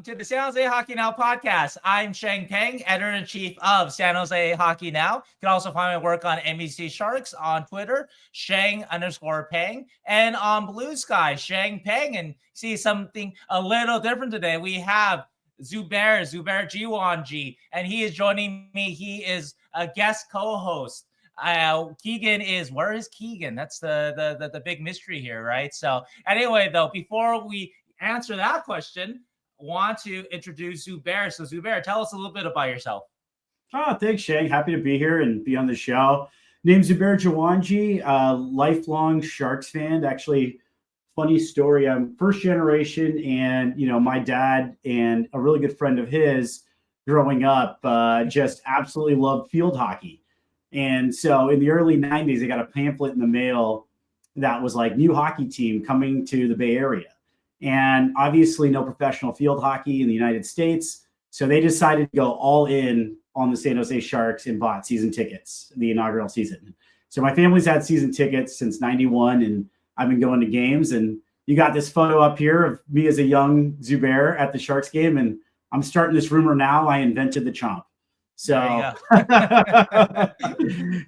to the San Jose Hockey Now podcast. I'm Sheng Peng, editor-in-chief of San Jose Hockey Now. You can also find my work on NBC Sharks on Twitter, Sheng_Peng, and on Blue Sky, Sheng Peng. And see something a little different today. We have Zubair Jiwanji, and he is joining me. He is a guest co-host. Keegan is, where is Keegan? That's the big mystery here, right? So anyway, though, before we answer that question, want to introduce Zubair. So Zubair, tell us a little bit about yourself. Oh, thanks, Shang. Happy to be here and be on the show. Name's Zubair Jiwanji, lifelong Sharks fan. Actually, funny story. I'm first generation, and my dad and a really good friend of his growing up just absolutely loved field hockey. And so in the early 90s, I got a pamphlet in the mail that was like new hockey team coming to the Bay Area. And obviously no professional field hockey in the United States. So they decided to go all in on the San Jose Sharks and bought season tickets, the inaugural season. So my family's had season tickets since 91, and I've been going to games. And you got this photo up here of me as a young Zubair at the Sharks game. And I'm starting this rumor now. I invented the chomp. So,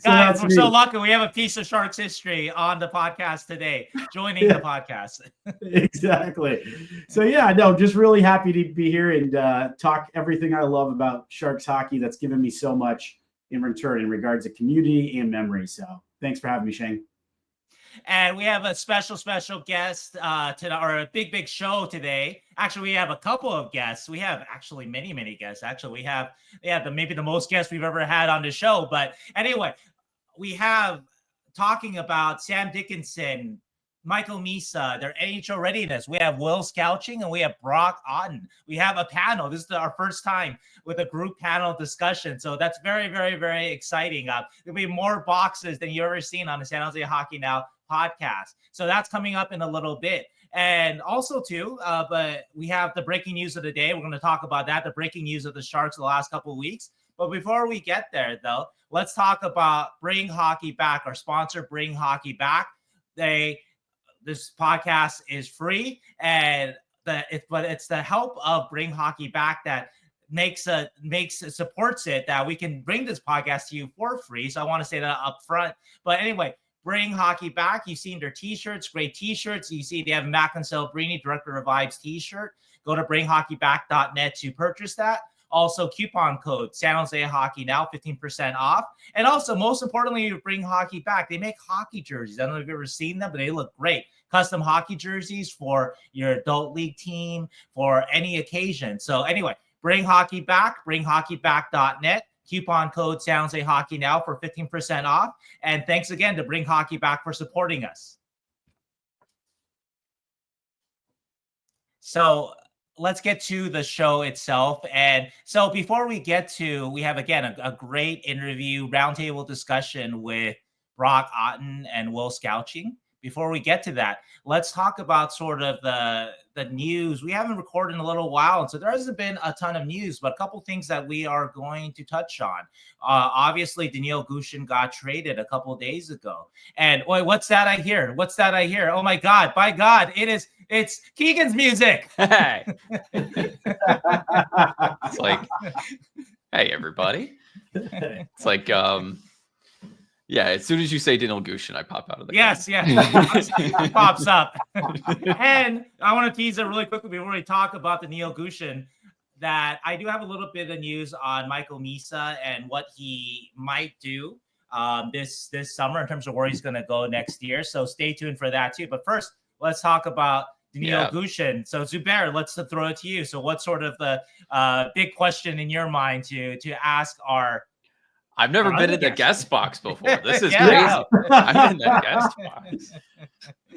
guys, we're so lucky. We have a piece of Sharks history on the podcast today, joining the podcast. Exactly. So, yeah, no, just really happy to be here and talk everything I love about Sharks hockey that's given me so much in return in regards to community and memory. So, thanks for having me, Shane. And we have a special guest or a big show today. Actually, we have a couple of guests. We have actually many guests. Actually, we have maybe the most guests we've ever had on the show. But anyway, we have talking about Sam Dickinson, Michael Misa, their NHL readiness. We have Will Scouching and we have Brock Otten. We have a panel. This is our first time with a group panel discussion. So that's very exciting. There'll be more boxes than you've ever seen on the San Jose Hockey Now podcast. So that's coming up in a little bit. And also too, but we have the breaking news of the day. We're going to talk about that, the breaking news of the Sharks the last couple of weeks. But before we get there though, let's talk about Bring Hockey Back, our sponsor, Bring Hockey Back. This podcast is free, and it's the help of Bring Hockey Back that supports it, that we can bring this podcast to you for free. So I want to say that up front. But anyway, Bring Hockey Back. You've seen their t-shirts, great t-shirts. You see they have Mac and Celebrini, Director of Vibes t-shirt. Go to bringhockeyback.net to purchase that. Also, coupon code San Jose Hockey Now, 15% off. And also, most importantly, Bring Hockey Back. They make hockey jerseys. I don't know if you've ever seen them, but they look great. Custom hockey jerseys for your adult league team, for any occasion. So anyway, Bring Hockey Back, bringhockeyback.net. Coupon code San Jose Hockey Now for 15% off. And thanks again to Bring Hockey Back for supporting us. So let's get to the show itself. And so before we get to, we have again a great interview, roundtable discussion with Brock Otten and Will Scouching. Before we get to that, let's talk about sort of the news. We haven't recorded in a little while, and so there hasn't been a ton of news, but a couple things that we are going to touch on. Obviously, Danil Gushchin got traded a couple of days ago. And wait, what's that I hear? Oh my God, by God, it's Keegan's music. Hey. It's like, hey, everybody. It's like, yeah, as soon as you say Danil Gushchin, I pop out of the Yes. It pops up. And I want to tease it really quickly before we talk about Danil Gushchin, that I do have a little bit of news on Michael Misa and what he might do this summer in terms of where he's going to go next year. So stay tuned for that too. But first, let's talk about Danil Gushchin. So Zubair, let's throw it to you. So what's sort of the big question in your mind to ask our I've never been in the guest box before. This is crazy. I'm in the guest box.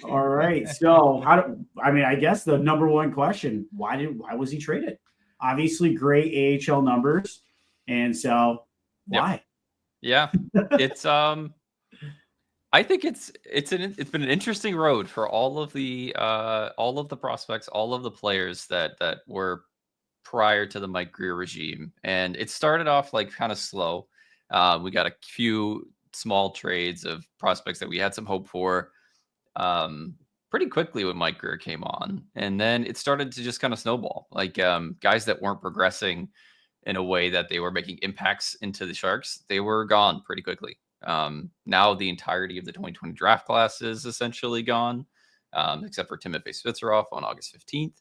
All right. So I guess the number one question, why was he traded? Obviously great AHL numbers. And so why? Yeah. It's I think it's been an interesting road for all of the prospects, all of the players that were prior to the Mike Grier regime. And it started off like kind of slow. We got a few small trades of prospects that we had some hope for. pretty quickly when Mike Grier came on. And then it started to just kind of snowball. Like guys that weren't progressing in a way that they were making impacts into the Sharks, they were gone pretty quickly. Now the entirety of the 2020 draft class is essentially gone, except for Timofey Svitserov on August 15th.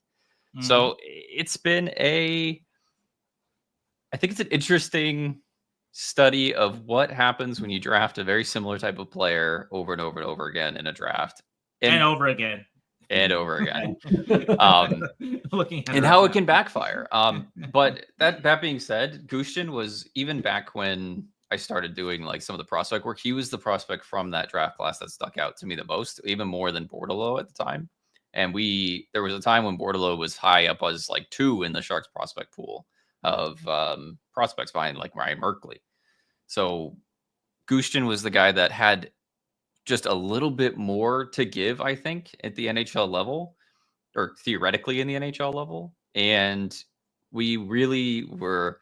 Mm-hmm. So it's been I think it's an interesting study of what happens when you draft a very similar type of player over and over and over again in a draft. And over again. And over again. Looking at and how it can backfire. But that being said, Gushchin was, even back when I started doing like some of the prospect work, he was the prospect from that draft class that stuck out to me the most, even more than Bordeleau at the time. And there was a time when Bordeleau was high up as like 2 in the Sharks prospect pool of prospects behind like Ryan Merkley. So Gushchin was the guy that had just a little bit more to give, I think, at the NHL level, or theoretically in the NHL level. And we really were,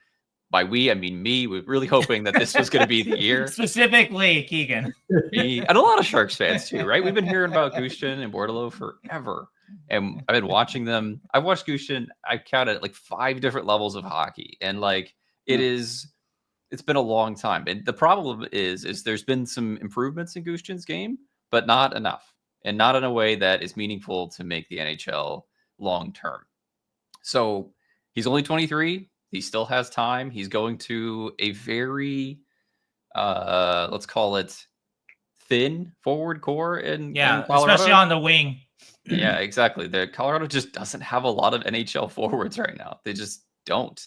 by we, I mean me, we're really hoping that this was going to be the year. Specifically, Keegan. Me, and a lot of Sharks fans too, right? We've been hearing about Gushchin and Bordeleau forever. And I've been watching them. I've watched Gushchin, I've counted like 5 different levels of hockey. And like, it's been a long time. And the problem is there's been some improvements in Gushchin's game, but not enough, and not in a way that is meaningful to make the NHL long term. So he's only 23. He still has time. He's going to a very, let's call it thin forward core in Colorado. Especially on the wing. Yeah, exactly. The Colorado just doesn't have a lot of NHL forwards right now. They just don't,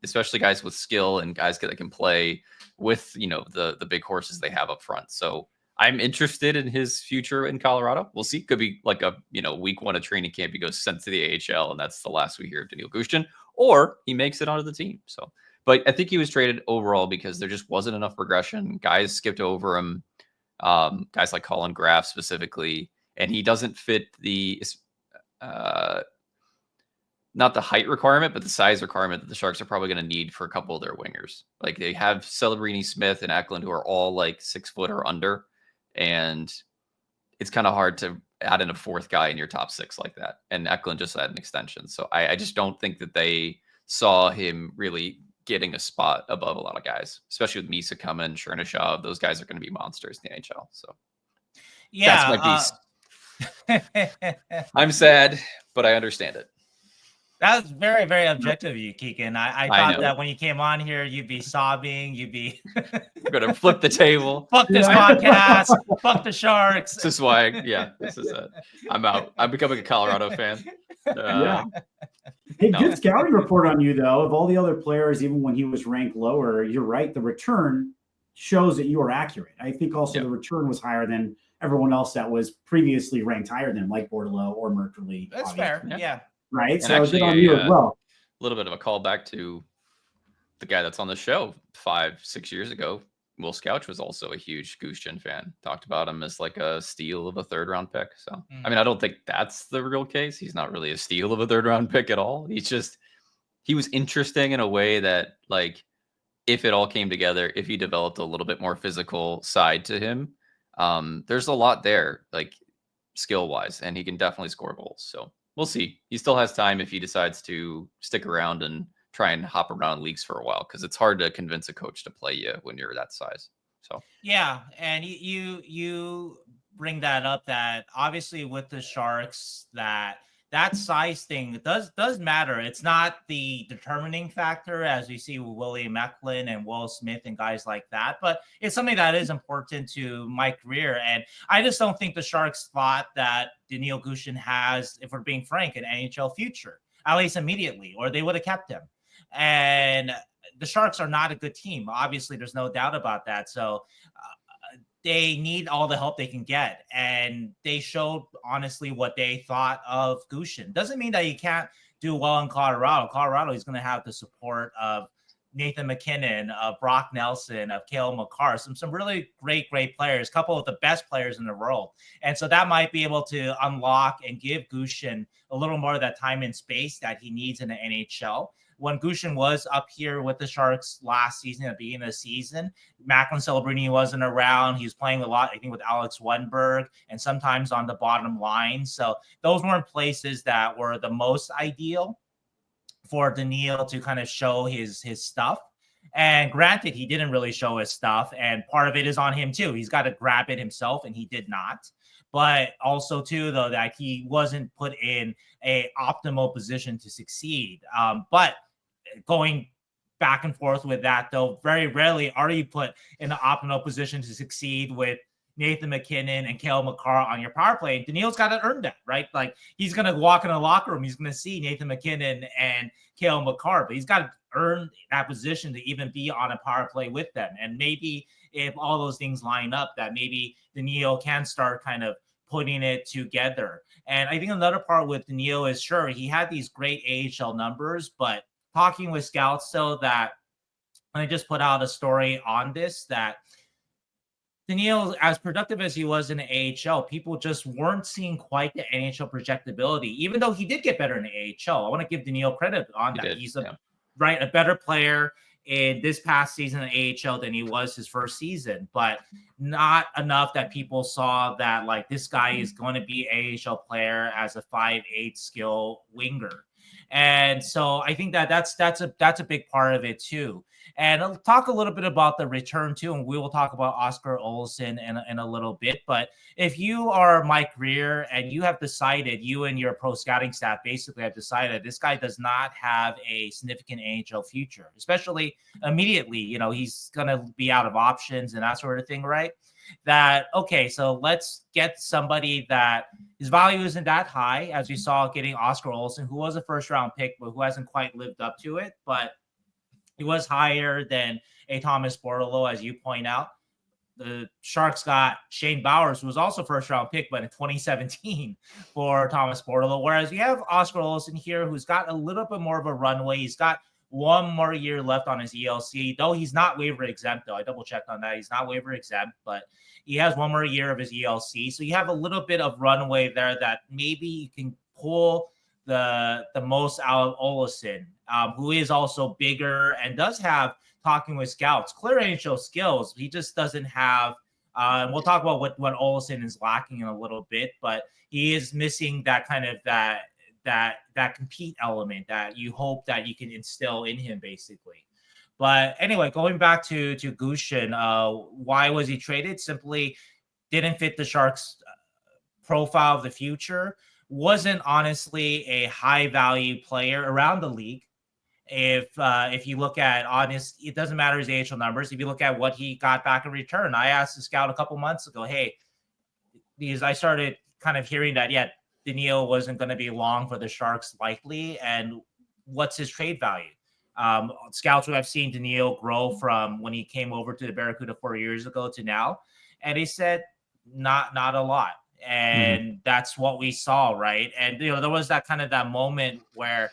especially guys with skill and guys that can play with, the big horses they have up front. So I'm interested in his future in Colorado. We'll see. Could be like a, week 1 of training camp, he goes sent to the AHL, and that's the last we hear of Danil Gushchin, or he makes it onto the team. So, but I think he was traded overall because there just wasn't enough progression. Guys skipped over him, guys like Collin, Graf specifically, and he doesn't fit the, not the height requirement, but the size requirement that the Sharks are probably going to need for a couple of their wingers. Like they have Celebrini, Smith, and Eklund, who are all like 6 foot or under. And it's kind of hard to add in a 4th guy in your top 6 like that. And Eklund just had an extension. So I just don't think that they saw him really getting a spot above a lot of guys, especially with Misa coming, Chernysov. Those guys are going to be monsters in the NHL. So that's my piece. I'm sad, but I understand it. That was very, very objective of you, Keegan. I thought that when you came on here, you'd be sobbing. You'd be going to flip the table. Fuck this podcast. Fuck the Sharks. This is why, this is it. I'm out. I'm becoming a Colorado fan. Hey, good scouting report on you, though. Of all the other players, even when he was ranked lower, you're right. The return shows that you are accurate. I think also the return was higher than everyone else that was previously ranked higher than, like Bordeleau or Merkley. That's fair. Yeah. Right. And so actually, good on you as well. A little bit of a callback to the guy that's on the show 5-6 years ago. Will Scouch was also a huge Gushchin fan. Talked about him as like a steal of a 3rd round pick. So, I mean, I don't think that's the real case. He's not really a steal of a 3rd round pick at all. He was interesting in a way that, like, if it all came together, if he developed a little bit more physical side to him, there's a lot there, like skill wise, and he can definitely score goals. So we'll see. He still has time if he decides to stick around and try and hop around leagues for a while, because it's hard to convince a coach to play you when you're that size. So and you bring that up, that obviously with the Sharks that size thing does matter. It's not the determining factor as we see with William Eklund and Will Smith and guys like that, but it's something that is important to Mike Grier. And I just don't think the Sharks thought that Danil Gushchin has, if we're being frank, an NHL future, at least immediately, or they would have kept him. And the Sharks are not a good team. Obviously, there's no doubt about that. So they need all the help they can get. And they showed, honestly, what they thought of Gushchin. Doesn't mean that you can't do well in Colorado. Colorado is going to have the support of Nathan McKinnon, of Brock Nelson, of Cale Makar, some really great players, a couple of the best players in the world. And so that might be able to unlock and give Gushchin a little more of that time and space that he needs in the NHL. when Gushchin was up here with the Sharks last season, at the beginning of the season, Macklin Celebrini wasn't around. He was playing a lot, I think, with Alex Wenberg and sometimes on the bottom line. So those weren't places that were the most ideal for Danil to kind of show his stuff. And granted, he didn't really show his stuff. And part of it is on him, too. He's got to grab it himself, and he did not. But also, too, though, that he wasn't put in a optimal position to succeed. But going back and forth with that, though, very rarely are you put in an optimal position to succeed with Nathan McKinnon and Cale Makar on your power play. And Danil's got to earn that, right? Like, he's going to walk in the locker room. He's going to see Nathan McKinnon and Cale Makar, but he's got to earn that position to even be on a power play with them. And maybe if all those things line up, that maybe Danil can start kind of putting it together. And I think another part with Danil is, sure, he had these great AHL numbers, but talking with scouts, so that I just put out a story on this, that Danil, as productive as he was in the AHL, people just weren't seeing quite the NHL projectability, even though he did get better in the AHL. I want to give Danil credit on that. He's a better player in this past season in the AHL than he was his first season, but not enough that people saw that, like, this guy is going to be an AHL player as a 5'8" skill winger. And so I think that that's a big part of it too. And I'll talk a little bit about the return too, and we will talk about Oskar Olausson in a little bit. But if you are Mike Greer and you have decided, you and your pro scouting staff basically have decided this guy does not have a significant NHL future, especially immediately, you know, he's going to be out of options and that sort of thing, right? That, okay, so let's get somebody that his value isn't that high, as we saw getting Oskar Olausson, who was a first-round pick, but who hasn't quite lived up to it. But he was higher than a Thomas Bordeleau, as you point out. The Sharks got Shane Bowers, who was also first-round pick, but in 2017 for Thomas Bordeleau. Whereas you have Oskar Olausson here, who's got a little bit more of a runway. He's got one more year left on his ELC, though he's not waiver exempt, though. I double-checked on that. He's not waiver exempt, but he has one more year of his ELC. So you have a little bit of runway there that maybe you can pull the most out of Olausson, who is also bigger and does have, talking with scouts, clear NHL skills. He just doesn't have, and we'll talk about what Olausson is lacking in a little bit, but he is missing that kind of that compete element that you hope that you can instill in him, basically. But anyway, going back to Gushchin, why was he traded? Simply didn't fit the Sharks' profile of the future. Wasn't honestly a high value player around the league. If you look at honest, it doesn't matter his AHL numbers. If you look at what he got back in return, I asked the scout a couple months ago, hey, because I started kind of hearing that, Danil wasn't going to be long for the Sharks likely, and what's his trade value? Scouts would have seen Danil grow from when he came over to the Barracuda 4 years ago to now, and he said not a lot. And that's what we saw, right? And there was that kind of that moment where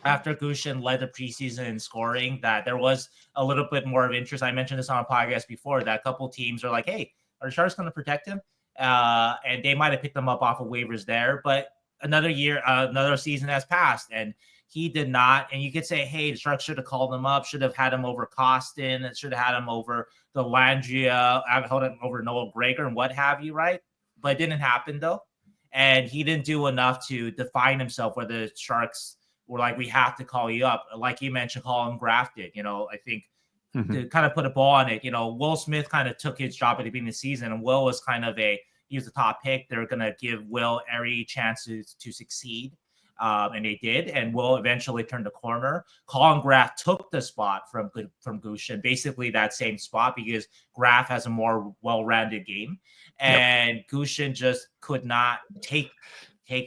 after Gushchin led the preseason in scoring, that there was a little bit more of interest. I mentioned this on a podcast before, that a couple teams are like, hey, are the Sharks going to protect him? And they might have picked him up off of waivers there, but another season has passed and he did not. And you could say, hey, the Sharks should have called him up, should have had him over Costin, should have had him over the Landria, held him over Noel Gregor and what have you, right? But it didn't happen though. And he didn't do enough to define himself where the Sharks were like, we have to call you up. Like you mentioned, Collin Graf did, I think to kind of put a ball on it, Will Smith kind of took his job at the beginning of the season, and Will was kind of he was the top pick. They're going to give Will every chance to succeed. And they did, and Will eventually turned the corner. Collin Graf took the spot from Gushchin, basically that same spot, because Graf has a more well-rounded game, and Gushchin just could not take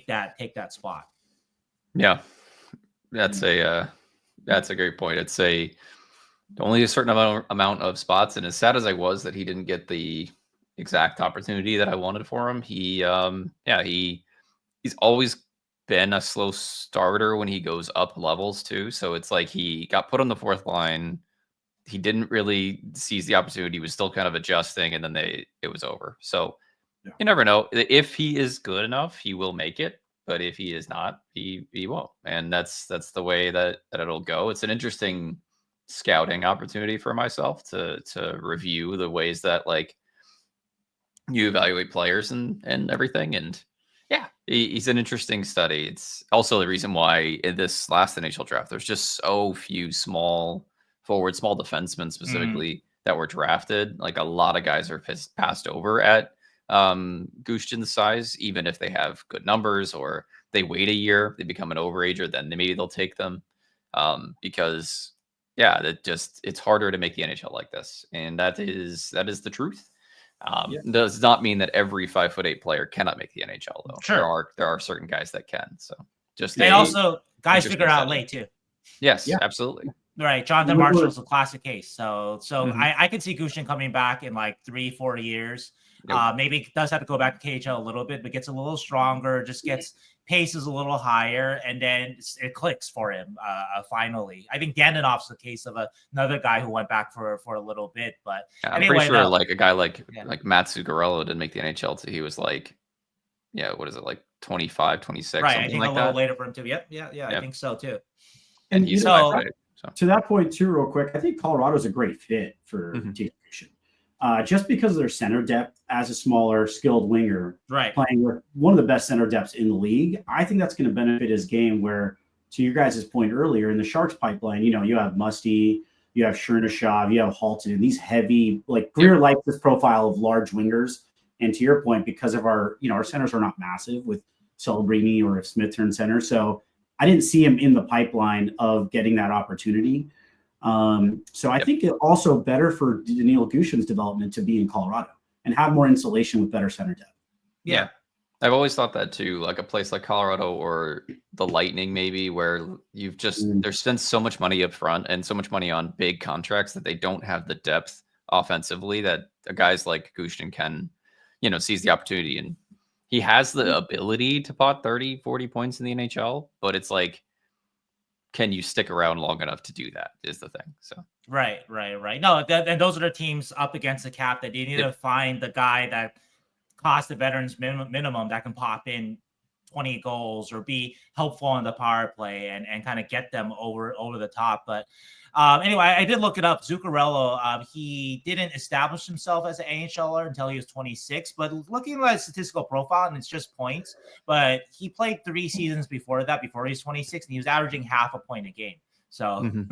that spot. Yeah, that's a great point. It's only a certain amount of spots, and as sad as I was that he didn't get the exact opportunity that I wanted for him, he's always been a slow starter when he goes up levels too. So it's like he got put on the fourth line. He didn't really seize the opportunity. He was still kind of adjusting, and then it was over. So you never know. If he is good enough, he will make it. but if he is not, he won't. And that's the way that it'll go. It's an interesting scouting opportunity for myself to review the ways that like you evaluate players and everything. And yeah, he's an interesting study. It's also the reason why in this last NHL draft, there's just so few small forwards, small defensemen specifically that were drafted. Like a lot of guys are passed over at Gushchin's size, even if they have good numbers or they wait a year, they become an overager, then maybe they'll take them. Because yeah, it's harder to make the NHL like this. And that is the truth. Does not mean that every 5'8" player cannot make the NHL though. Sure. There are certain guys that can. So just and also guys figure out late too. Yes, absolutely. Right. Jonathan Marshall's a classic case. So I can see Gushchin coming back in like 3-4 years. Maybe does have to go back to KHL a little bit, but gets a little stronger, just gets paces a little higher, and then it clicks for him finally. I think Danilov's the case of another guy who went back for a little bit, but I'm pretty sure like a guy like Matt Zuccarello didn't make the NHL till he was like, what is it, like 25, 26, right? Something I think like a little that. later for him too. Yep. I think so too. And he's to that point too, real quick, I think Colorado's a great fit for Danil Gushchin. Just because of their center depth as a smaller, skilled winger, playing with one of the best center depths in the league, I think that's going to benefit his game. Where, to your guys' point earlier, in the Sharks pipeline, you have Musty, you have Chernysov, you have Halttunen, these heavy, like Greer likes this profile of large wingers. And to your point, because of our centers are not massive with Celebrini or if Smith turned center, so I didn't see him in the pipeline of getting that opportunity. So I think it also better for Danil Gushchin's development to be in Colorado and have more insulation with better center depth. Yeah. I've always thought that too, like a place like Colorado or the Lightning, maybe, where you've just there's spent so much money up front and so much money on big contracts that they don't have the depth offensively that guys like Gushchin can, seize the opportunity. And he has the ability to pot 30, 40 points in the NHL, but it's like, can you stick around long enough to do that is the thing. So right. No, and those are the teams up against the cap that you need to find the guy that costs the veterans minimum that can pop in 20 goals or be helpful on the power play and kind of get them over the top. But anyway, I did look it up. Zuccarello, he didn't establish himself as an AHLer until he was 26, but looking at his statistical profile, and it's just points, but he played 3 seasons before that, before he was 26, and he was averaging half a point a game. So in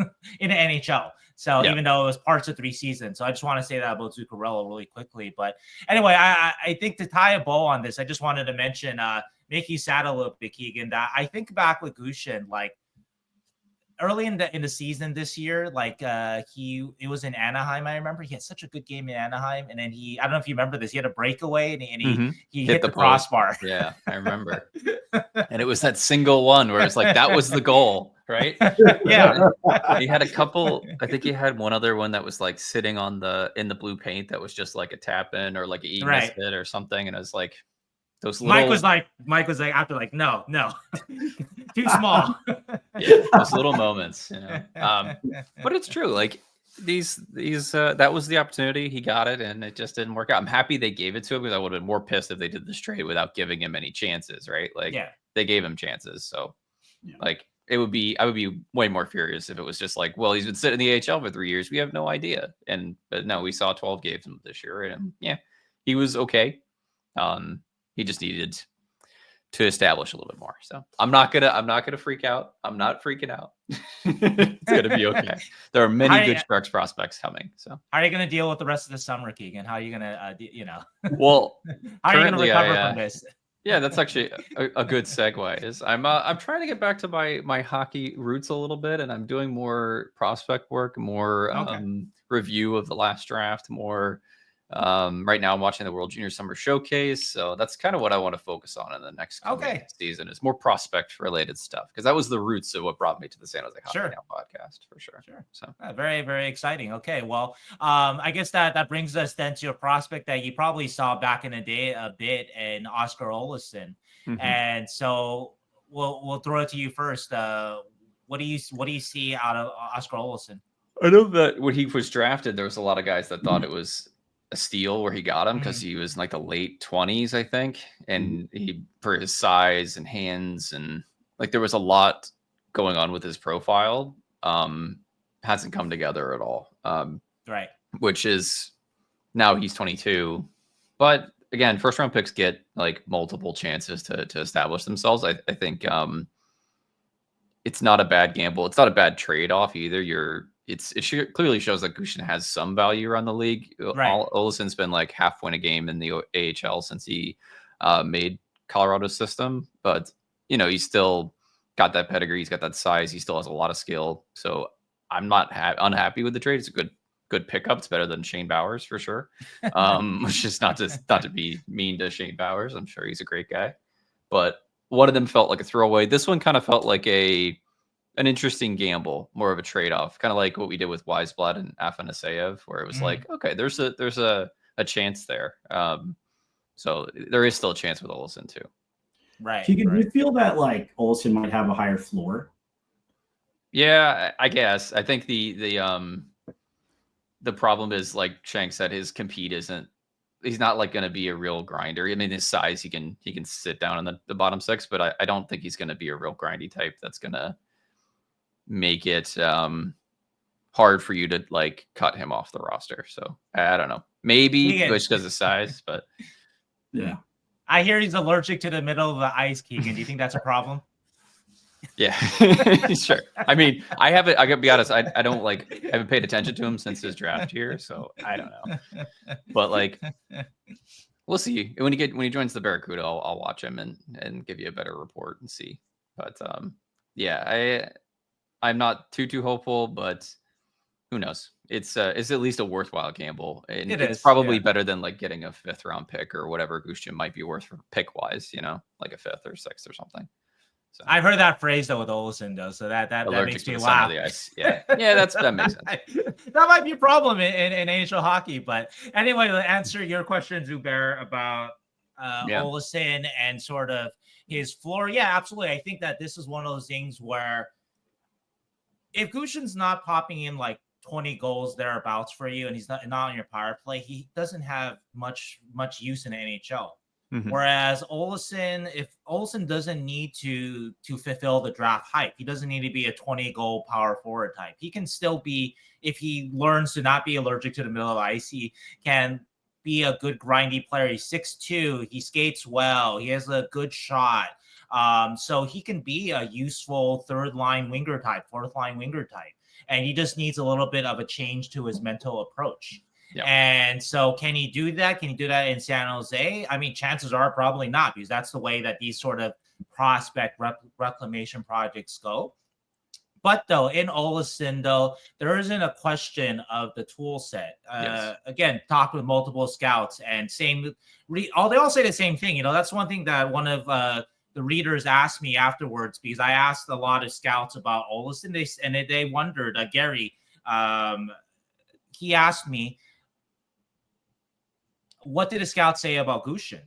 the NHL. So even though it was parts of 3 seasons. So I just want to say that about Zuccarello really quickly. But anyway, I think to tie a bow on this, I just wanted to mention, make you sad a little bit, Keegan, that I think back with Gushchin, like early in the season this year, like it was in Anaheim. I remember he had such a good game in Anaheim, and then I don't know if you remember this, he had a breakaway and he hit the crossbar. Yeah, I remember. And it was that single one where it's like that was the goal, right? Yeah. He had a couple. I think he had one other one that was like sitting in the blue paint that was just like a tap in or like a missed hit or something, and it was like those little. Mike was like after like no, too small. Yeah, those little moments, but it's true. Like these that was the opportunity. He got it, and it just didn't work out. I'm happy they gave it to him because I would have been more pissed if they did this trade without giving him any chances. Right? Like they gave him chances, so like I would be way more furious if it was just like, well, he's been sitting in the AHL for 3 years. We have no idea, but no, we saw 12 games this year, and he was okay. He just needed to establish a little bit more. So I'm not gonna freak out. I'm not freaking out. It's gonna be okay. There are many good Sharks prospects coming. So how are you gonna deal with the rest of the summer, Keegan? How are you gonna Well, how are you gonna recover from this? Yeah, that's actually a good segue. Is I'm trying to get back to my hockey roots a little bit, and I'm doing more prospect work, more review of the last draft, more. Right now I'm watching the World Junior Summer Showcase, so that's kind of what I want to focus on in the next season is more prospect related stuff, because that was the roots of what brought me to the San Jose Hockey Now podcast for sure. So very, very exciting. Okay, well, I guess that brings us then to a prospect that you probably saw back in the day a bit in Oskar Olausson, and so we'll throw it to you first. What do you see out of Oskar Olausson? I know that when he was drafted, there was a lot of guys that thought it was a steal where he got him because he was in like the late 20s, I think, and he for his size and hands and like there was a lot going on with his profile. Hasn't come together at all. Right. Which is now he's 22, but again, first round picks get like multiple chances to establish themselves. I think it's not a bad gamble. It's not a bad trade off either. It clearly shows that Gushchin has some value around the league. Right. Olausson's been like half point a game in the AHL since he made Colorado's system, but you know, he's still got that pedigree. He's got that size. He still has a lot of skill. So I'm not unhappy with the trade. It's a good pickup. It's better than Shane Bowers for sure. Which is not to be mean to Shane Bowers. I'm sure he's a great guy, but one of them felt like a throwaway. This one kind of felt like an interesting gamble, more of a trade-off, kind of like what we did with Weisblatt and Afanaseyev, where it was like, okay, there's a chance there. So there is still a chance with Olausson too. Right. Do you feel that like Olausson might have a higher floor? Yeah, I guess. I think the problem is, like Shank said, his compete isn't. He's not like going to be a real grinder. I mean, his size, he can sit down in the bottom six, but I don't think he's going to be a real grindy type. That's going to make it hard for you to like cut him off the roster. So I don't know. Maybe just because of size, but yeah. I hear he's allergic to the middle of the ice, Keegan. Do you think that's a problem? Yeah, sure. I mean, I gotta be honest. I haven't paid attention to him since his draft year, so I don't know. But like, we'll see when he joins the Barracuda. I'll watch him and give you a better report and see. But yeah, I'm not too hopeful, but who knows? It's at least a worthwhile gamble, and it's probably better than like getting a 5th round pick or whatever Gushchin might be worth for pick wise. You know, like a 5th or 6th or something. So. I've heard that phrase though with Olausson though, so that makes me laugh. Yeah, that makes sense. That might be a problem in NHL hockey, but anyway, to answer your question, Zubair, about Olausson and sort of his floor. Yeah, absolutely. I think that this is one of those things where if Gushchin's not popping in like 20 goals thereabouts for you, and he's not on your power play, he doesn't have much use in the NHL. Mm-hmm. Whereas Olausson, if Olausson doesn't need to fulfill the draft hype, he doesn't need to be a 20-goal power forward type. He can still be, if he learns to not be allergic to the middle of the ice, he can be a good grindy player. He's 6'2", he skates well, he has a good shot. So he can be a useful 3rd-line winger type, 4th-line winger type. And he just needs a little bit of a change to his mental approach. Yep. And so can he do that? Can he do that in San Jose? I mean, chances are probably not, because that's the way that these sort of prospect reclamation projects go. But though in Olausson, though, there isn't a question of the tool set. Again, talked with multiple scouts and they all say the same thing. You know, that's one thing that one of the readers asked me afterwards, because I asked a lot of scouts about Olausson. They wondered, Gary, he asked me, what did the scouts say about Gushchin?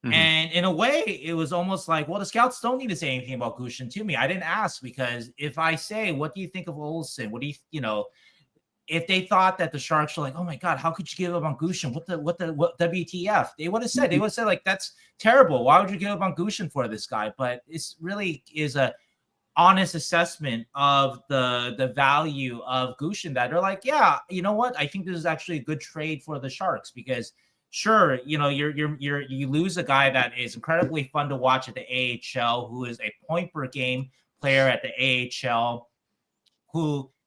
Mm-hmm. And in a way, it was almost like, well, the scouts don't need to say anything about Gushchin to me. I didn't ask, because if I say, what do you think of Olausson? What do you know, if they thought that the Sharks were like, oh my God, how could you give up on Gushchin? What WTF? They would have said, like, that's terrible. Why would you give up on Gushchin for this guy? But it's really is a honest assessment of the value of Gushchin, that they're like, yeah, you know what? I think this is actually a good trade for the Sharks, because sure, you know, you lose a guy that is incredibly fun to watch at the AHL, who is a point per game player at the AHL,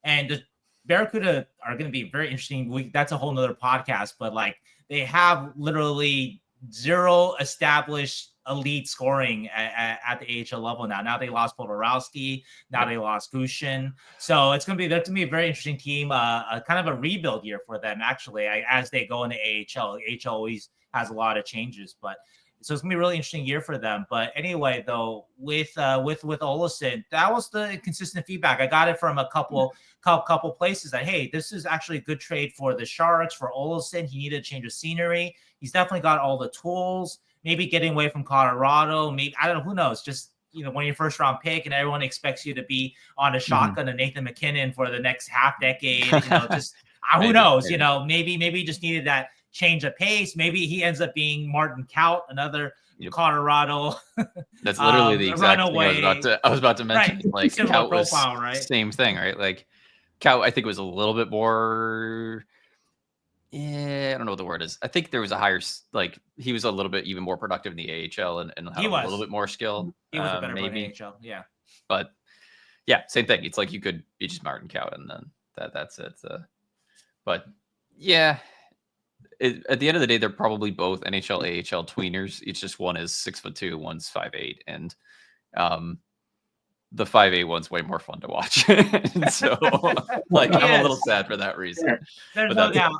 and the Barracuda are going to be very interesting. That's a whole nother podcast, but like, they have literally 0 established elite scoring at the AHL level now. Now they lost Bordeleau, now they lost Gushchin. So that's going to be a very interesting team, kind of a rebuild year for them, actually, as they go into AHL. AHL always has a lot of changes, but so it's going to be a really interesting year for them. But anyway, though, with Olausson, that was the consistent feedback. I got it from a couple places that, hey, this is actually a good trade for the Sharks, for Olausson. He needed a change of scenery. He's definitely got all the tools. Maybe getting away from Colorado. Maybe, I don't know, who knows? Just, you know, when you're 1st-round pick and everyone expects you to be on a shotgun to Nathan McKinnon for the next half decade, you know, just who knows? You know, maybe just needed that change of pace. Maybe he ends up being Martin Kaut, another Colorado. That's literally the exact runaway. thing I was about to mention. Right. Like Similar Kaut profile, was right? same thing, right? Like Kaut, I think was a little bit more. I don't know what the word is. I think there was a higher, like he was a little bit even more productive in the AHL and had a little bit more skill. He was a better maybe. AHL, yeah. But yeah, same thing. It's like you could be just Martin Kaut and then that's it. But yeah, at the end of the day, they're probably both NHL, AHL tweeners. It's just one is 6'2", one's 5'8", and the 5'8" one's way more fun to watch. So, like, I'm a little sad for that reason. There's no doubt.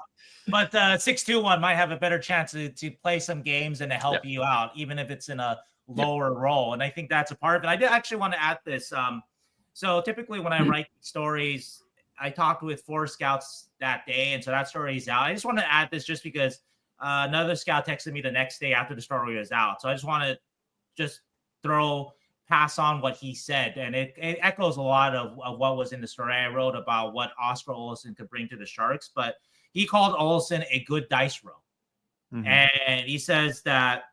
But the 6'2" one might have a better chance to play some games and to help you out, even if it's in a lower role. And I think that's a part of it. I did actually want to add this. So typically when I write stories, I talked with 4 scouts that day, and so that story is out. I just want to add this just because another scout texted me the next day after the story was out. So I just want to just pass on what he said, and it echoes a lot of what was in the story I wrote about what Oskar Olausson could bring to the Sharks. But he called Olausson a good dice roll, and he says that,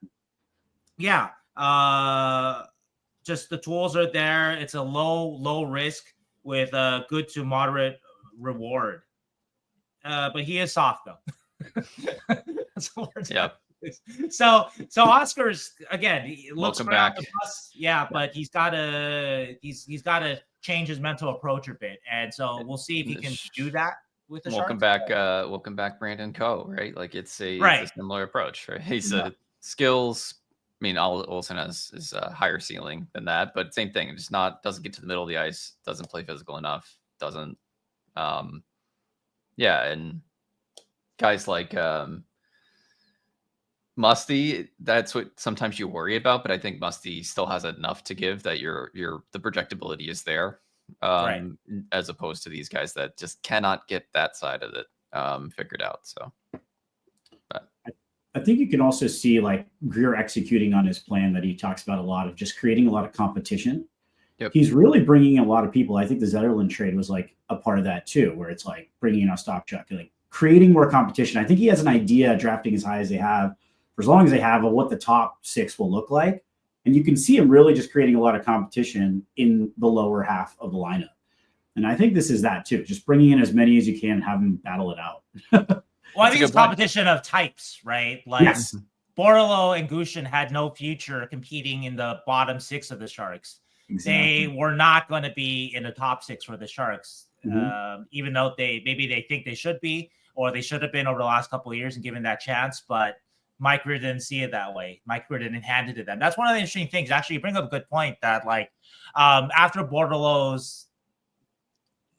just the tools are there. It's a low risk with a good to moderate reward. But he is soft though. So Oscar's again. He looks back. The bus, but he's got to change his mental approach a bit, and so we'll see if he can do that with the Welcome Sharks. Welcome back, Brandon Coe. Right, like it's a similar approach. Right, he's skills. I mean, Olausson is a higher ceiling than that, but same thing. Just doesn't get to the middle of the ice. Doesn't play physical enough. Doesn't. And guys like Musty, that's what sometimes you worry about, but I think Musty still has enough to give that the projectability is there, as opposed to these guys that just cannot get that side of it figured out. So, but I think you can also see like Greer executing on his plan that he talks about a lot of just creating a lot of competition. Yep. He's really bringing a lot of people. I think the Zetterlund trade was like a part of that too, where it's like bringing in Ostapchuk, like creating more competition. I think he has an idea drafting as high as they have, for as long as they have, of what the top 6 will look like. And you can see him really just creating a lot of competition in the lower half of the lineup. And I think this is that too, just bringing in as many as you can and have them battle it out. Well, I think it's competition of types, right? Like Bordeleau and Gushchin had no future competing in the bottom 6 of the Sharks. Exactly. They were not going to be in the top 6 for the Sharks, even though maybe they think they should be, or they should have been over the last couple of years and given that chance. But Mike Greer didn't see it that way. Mike Greer didn't hand it to them. That's one of the interesting things. Actually, you bring up a good point that like after Bordeleau's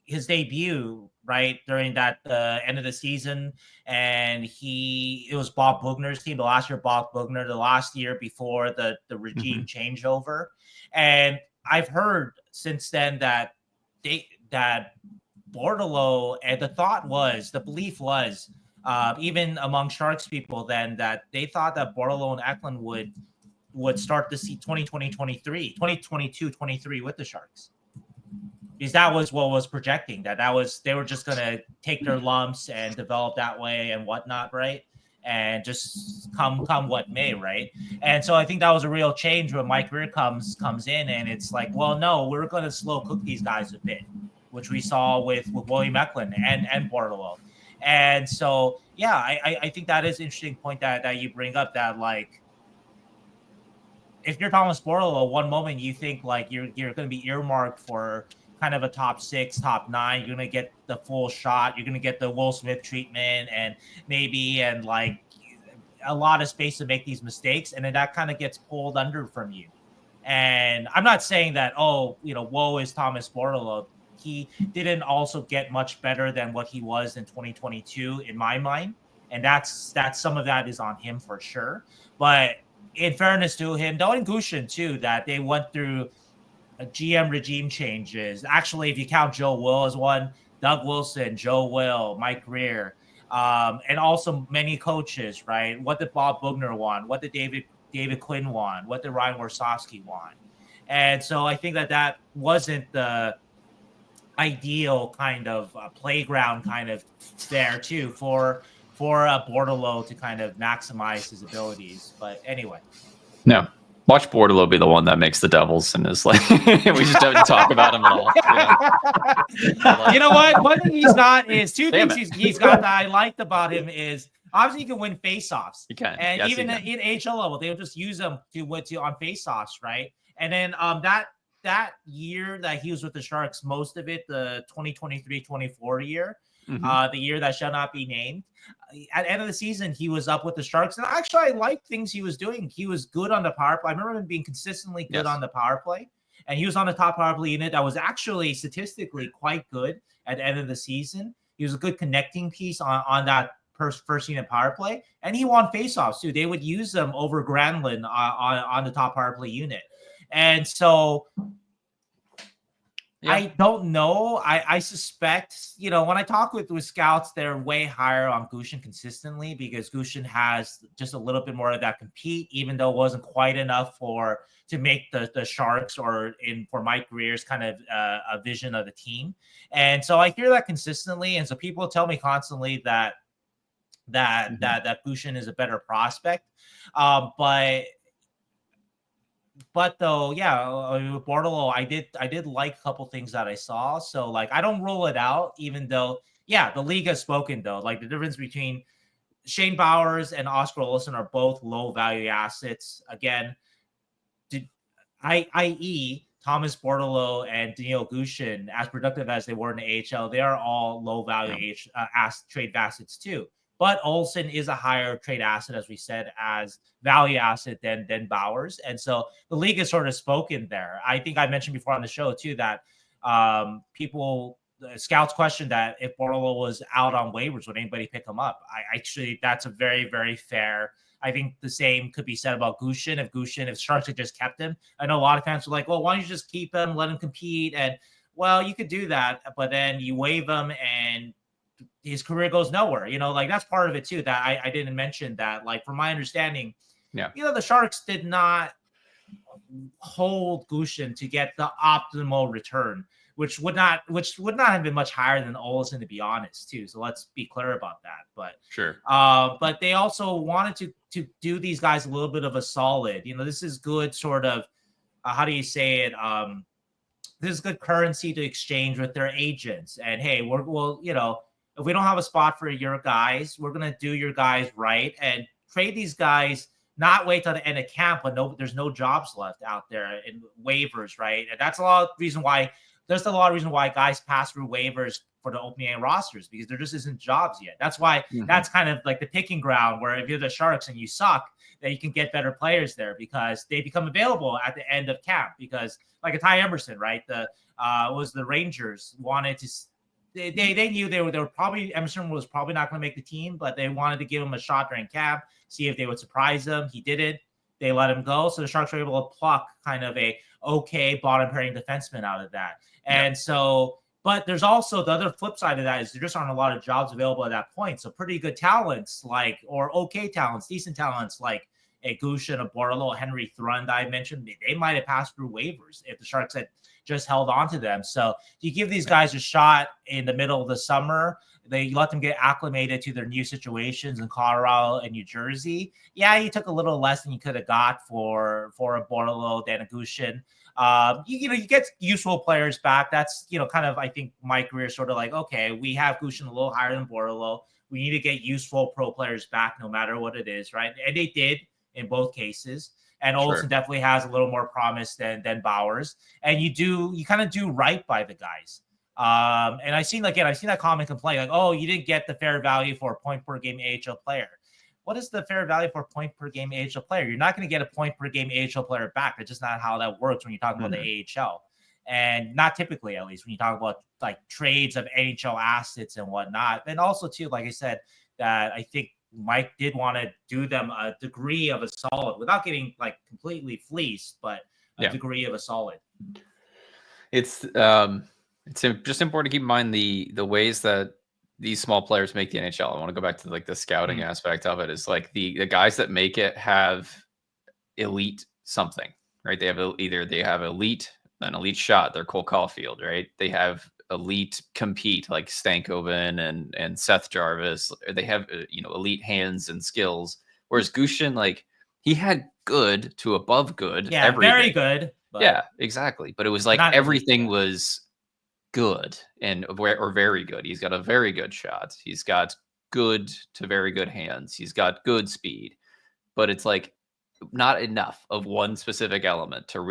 his debut, right, during that end of the season, and it was Bob Bugner's team, the last year Bob Bugner, the last year before the regime changeover. And I've heard since then that Bordeleau, and the belief was, even among Sharks people then, that they thought that Bordeleau and Eklund would start to see 2022-23 with the Sharks. Because that was what was projecting, they were just going to take their lumps and develop that way and whatnot, right? And just come what may, right? And so I think that was a real change when Mike Greer comes in, and it's like, well, no, we're going to slow cook these guys a bit, which we saw with William Eklund and Bordeleau. And so, I think that is an interesting point that you bring up, that like, if you're Thomas Bordeleau, one moment you think like you're going to be earmarked for kind of a top 6, top 9. You're going to get the full shot. You're going to get the Will Smith treatment and like a lot of space to make these mistakes. And then that kind of gets pulled under from you. And I'm not saying that, woe is Thomas Bordeleau. He didn't also get much better than what he was in 2022 in my mind. And that's some of that is on him for sure. But in fairness to him, though, and Gushchin too, that they went through GM regime changes. Actually, if you count Joe Will as one, Doug Wilson, Joe Will, Mike Greer, and also many coaches, right? What did Bob Bugner want? What did David Quinn want? What did Ryan Warsofsky want? And so I think that wasn't the ideal kind of playground kind of there too for Bordeleau to kind of maximize his abilities. But anyway. No. Watch Bordeleau be the one that makes the Devils and is like, we just don't talk about him at all. You know what? One thing he's got is two Damn things he's got that I liked about him is obviously he can win faceoffs. He can. And Yes, even he can. in HL level, they'll just use him to on faceoffs, right? And then that year that he was with the Sharks, most of it, the 2023-24 year, the year that shall not be named. At the end of the season, he was up with the Sharks. And actually, I liked things he was doing. He was good on the power play. I remember him being consistently good on the power play. And he was on the top power play unit that was actually statistically quite good at the end of the season. He was a good connecting piece on that first unit power play. And he won faceoffs, too. They would use them over Granlund on the top power play unit. And so... Yeah. I don't know. I suspect, when I talk with scouts, they're way higher on Gushchin consistently because Gushchin has just a little bit more of that compete, even though it wasn't quite enough to make the Sharks or for Mike Greer's kind of a vision of the team. And so I hear that consistently. And so people tell me constantly that Gushchin is a better prospect. But though, with Bordeleau, I did like a couple things that I saw. So like, I don't rule it out, even though, the league has spoken though. Like the difference between Shane Bowers and Oskar Olausson are both low value assets. Again, i.e. Thomas Bordeleau and Danil Gushchin, as productive as they were in the AHL, they are all low value trade assets too. But Olsen is a higher trade asset, as we said, as value asset than Bowers. And so the league has sort of spoken there. I think I mentioned before on the show, too, that scouts questioned that if Bordeleau was out on waivers, would anybody pick him up? That's a very, very fair. I think the same could be said about Gushchin. If Sharks had just kept him, I know a lot of fans were like, well, why don't you just keep him, let him compete? And, well, you could do that, but then you waive him and his career goes nowhere, like that's part of it too, that I didn't mention that, like, from my understanding, the Sharks did not hold Gushchin to get the optimal return, which would not have been much higher than Olausson, to be honest too. So let's be clear about that. But sure. But they also wanted to do these guys a little bit of a solid, this is good sort of, how do you say it? This is good currency to exchange with their agents. And hey, if we don't have a spot for your guys, we're going to do your guys right and trade these guys, not wait till the end of camp, but there's no jobs left out there in waivers, right? And that's a lot of reason why guys pass through waivers for the opening rosters, because there just isn't jobs yet. That's why that's kind of like the picking ground where if you're the Sharks and you suck, that you can get better players there because they become available at the end of camp. Because like a Ty Emerson, right? The Rangers wanted to. They knew they were probably, Emerson was probably not going to make the team, but they wanted to give him a shot during camp, see if they would surprise him. He didn't. They let him go. So the Sharks were able to pluck kind of a okay bottom pairing defenseman out of that. And so, but there's also the other flip side of that is there just aren't a lot of jobs available at that point. So pretty good talents or okay talents, decent talents like a Gushchin, a Bordeleau, Henry Thrund I mentioned, they might have passed through waivers if the Sharks had just held on to them. So you give these guys a shot in the middle of the summer. They let them get acclimated to their new situations in Colorado and New Jersey. Yeah, you took a little less than you could have got for a Bordeleau than a Gushchin. You get useful players back. That's, kind of, I think my career is sort of like, okay, we have Gushchin a little higher than Bordeleau. We need to get useful pro players back no matter what it is, right? And they did in both cases. And Olsen definitely has a little more promise than Bowers. And you kind of do right by the guys. And I've seen that comment complaint, like, oh, you didn't get the fair value for a point per game AHL player. What is the fair value for a point per game AHL player? You're not going to get a point per game AHL player back. That's just not how that works when you're talking about the AHL. And not typically, at least, when you talk about like trades of NHL assets and whatnot. And also, too, like I said, that I think Mike did want to do them a degree of a solid without getting like completely fleeced, but a degree of a solid. It's just important to keep in mind the ways that these small players make the NHL. I want to go back to like the scouting aspect of it. Is like the guys that make it have elite something, right? They have an elite shot. They're Cole Caulfield, right? They have elite compete like Stankoven and Seth Jarvis. They have elite hands and skills. Whereas Gushchin, like he had good to above good. Yeah, everything. very good. But Yeah, exactly. But it was like not everything elite, yeah. was good or very good. He's got a very good shot. He's got good to very good hands. He's got good speed. But it's like not enough of one specific element to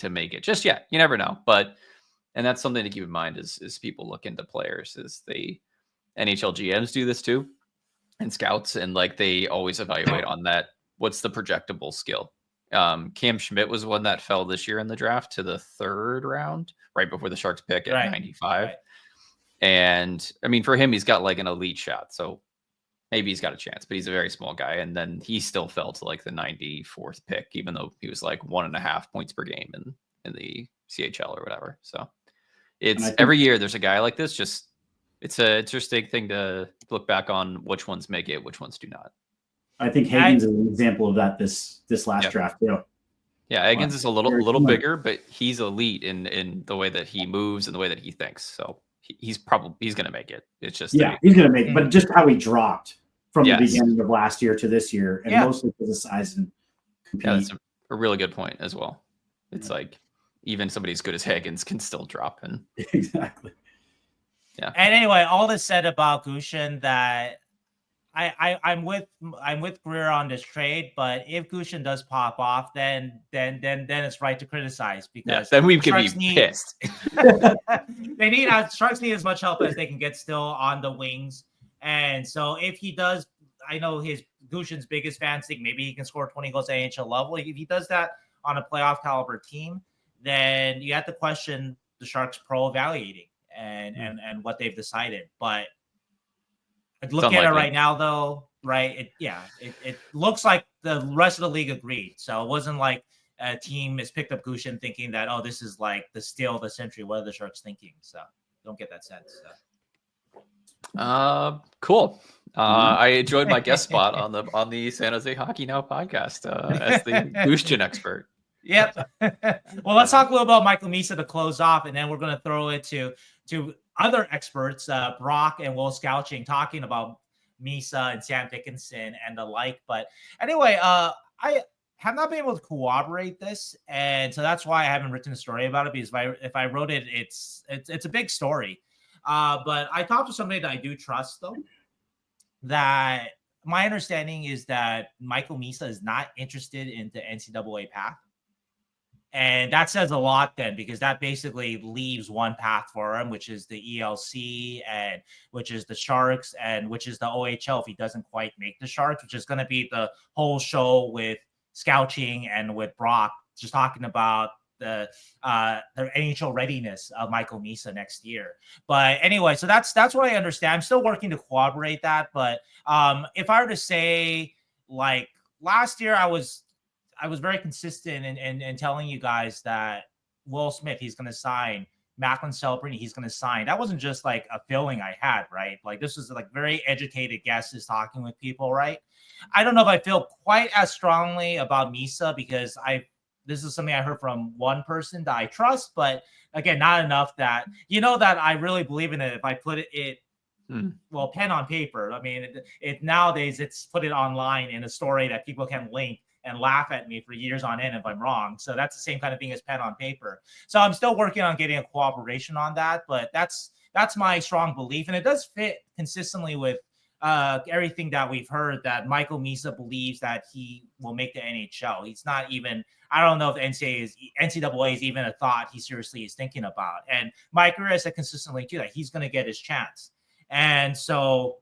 make it just yet. You never know. And that's something to keep in mind is people look into players is NHL GMs do this too, and scouts, and like they always evaluate on that. What's the projectable skill? Cam Schmidt was one that fell this year in the draft to the 3rd round, right before the Sharks pick at 95. Right. And I mean, for him, he's got like an elite shot. So maybe he's got a chance, but he's a very small guy. And then he still fell to like the 94th pick, even though he was like 1.5 points per game in the CHL or whatever. So it's every year there's a guy like this. Just it's an interesting thing to look back on which ones make it, which ones do not. I think Hagen's is an example of that this last draft too. Yeah, Higgins is a little bigger, but he's elite in the way that he moves and the way that he thinks. So he's going to make it. It's just he's going to make it, but just how he dropped from the beginning of last year to this year, and mostly because of size and compete. Yeah, that's a really good point as well. It's like even somebody as good as Higgins can still drop, and exactly. Yeah. And anyway, all this said about Gushchin that I'm with Greer on this trade, but if Gushchin does pop off, then it's right to criticize because then we can be pissed. They need Sharks need as much help as they can get still on the wings, and so if he does, I know his Gushchin's biggest fans think maybe he can score 20 goals at NHL level. If he does that on a playoff caliber team, then you have to question the Sharks pro evaluating and what they've decided, but. Look at it right now, though, right? It looks like the rest of the league agreed. So it wasn't like a team has picked up Gushchin thinking that, oh, this is like the steal of the century. What are the Sharks thinking? So don't get that sense. Cool. I enjoyed my guest spot on the San Jose Hockey Now podcast as the Gushchin expert. Yep. Well, let's talk a little about Michael Misa to close off, and then we're going to throw it to other experts, Brock and Will Scouching, talking about Misa and Sam Dickinson and the like. But anyway, I have not been able to corroborate this, and so that's why I haven't written a story about it. Because if I wrote it, it's a big story. But I talked to somebody that I do trust, though. That my understanding is that Michael Misa is not interested in the NCAA path. And that says a lot then, because that basically leaves one path for him, which is the ELC and which is the Sharks and which is the OHL if he doesn't quite make the Sharks, which is going to be the whole show with Scouching and with Brock, just talking about the NHL readiness of Michael Misa next year. But anyway, so that's what I understand. I'm still working to corroborate that. But if I were to say, like last year, I was very consistent in telling you guys that Will Smith, he's going to sign. Macklin Celebrini, he's going to sign. That wasn't just like a feeling I had, right? Like this was like very educated guesses talking with people, right? I don't know if I feel quite as strongly about Misa because this is something I heard from one person that I trust, but again, not enough that, that I really believe in it. If I put it well, pen on paper. I mean, it nowadays it's put it online in a story that people can link and laugh at me for years on end if I'm wrong. So that's the same kind of thing as pen on paper. So I'm still working on getting a cooperation on that, but that's my strong belief. And it does fit consistently with everything that we've heard that Michael Misa believes that he will make the NHL. He's not even, I don't know if the NCAA is even a thought he seriously is thinking about. And Mike Greer has said consistently too, that he's going to get his chance. And so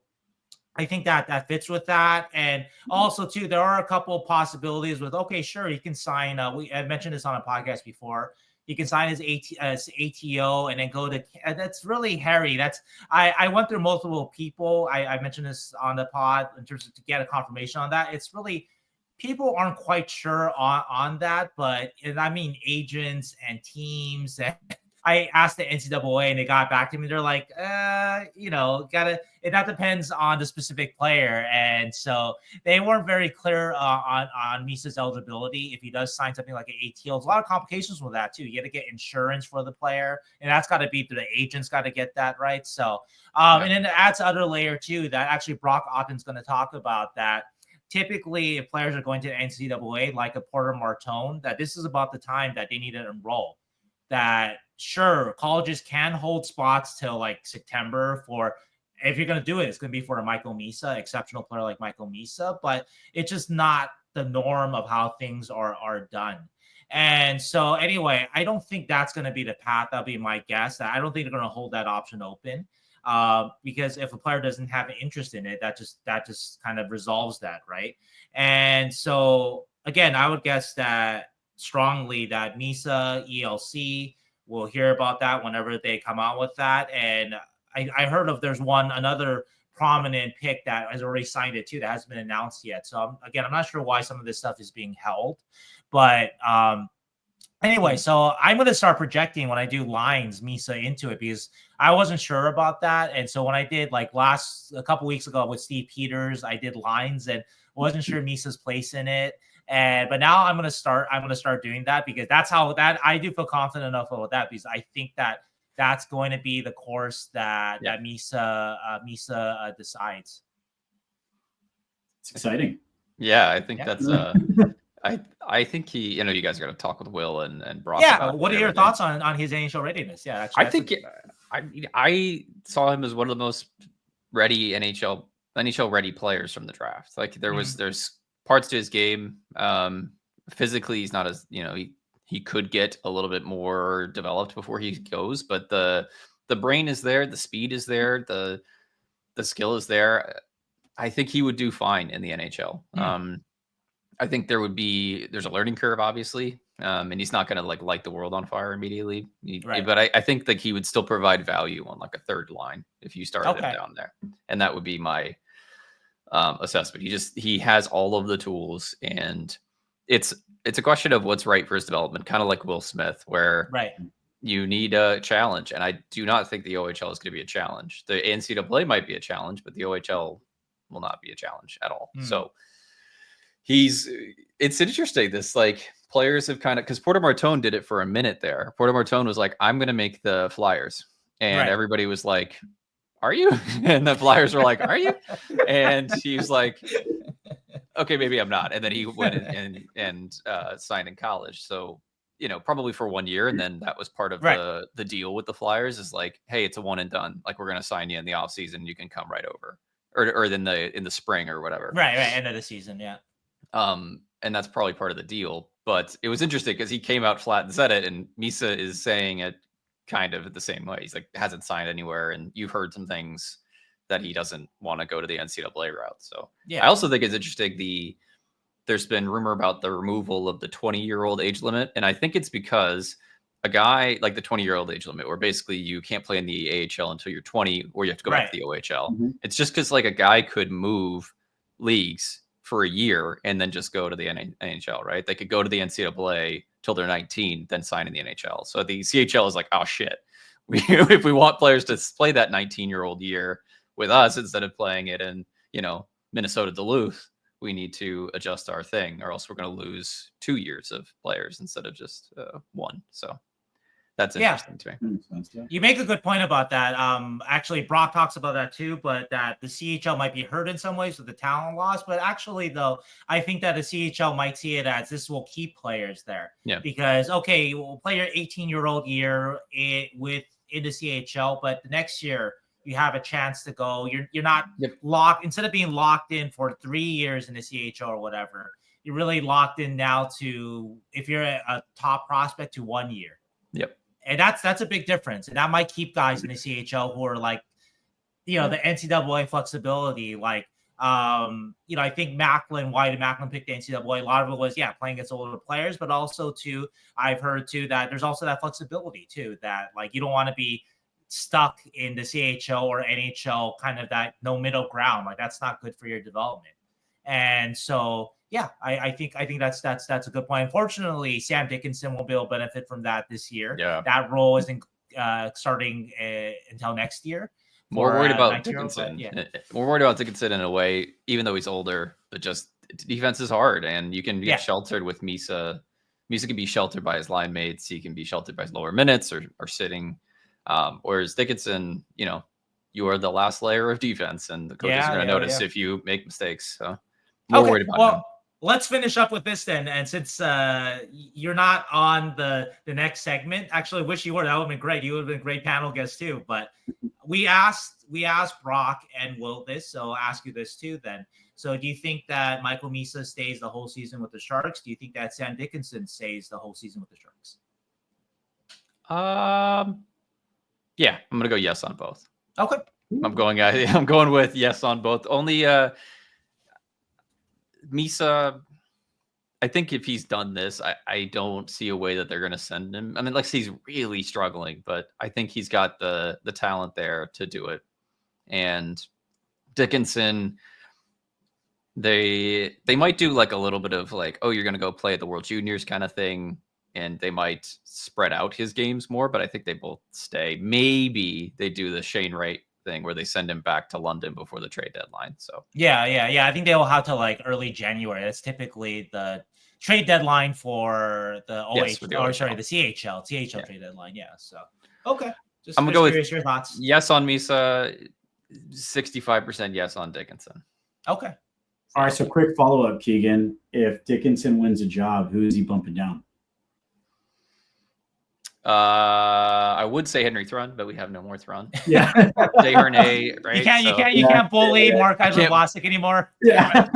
I think that fits with that. And also, too, there are a couple of possibilities with, okay, sure, he can sign. I've mentioned this on a podcast before. He can sign his ATO and then go to – that's really hairy. I went through multiple people. I mentioned this on the pod in terms of to get a confirmation on that. It's really – people aren't quite sure on that. But I mean agents and teams and I asked the NCAA and they got back to me. They're like, that depends on the specific player. And so they weren't very clear on Misa's eligibility. If he does sign something like an ATL, there's a lot of complications with that too. You got to get insurance for the player, and that's got to be through the agents, got to get that right. So, and then it adds another layer too that actually Brock Otten's going to talk about that. Typically, if players are going to the NCAA, like a Porter Martone, that this is about the time that they need to enroll. That sure, colleges can hold spots till like September for, if you're going to do it, it's going to be for a Michael Misa, exceptional player like Michael Misa, but it's just not the norm of how things are done. And so anyway, I don't think that's going to be the path. That'll be my guess. I don't think they're going to hold that option open. Because if a player doesn't have an interest in it, that just kind of resolves that, right? And so again, I would guess that strongly that Misa, ELC will hear about that whenever they come out with that. And I heard of there's another prominent pick that has already signed it too that hasn't been announced yet. So I'm not sure why some of this stuff is being held, but anyway, so I'm going to start projecting when I do lines Misa into it because I wasn't sure about that. And so when I did like a couple weeks ago with Steve Peters, I did lines and wasn't sure Misa's place in it. But now I'm going to start doing that because that's how that I do feel confident enough about that because I think that that's going to be the course that Misa decides. It's exciting. Yeah, I think that's I think he, you guys are going to talk with Will and Brock. Yeah, what are your thoughts on his NHL readiness? Yeah, actually, I think I saw him as one of the most ready NHL ready players from the draft. Like there's parts to his game. Physically, he's not as he could get a little bit more developed before he goes, but the brain is there, the speed is there, the skill is there. I think he would do fine in the NHL. I think there's a learning curve, obviously, and he's not going to light the world on fire immediately. Right. But I think that he would still provide value on like a third line if you started him down there, and that would be my assessment. He has all of the tools, and it's a question of what's right for his development, kind of like Will Smith, where you need a challenge, and I do not think the OHL is going to be a challenge. The NCAA might be a challenge, but the OHL will not be a challenge at all. So. It's interesting. This players have kind of, because Porter Martone did it for a minute there. Porter Martone was like, I'm going to make the Flyers. And everybody was like, are you? And the Flyers were like, are you? And he was like, okay, maybe I'm not. And then he went and signed in college. So, probably for 1 year. And then that was part of the deal with the Flyers is like, hey, it's a one and done. Like, we're going to sign you in the off season. You can come right over or in the spring or whatever. Right. End of the season. Yeah. And that's probably part of the deal, but it was interesting because he came out flat and said it, and Misa is saying it kind of the same way. He's like, hasn't signed anywhere, and you've heard some things that he doesn't want to go to the NCAA route. So I also think it's interesting. There's been rumor about the removal of the 20-year-old age limit, and I think it's because a guy like the 20-year-old age limit, where basically you can't play in the AHL until you're 20, or you have to go back to the OHL. It's just because a guy could move leagues for a year and then just go to the NHL, right? They could go to the NCAA till they're 19, then sign in the NHL. So the CHL is like, oh shit, if we want players to play that 19-year-old year with us instead of playing it in, Minnesota Duluth, we need to adjust our thing, or else we're going to lose 2 years of players instead of just one. So that's interesting to me. You make a good point about that. Actually, Brock talks about that too, but that the CHL might be hurt in some ways with the talent loss. But actually, though, I think that the CHL might see it as this will keep players there. Yeah. Because, okay, we'll play your 18-year-old year in the CHL, but the next year you have a chance to go. You're not locked. Instead of being locked in for 3 years in the CHL or whatever, you're really locked in now to, if you're a top prospect, to 1 year. Yep. And that's a big difference. And that might keep guys in the CHL who are like, the NCAA flexibility. Like, I think why did Macklin pick the NCAA? A lot of it was, playing against older players, but also too, I've heard too, that there's also that flexibility too, that you don't want to be stuck in the CHL or NHL, kind of that no middle ground. That's not good for your development. And so, I think that's a good point. Unfortunately, Sam Dickinson won't be able to benefit from that this year. Yeah. That role isn't starting until next year. More worried about 19-year-old, Dickinson. yeah. We're worried about Dickinson in a way, even though he's older, but just defense is hard, and you can get sheltered with Misa. Misa can be sheltered by his line mates. He can be sheltered by his lower minutes or sitting. Whereas Dickinson, you are the last layer of defense, and the coaches are going to notice if you make mistakes. So more worried about him. Let's finish up with this then. And since you're not on the next segment, actually, I wish you were. That would have been great. You would have been a great panel guest too. But we asked Brock and Will this, so I'll ask you this too then. So do you think that Michael Misa stays the whole season with the Sharks? Do you think that Sam Dickinson stays the whole season with the Sharks? Yeah, I'm gonna go yes on both. Okay. I'm going with yes on both. Only Misa, I think if he's done this, I don't see a way that they're going to send him. I mean, like, he's really struggling, but I think he's got the talent there to do it. And Dickinson, they might do like a little bit of like, oh, you're going to go play at the World Juniors kind of thing. And they might spread out his games more, but I think they both stay. Maybe they do the Shane Wright thing where they send him back to London before the trade deadline. So yeah. I think they will have to like early January. That's typically the trade deadline for the the CHL trade deadline. Yeah. So okay. I'm gonna go with your thoughts. Yes on Misa, 65% yes on Dickinson. Okay. All right. So quick follow up, Keegan. If Dickinson wins a job, who is he bumping down? I would say Henry Thrun, but we have no more Thrun. Yeah. Dehernay, right? You can't bully Mark-Ivan Vlasic anymore. Yeah.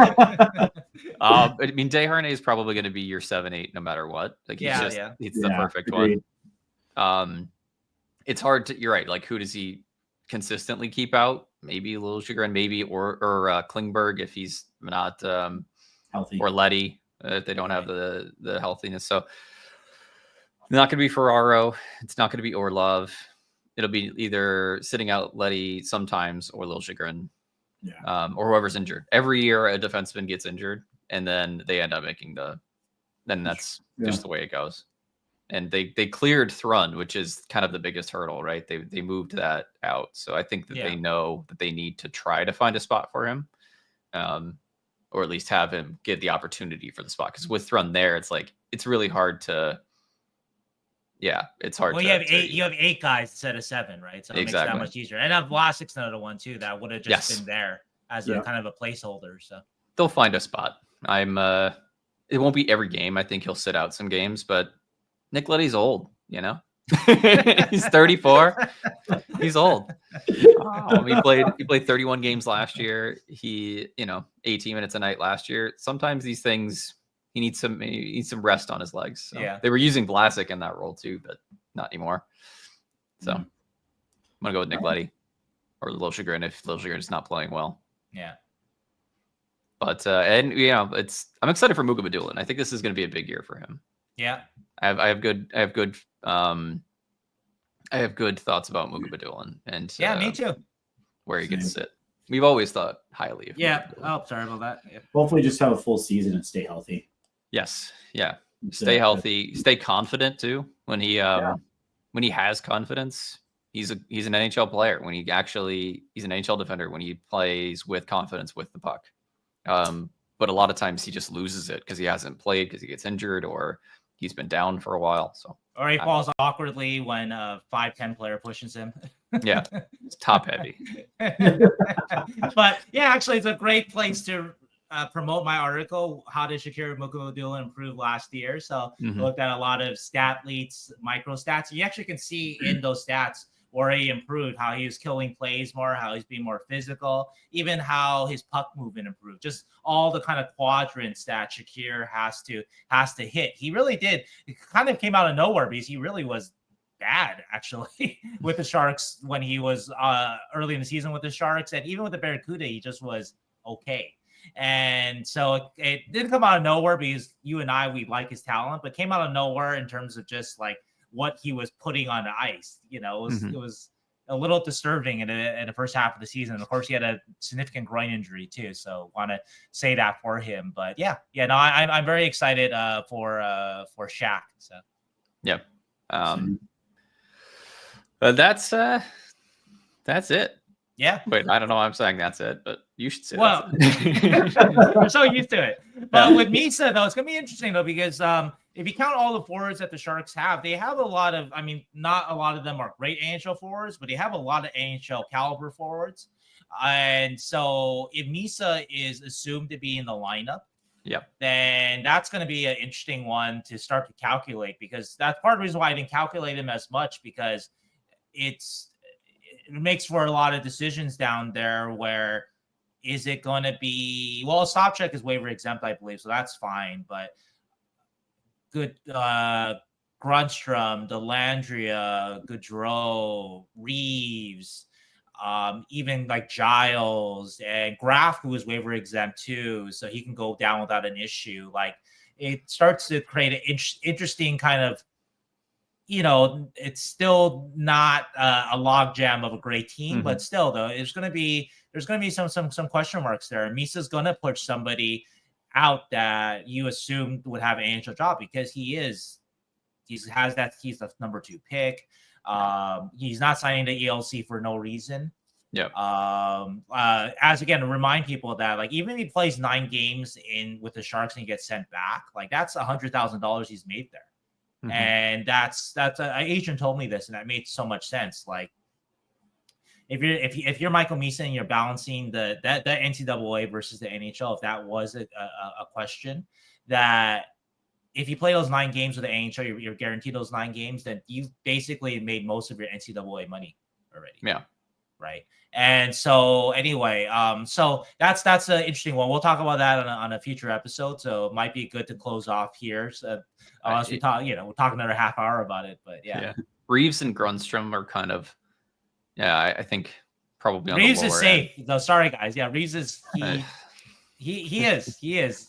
I mean, Dehernay is probably going to be your 7-8 no matter what. Like he's the perfect agreed. one. It's hard to. You're right. Like, who does he consistently keep out? Maybe a little Chagrin, maybe or Klingberg if he's not healthy, or Letty if they don't have the healthiness. So. Not going to be Ferraro. It's not going to be Orlov. It'll be either sitting out Letty sometimes or Lil Chagrin, or whoever's injured. Every year a defenseman gets injured, and then they end up making then that's just the way it goes. And they cleared Thrun, which is kind of the biggest hurdle, right? They moved that out. So I think that they know that they need to try to find a spot for him, or at least have him get the opportunity for the spot. Because with Thrun there, it's like it's really hard to. Yeah, it's hard. Well, you have 8 guys instead of 7, right? So it makes it that much easier. And Vlasic's another one too that would have just been there as a kind of a placeholder. So they'll find a spot. It won't be every game. I think he'll sit out some games, but Nick Letty's old, He's 34. He's old. He played 31 games last year. He, 18 minutes a night last year. Sometimes these things. He needs some rest on his legs. So. They were using Vlasic in that role too, but not anymore. So I'm gonna go with Nick Letty or Lil Chagrin if Lil Chagrin is not playing well. Yeah. But I'm excited for Mukhamadullin. I think this is going to be a big year for him. Yeah. I have good thoughts about Mukhamadullin and me too. Where he gets sit. We've always thought highly of him. Oh, sorry about that. Yeah. Hopefully just have a full season and stay healthy. Yes. Yeah. Stay healthy. Stay confident too. When he has confidence, he's an NHL player. When he's an NHL defender when he plays with confidence with the puck. But a lot of times he just loses it because he hasn't played because he gets injured or he's been down for a while. So or he falls awkwardly when a 5'10" player pushes him. Yeah, it's top heavy. But yeah, actually, it's a great place to promote my article. How did Shakira Mukhamadullin improve last year? So I looked at a lot of stat leads, micro stats. You actually can see in those stats where he improved, how he was killing plays more, how he's being more physical, even how his puck movement improved. Just all the kind of quadrants that Shakir has to hit. He really did. It kind of came out of nowhere because he really was bad actually with the Sharks when he was early in the season with the Sharks, and even with the Barracuda he just was okay. And so it didn't come out of nowhere because you and I, we like his talent, but came out of nowhere in terms of just like what he was putting on the ice. It was a little disturbing in the first half of the season. And of course he had a significant groin injury too, so want to say that for him. But I'm very excited for Shaq. So yeah. That's it. Yeah. Wait, I don't know why I'm saying that's it, but you should say Well, that's it. we're so used to it. But with Misa, though, it's going to be interesting, though, because if you count all the forwards that the Sharks have, they have a lot of, I mean, not a lot of them are great NHL forwards, but they have a lot of NHL caliber forwards. And so if Misa is assumed to be in the lineup, then that's going to be an interesting one to start to calculate, because that's part of the reason why I didn't calculate him as much, because it makes for a lot of decisions down there where is it going to be, well, Stop Check is waiver exempt, I believe, so that's fine, but good Grunstrom, Delandria, Gaudreau, Reeves, even like Giles and Graf, who is waiver exempt too, so he can go down without an issue. Like, it starts to create an interesting kind of, it's still not a logjam of a great team, but still, though, there's going to be some question marks there. Misa's going to push somebody out that you assumed would have an NHL job, because he's the number 2 pick. He's not signing the ELC for no reason. Yeah. As again, to remind people that, like, even if he plays 9 games with the Sharks and he gets sent back, like, that's $100,000 he's made there. And that's an agent told me this, and that made so much sense. Like, if you're Michael Misa and you're balancing the NCAA versus the NHL, if that was a question, that if you play those 9 games with the NHL, you're guaranteed those 9 games, then you basically made most of your NCAA money already. Yeah. Right. And so anyway, so that's an interesting one. We'll talk about that on a future episode. So it might be good to close off here. So unless we talk, we'll talk another half hour about it. But yeah. Reeves and Grunstrom are kind of, I think probably on Reeves the is lower safe. end. No, sorry guys. Yeah, Reeves is he is.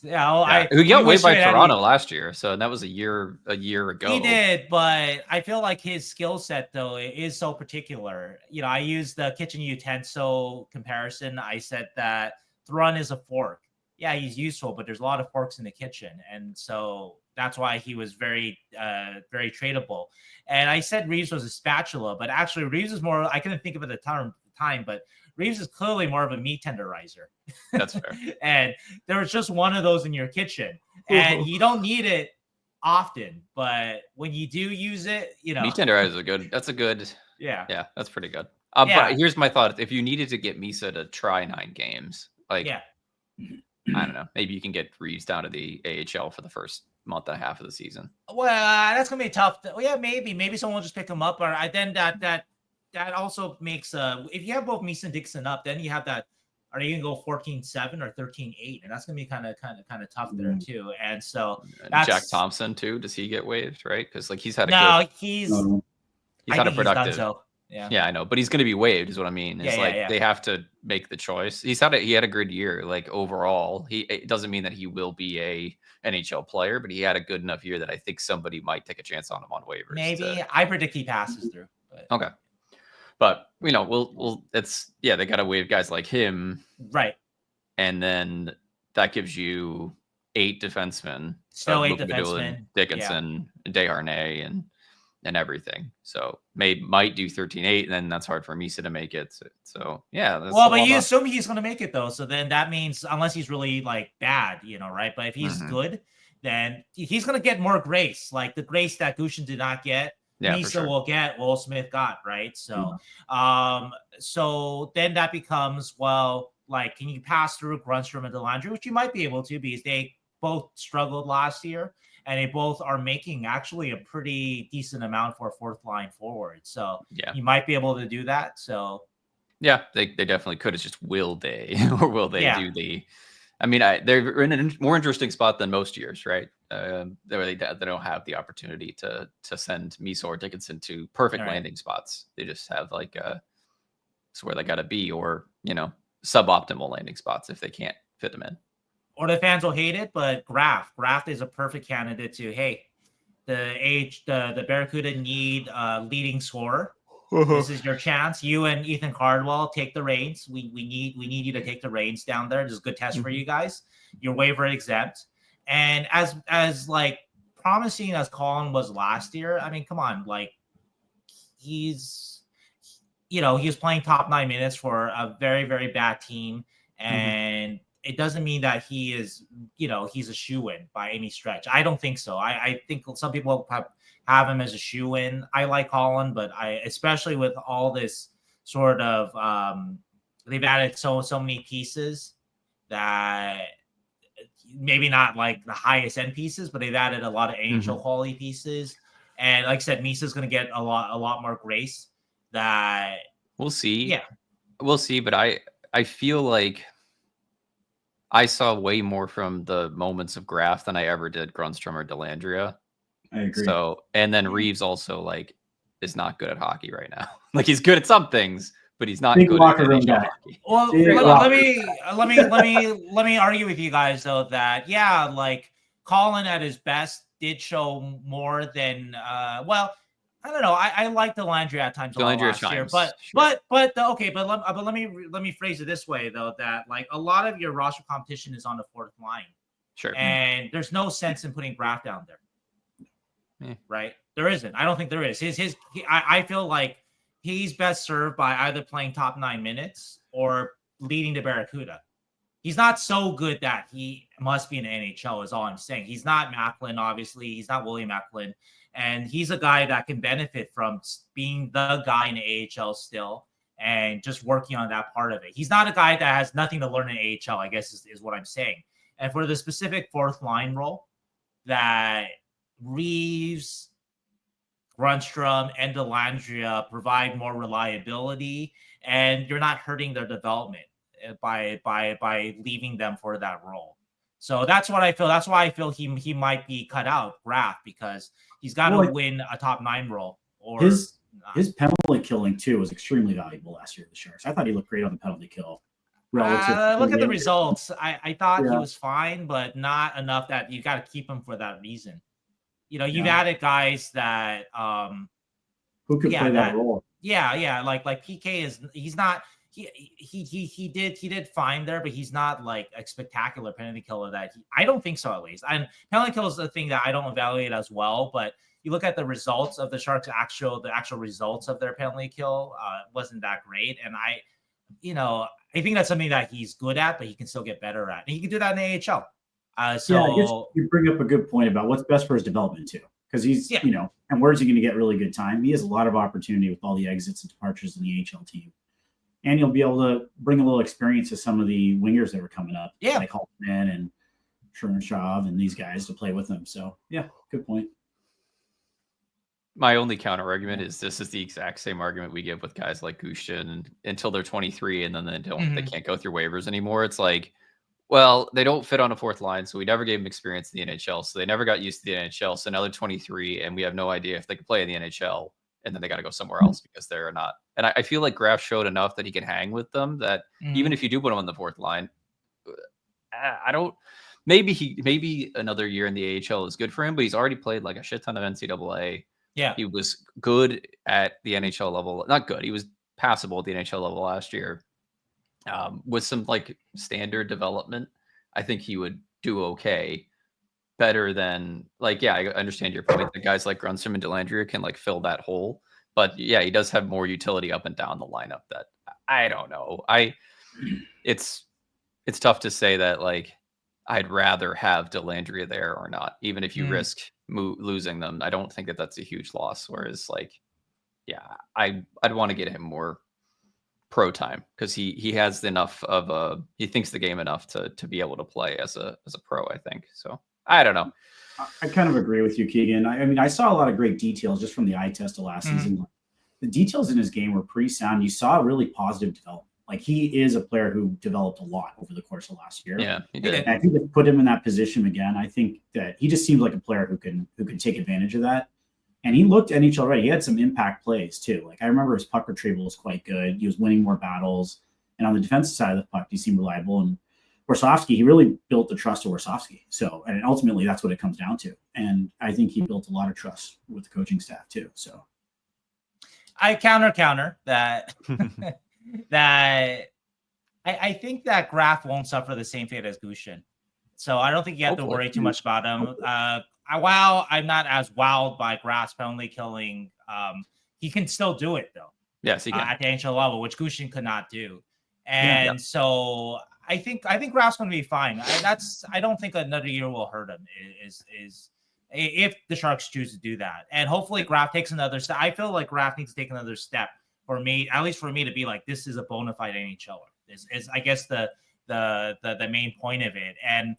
Yeah, he got waived by Toronto last year, so that was a year ago. He did, but I feel like his skill set, though, is so particular. I used the kitchen utensil comparison. I said that Thrun is a fork. Yeah, he's useful, but there's a lot of forks in the kitchen, and so that's why he was very, very tradable. And I said Reeves was a spatula, but actually Reeves is more. I couldn't think of it at the time, but Reeves is clearly more of a meat tenderizer. That's fair. And there was just one of those in your kitchen, and you don't need it often, but when you do use it, meat tenderizer is a good. That's a good. Yeah, that's pretty good. But here's my thought: if you needed to get Misa to try 9 games, I don't know, maybe you can get Reeves down to the AHL for the first month and a half of the season. Well, that's gonna be tough. Maybe someone will just pick him up, or then that also makes if you have both Misa and Dickinson up, then you have that. Are you gonna go 14-7 or 13-8? And that's gonna be kind of tough there too. And so Jack Thompson too. Does he get waived? Right? Because like he's had he's had a productive. Yeah, I know, but he's going to be waived, is what I mean. It's they have to make the choice. He had a good year, like overall. It doesn't mean that he will be a NHL player, but he had a good enough year that I think somebody might take a chance on him on waivers. Maybe I predict he passes through. But. Okay, but we'll they got to waive guys like him, right? And then that gives you 8 defensemen, still 8 defensemen, Dickinson, Desharnais, and everything. So might do 13-8, and then that's hard for Misa to make it. So but you assume he's going to make it though. So then that means unless he's really like bad, right? But if he's good, then he's going to get more grace, like the grace that Gushchin did not get. Misa will get, Will Smith got, right? So, so then that becomes, well, like, can you pass through Grunstrom and Delandry, which you might be able to, because they both struggled last year. And they both are making actually a pretty decent amount for a 4th line forward. So you might be able to do that. So they definitely could. It's just will they or will they do the? I mean, they're in a more interesting spot than most years, right? They don't have the opportunity to send Misa or Dickinson to perfect landing spots. They just have like it's where they got to be, or suboptimal landing spots if they can't fit them in. Or the fans will hate it, but Graf is a perfect candidate to, hey, the Barracuda need a leading scorer. This is your chance. You and Ethan Cardwell take the reins. We need you to take the reins down there. This is a good test for you guys. You're waiver exempt. And as like promising as Collin was last year, I mean, come on, like he's he was playing top 9 minutes for a very, very bad team. And it doesn't mean that he is, he's a shoo-in by any stretch. I don't think so. I think some people have him as a shoo-in. I like Collin, but especially with all this sort of, they've added so many pieces that maybe not like the highest end pieces, but they've added a lot of NHL quality pieces. And like I said, Misa's going to get a lot more grace. That we'll see. Yeah, we'll see. But I feel like I saw way more from the moments of Graf than I ever did Grundstrom or Dellandrea. I agree. So, and then Reeves also like is not good at hockey right now. Like he's good at some things, but he's not Big good locker at room NHL guy. hockey. Well, let me argue with you guys though that like Collin at his best did show more than well, I don't know. I like Dellandrea at times a lot last year, but let me phrase it this way though, that like a lot of your roster competition is on the fourth line. Sure. And there's no sense in putting Graf down there. Right? There isn't. I don't think there is. I feel like he's best served by either playing top 9 minutes or leading the Barracuda. He's not so good that he must be in the NHL is all I'm saying. He's not Macklin, obviously. He's not William Macklin. And he's a guy that can benefit from being the guy in the AHL still and just working on that part of it. He's not a guy that has nothing to learn in AHL, I guess is what I'm saying. And for the specific fourth line role that Reeves, Grundstrom, and Dellandrea provide more reliability, and you're not hurting their development by leaving them for that role. So that's what I feel. That's why I feel he might be cut out, Graf, because he's got to win a top 9 role. Or his penalty killing too was extremely valuable last year with the Sharks. I thought he looked great on the penalty kill. Look at the results. I thought he was fine, but not enough that you got to keep him for that reason. You've added guys that who could play that role. Yeah. Like PK he's not. He did fine there, but he's not like a spectacular penalty killer that I don't think so, at least. And penalty kill is the thing that I don't evaluate as well, but you look at the results of the Sharks, the actual results of their penalty kill wasn't that great. And I think that's something that he's good at, but he can still get better at. And he can do that in the AHL. I guess you bring up a good point about what's best for his development too, because he's and where's he going to get really good time? He has a lot of opportunity with all the exits and departures in the AHL team. And you'll be able to bring a little experience to some of the wingers that were coming up, like Halttunen and Chernysov and these guys to play with them. So, good point. My only counter argument is this is the exact same argument we give with guys like Gushchin until they're 23 and then they can't go through waivers anymore. It's like, well, they don't fit on a fourth line, so we never gave them experience in the NHL, so they never got used to the NHL. So now they're 23, and we have no idea if they can play in the NHL. And then they got to go somewhere else because they're not. And I feel like Graf showed enough that he can hang with them that even if you do put him on the fourth line, I don't. Maybe another year in the AHL is good for him, but he's already played like a shit ton of NCAA. Yeah, he was good at the NHL level. Not good. He was passable at the NHL level last year. With some like standard development, I think he would do okay. Better than I understand your point. The guys like Grundstrom and Dellandrea can like fill that hole, but he does have more utility up and down the lineup. That I don't know. It's tough to say that like I'd rather have Dellandrea there or not, even if you risk losing them. I don't think that that's a huge loss. Whereas I'd want to get him more pro time because he has enough of he thinks the game enough to be able to play as a pro. I think so. I don't know. I kind of agree with you, Keegan. I mean, I saw a lot of great details just from the eye test of last season. The details in his game were pretty sound. You saw a really positive development. Like he is a player who developed a lot over the course of last year. Yeah, he did. And I think to put him in that position again, I think that he just seems like a player who can take advantage of that. And he looked NHL-ready. He had some impact plays too. Like I remember his puck retrieval was quite good. He was winning more battles. And on the defensive side of the puck, he seemed reliable. And Warsofsky, he really built the trust of Warsofsky. So, and ultimately that's what it comes down to. And I think he built a lot of trust with the coaching staff too. So I counter that, I think that Graf won't suffer the same fate as Gushchin. So I don't think you have to worry too much about him. While I'm not as wowed by Graf's penalty killing, he can still do it though. Yes, he can. At the NHL level, which Gushchin could not do. And so I think Graf's going to be fine. I don't think another year will hurt him. Is if the Sharks choose to do that, and hopefully Graf takes another step. I feel like Graf needs to take another step for me, at least for me to be like, this is a bona fide NHLer. Is I guess the main point of it. And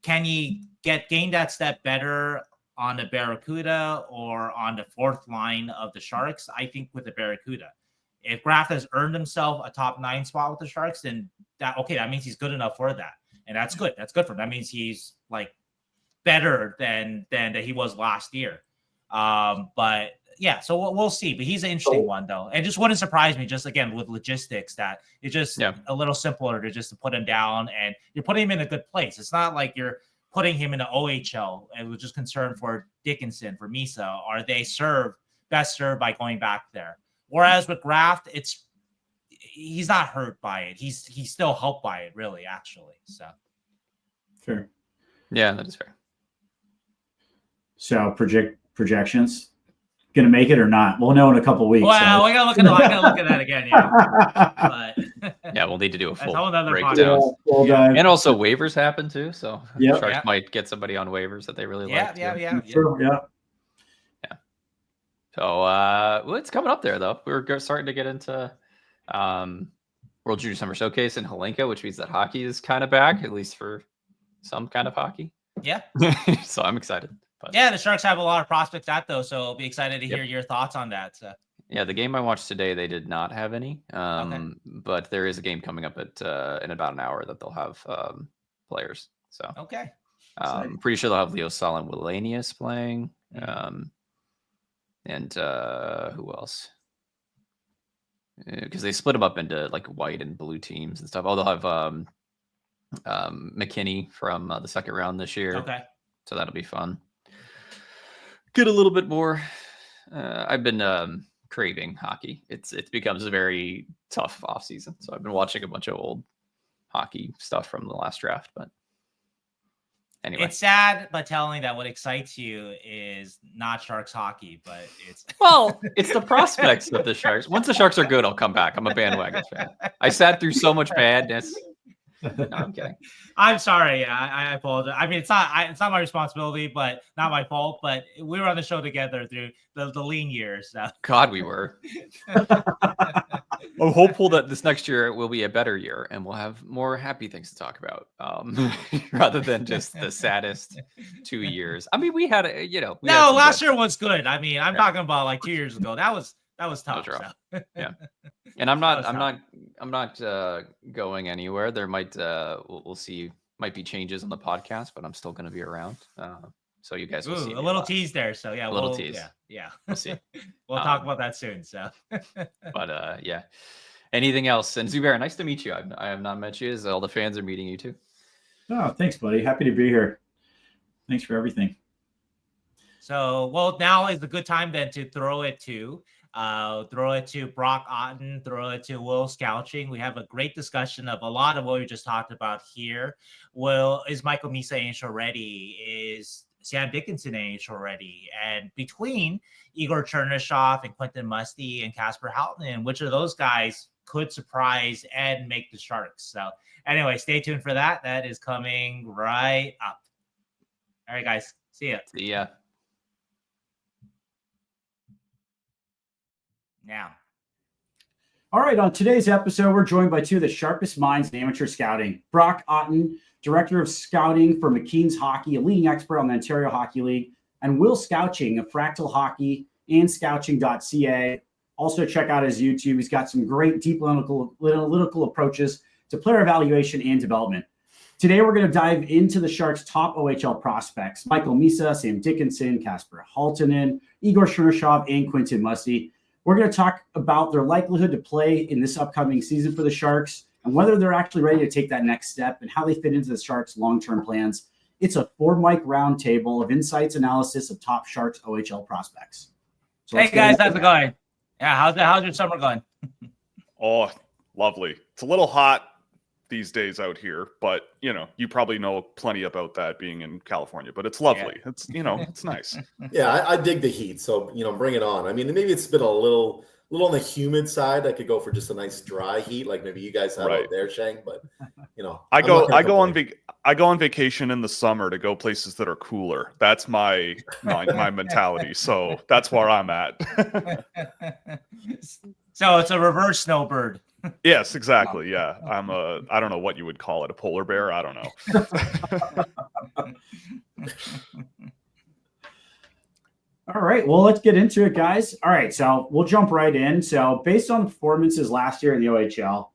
can he gain that step better on the Barracuda or on the fourth line of the Sharks? I think with the Barracuda. If Graf has earned himself a top 9 spot with the Sharks, then that means he's good enough for that. And that's good. That's good for him. That means he's like better than he was last year. But yeah, so we'll see. But he's an interesting one, though. And just wouldn't surprise me, just again, with logistics, that it's just a little simpler to put him down, and you're putting him in a good place. It's not like you're putting him in the OHL and was just concerned for Dickinson, for Misa. Are they best served by going back there? Whereas with Graf, he's not hurt by it. He's still helped by it, really, actually. So fair. Yeah, that is fair. So projections, gonna make it or not? We'll know in a couple weeks. Well, I gotta look at that again. Yeah, but yeah, we'll need to do a full breakdown. And also waivers happen too, so Sharks might get somebody on waivers that they really like. Yeah. So it's coming up there though. We're starting to get into World Junior Summer Showcase in Helenka, which means that hockey is kind of back, at least for some kind of hockey. Yeah. So I'm excited. But yeah, the Sharks have a lot of prospects though, so I'll be excited to hear your thoughts on that. So. Yeah, the game I watched today, they did not have any. But there is a game coming up in about an hour that they'll have players. So I'm pretty sure they'll have Leo Saul and Willanius playing. And who else? Because they split them up into like white and blue teams and stuff. Oh, they'll have McKinney from the second round this year. Okay. So that'll be fun. Get a little bit more. I've been craving hockey. It becomes a very tough off season. So I've been watching a bunch of old hockey stuff from the last draft. But anyway, it's sad, but telling that what excites you is not Sharks hockey, but it's the prospects of the Sharks. Once the Sharks are good, I'll come back. I'm a bandwagon fan. I sat through so much badness. No, I'm kidding. I'm sorry. I apologize. I mean, it's not my responsibility, but not my fault. But we were on the show together through the lean years. So. God, we were. I'm hopeful that this next year will be a better year and we'll have more happy things to talk about, rather than just the saddest 2 years. I mean, we had last year was good. I mean, I'm talking about like 2 years ago. That was tough. So. Yeah. And I'm not going anywhere. There might we'll see, might be changes on the podcast, but I'm still going to be around. So you guys will see a little tease there. So yeah, a little tease. Yeah. We'll see. We'll talk about that soon. So, but yeah. Anything else? And Zubair, nice to meet you. I have not met you. As all the fans are meeting you too. Oh, thanks, buddy. Happy to be here. Thanks for everything. So, now is a good time then to throw it to Brock Otten, throw it to Will Scouching. We have a great discussion of a lot of what we just talked about here. Is Michael Misa NHL-ready? Is Sam Dickinson NHL-ready? And between Igor Chernysov and Quentin Musty and Kasper Halttunen, which of those guys could surprise and make the Sharks? So anyway, stay tuned for that. That is coming right up. All right, guys. See ya. See ya. Now. All right, on today's episode, we're joined by two of the sharpest minds in amateur scouting. Brock Otten, Director of Scouting for McKeen's Hockey, a leading expert on the Ontario Hockey League, and Will Scouching of Fractal Hockey and Scouching.ca. Also, check out his YouTube. He's got some great deep analytical approaches to player evaluation and development. Today, we're going to dive into the Sharks' top OHL prospects: Michael Misa, Sam Dickinson, Kasper Halttunen, Igor Chernysov, and Quentin Musty. We're going to talk about their likelihood to play in this upcoming season for the Sharks and whether they're actually ready to take that next step and how they fit into the Sharks' long-term plans. It's a 4-mic roundtable of insights analysis of top Sharks OHL prospects. So hey guys, how's it going? Yeah, how's your summer going? Oh, lovely. It's a little hot these days out here, but you probably know plenty about that being in California, but it's lovely. Yeah. It's nice. Yeah, I dig the heat. So, bring it on. I mean, maybe it's been a little little on the humid side. I could go for just a nice dry heat, like maybe you guys have Right. out there, Shang. But I I'm not gonna go on vacation in the summer to go places that are cooler. That's my mentality. So that's where I'm at. So it's a reverse snowbird. Yes, exactly. Yeah. I don't know what you would call it, a polar bear. I don't know. All right, well, let's get into it, guys. All right, so we'll jump right in. So based on the performances last year in the OHL,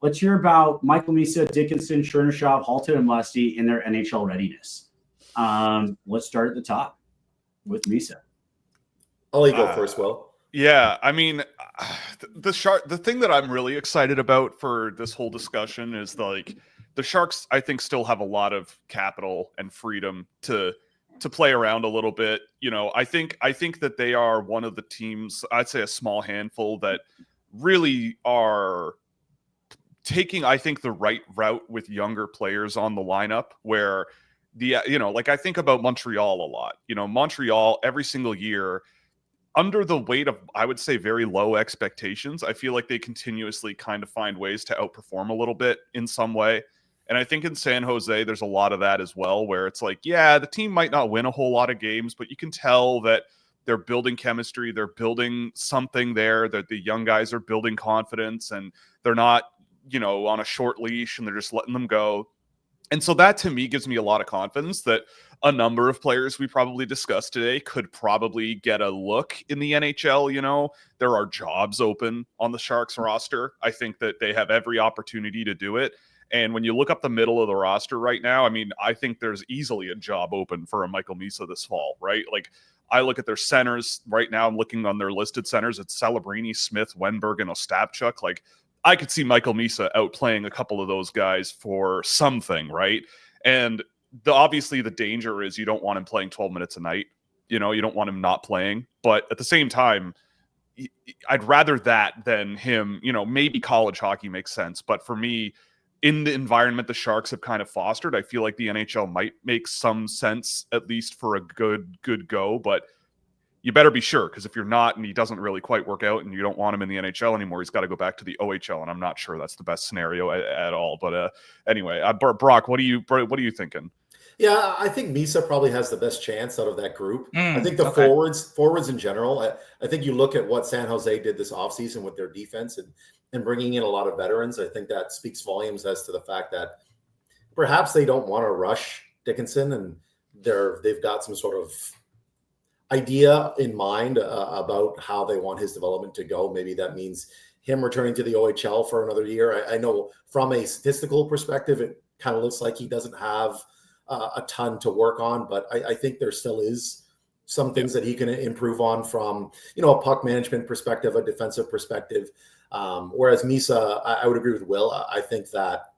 let's hear about Michael Misa, Dickinson, Chernysov, Halttunen, and Musty in their NHL readiness. Let's start at the top with Misa. I'll let you go first, Will. Yeah, I mean, the thing that I'm really excited about for this whole discussion is the Sharks, I think, still have a lot of capital and freedom to play around a little bit. I think that they are one of the teams, I'd say a small handful, that really are taking, I think, the right route with younger players on the lineup, where I think about Montreal a lot. Montreal every single year, under the weight of, I would say, very low expectations, I feel like they continuously kind of find ways to outperform a little bit in some way. And I think in San Jose, there's a lot of that as well, where it's like, yeah, the team might not win a whole lot of games, but you can tell that they're building chemistry. They're building something there, that the young guys are building confidence, and they're not, on a short leash, and they're just letting them go. And so that, to me, gives me a lot of confidence that a number of players we probably discussed today could probably get a look in the NHL. There are jobs open on the Sharks roster. I think that they have every opportunity to do it. And when you look up the middle of the roster right now, I mean, I think there's easily a job open for a Michael Misa this fall, right? Like, I look at their centers right now. I'm looking on their listed centers. It's Celebrini, Smith, Wenberg, and Ostapchuk. Like, I could see Michael Misa outplaying a couple of those guys for something, right? And obviously the danger is you don't want him playing 12 minutes a night. You don't want him not playing. But at the same time, I'd rather that than him, maybe college hockey makes sense. But for me, in the environment the Sharks have kind of fostered, I feel like the NHL might make some sense, at least for a good go. But you better be sure, because if you're not, and he doesn't really quite work out, and you don't want him in the NHL anymore, he's got to go back to the OHL, and I'm not sure that's the best scenario at all. But anyway, Brock, what are you thinking? Yeah, I think Misa probably has the best chance out of that group. I think the okay. forwards in general, I think you look at what San Jose did this offseason with their defense and bringing in a lot of veterans. I think that speaks volumes as to the fact that perhaps they don't want to rush Dickinson, and they've got some sort of idea in mind about how they want his development to go. Maybe that means him returning to the OHL for another year. I know from a statistical perspective, it kind of looks like he doesn't have a ton to work on, but I think there still is some things that he can improve on from, a puck management perspective, a defensive perspective. Whereas Misa, I would agree with Will. I think that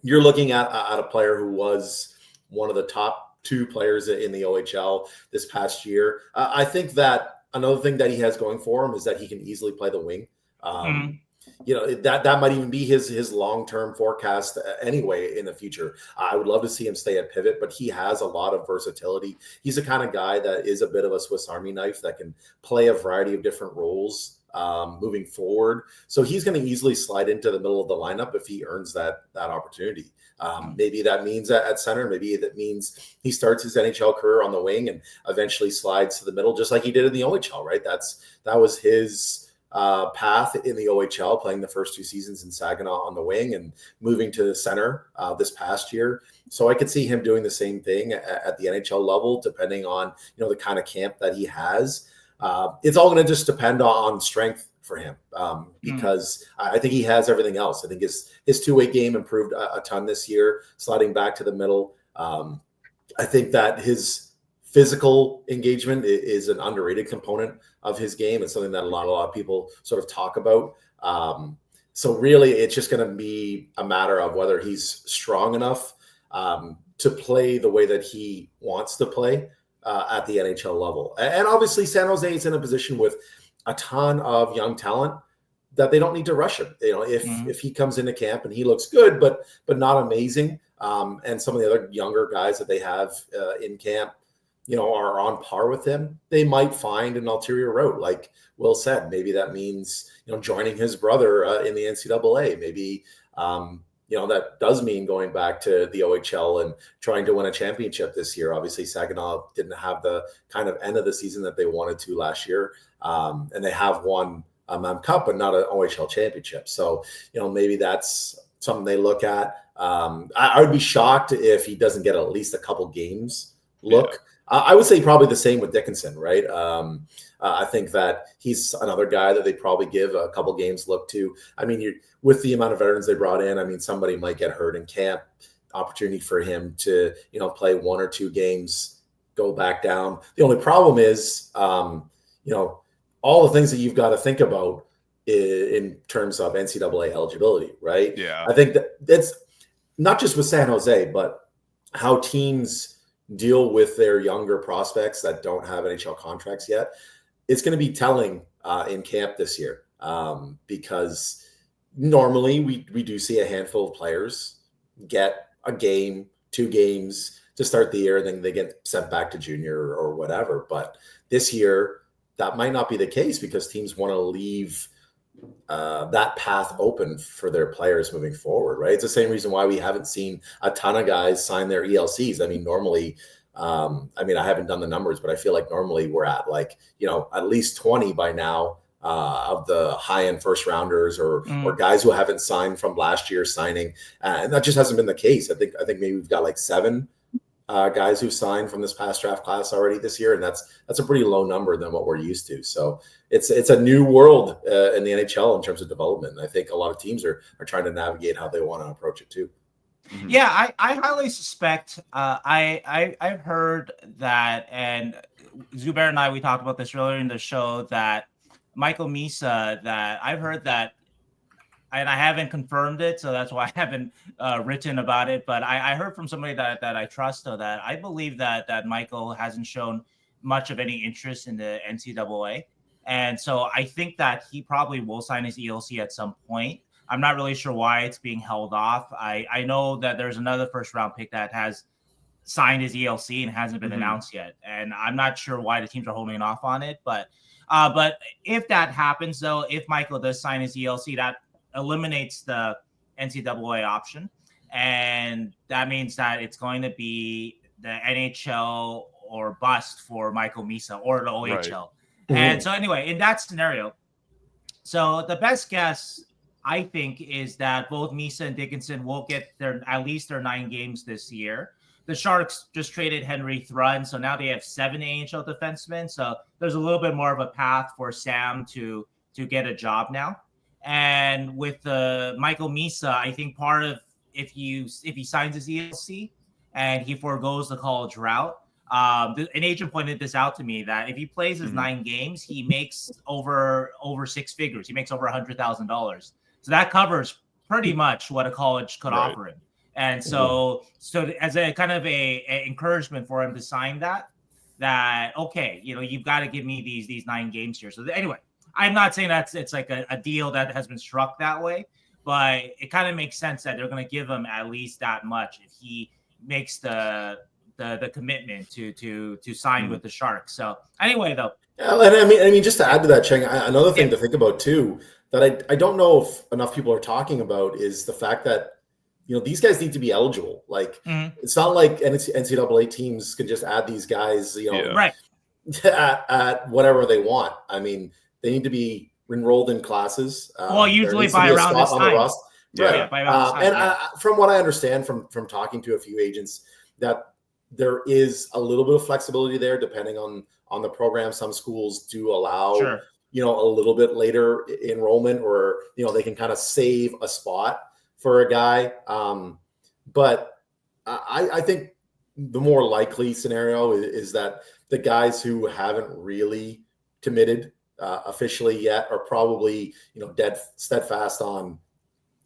you're looking at a player who was one of the top 2 players in the OHL this past year. I think that another thing that he has going for him is that he can easily play the wing. That might even be his long-term forecast anyway in the future. I would love to see him stay at pivot, but he has a lot of versatility. He's the kind of guy that is a bit of a Swiss Army knife that can play a variety of different roles moving forward. So he's going to easily slide into the middle of the lineup if he earns that opportunity. Maybe that means at center. Maybe that means he starts his NHL career on the wing and eventually slides to the middle, just like he did in the OHL, right? That was his path in the OHL, playing the first 2 seasons in Saginaw on the wing and moving to the center this past year. So I could see him doing the same thing at the NHL level, depending on the kind of camp that he has. It's all going to just depend on strength for him because I think he has everything else. I think his two-way game improved a ton this year, sliding back to the middle. I think that his physical engagement is an underrated component of his game. It's something that a lot of people sort of talk about. So really, it's just going to be a matter of whether he's strong enough to play the way that he wants to play at the NHL level. And obviously, San Jose is in a position with a ton of young talent that they don't need to rush him. If he comes into camp and he looks good, but not amazing, and some of the other younger guys that they have in camp are on par with him, they might find an ulterior route. Like Will said, maybe that means, joining his brother in the NCAA. Maybe, that does mean going back to the OHL and trying to win a championship this year. Obviously, Saginaw didn't have the kind of end of the season that they wanted to last year. And they have won a MEM Cup, but not an OHL championship. So, maybe that's something they look at. I would be shocked if he doesn't get at least a couple games look. Yeah. I would say probably the same with Dickinson, right? I think that he's another guy that they probably give a couple games look to. I mean, with the amount of veterans they brought in, I mean, somebody might get hurt in camp. Opportunity for him to, play 1 or 2 games, go back down. The only problem is, all the things that you've got to think about in terms of NCAA eligibility, right? Yeah. I think that it's not just with San Jose, but how teams deal with their younger prospects that don't have NHL contracts yet. It's going to be telling in camp this year because normally we do see a handful of players get a game, 2 games to start the year, and then they get sent back to junior or whatever. But this year, that might not be the case because teams want to leave that path open for their players moving forward, right? It's the same reason why we haven't seen a ton of guys sign their ELCs. I mean, normally, I haven't done the numbers, but I feel like normally we're at at least 20 by now of the high-end first rounders or guys who haven't signed from last year signing. And that just hasn't been the case. I think maybe we've got 7 guys who signed from this past draft class already this year, and that's a pretty low number than what we're used to. So it's a new world in the NHL in terms of development. And I think a lot of teams are trying to navigate how they want to approach it too. Mm-hmm. Yeah, I highly suspect. I've heard that, and Zubair and we talked about this earlier in the show, that Michael Misa, that I've heard that. And I haven't confirmed it, so that's why I haven't written about it. But I heard from somebody that I trust, though, that I believe that Michael hasn't shown much of any interest in the NCAA. And so I think that he probably will sign his ELC at some point. I'm not really sure why it's being held off. I know that there's another first-round pick that has signed his ELC and hasn't been announced yet. And I'm not sure why the teams are holding off on it. But if that happens, though, if Michael does sign his ELC, that eliminates the NCAA option, and that means that it's going to be the NHL or bust for Michael Misa or the OHL. Right. And so anyway, in that scenario, so the best guess I think is that both Misa and Dickinson will get at least their 9 games this year. The Sharks just traded Henry Thrun, so now they have 7 AHL defensemen. So there's a little bit more of a path for Sam to get a job now. And with Michael Misa, I think part of if he signs his ELC and he forgoes the college route, an agent pointed this out to me that if he plays his 9 games, he makes over 6 figures. He makes over $100,000. So that covers pretty much what a college could offer him. And so as a kind of a encouragement for him to sign that okay, you've got to give me these 9 games here. So anyway. I'm not saying it's like a deal that has been struck that way, but it kind of makes sense that they're going to give him at least that much if he makes the commitment to sign with the Sharks. So anyway, though. Yeah, and I mean, just to add to that, Cheng, another thing to think about too that I don't know if enough people are talking about is the fact that these guys need to be eligible. Like it's not like NCAA teams can just add these guys, at whatever they want. I mean. They need to be enrolled in classes. Usually by around this time. Right. By around this time. From what I understand from talking to a few agents, that there is a little bit of flexibility there depending on the program. Some schools do allow, a little bit later enrollment, or they can kind of save a spot for a guy. But I think the more likely scenario is that the guys who haven't really committed officially yet are probably dead steadfast on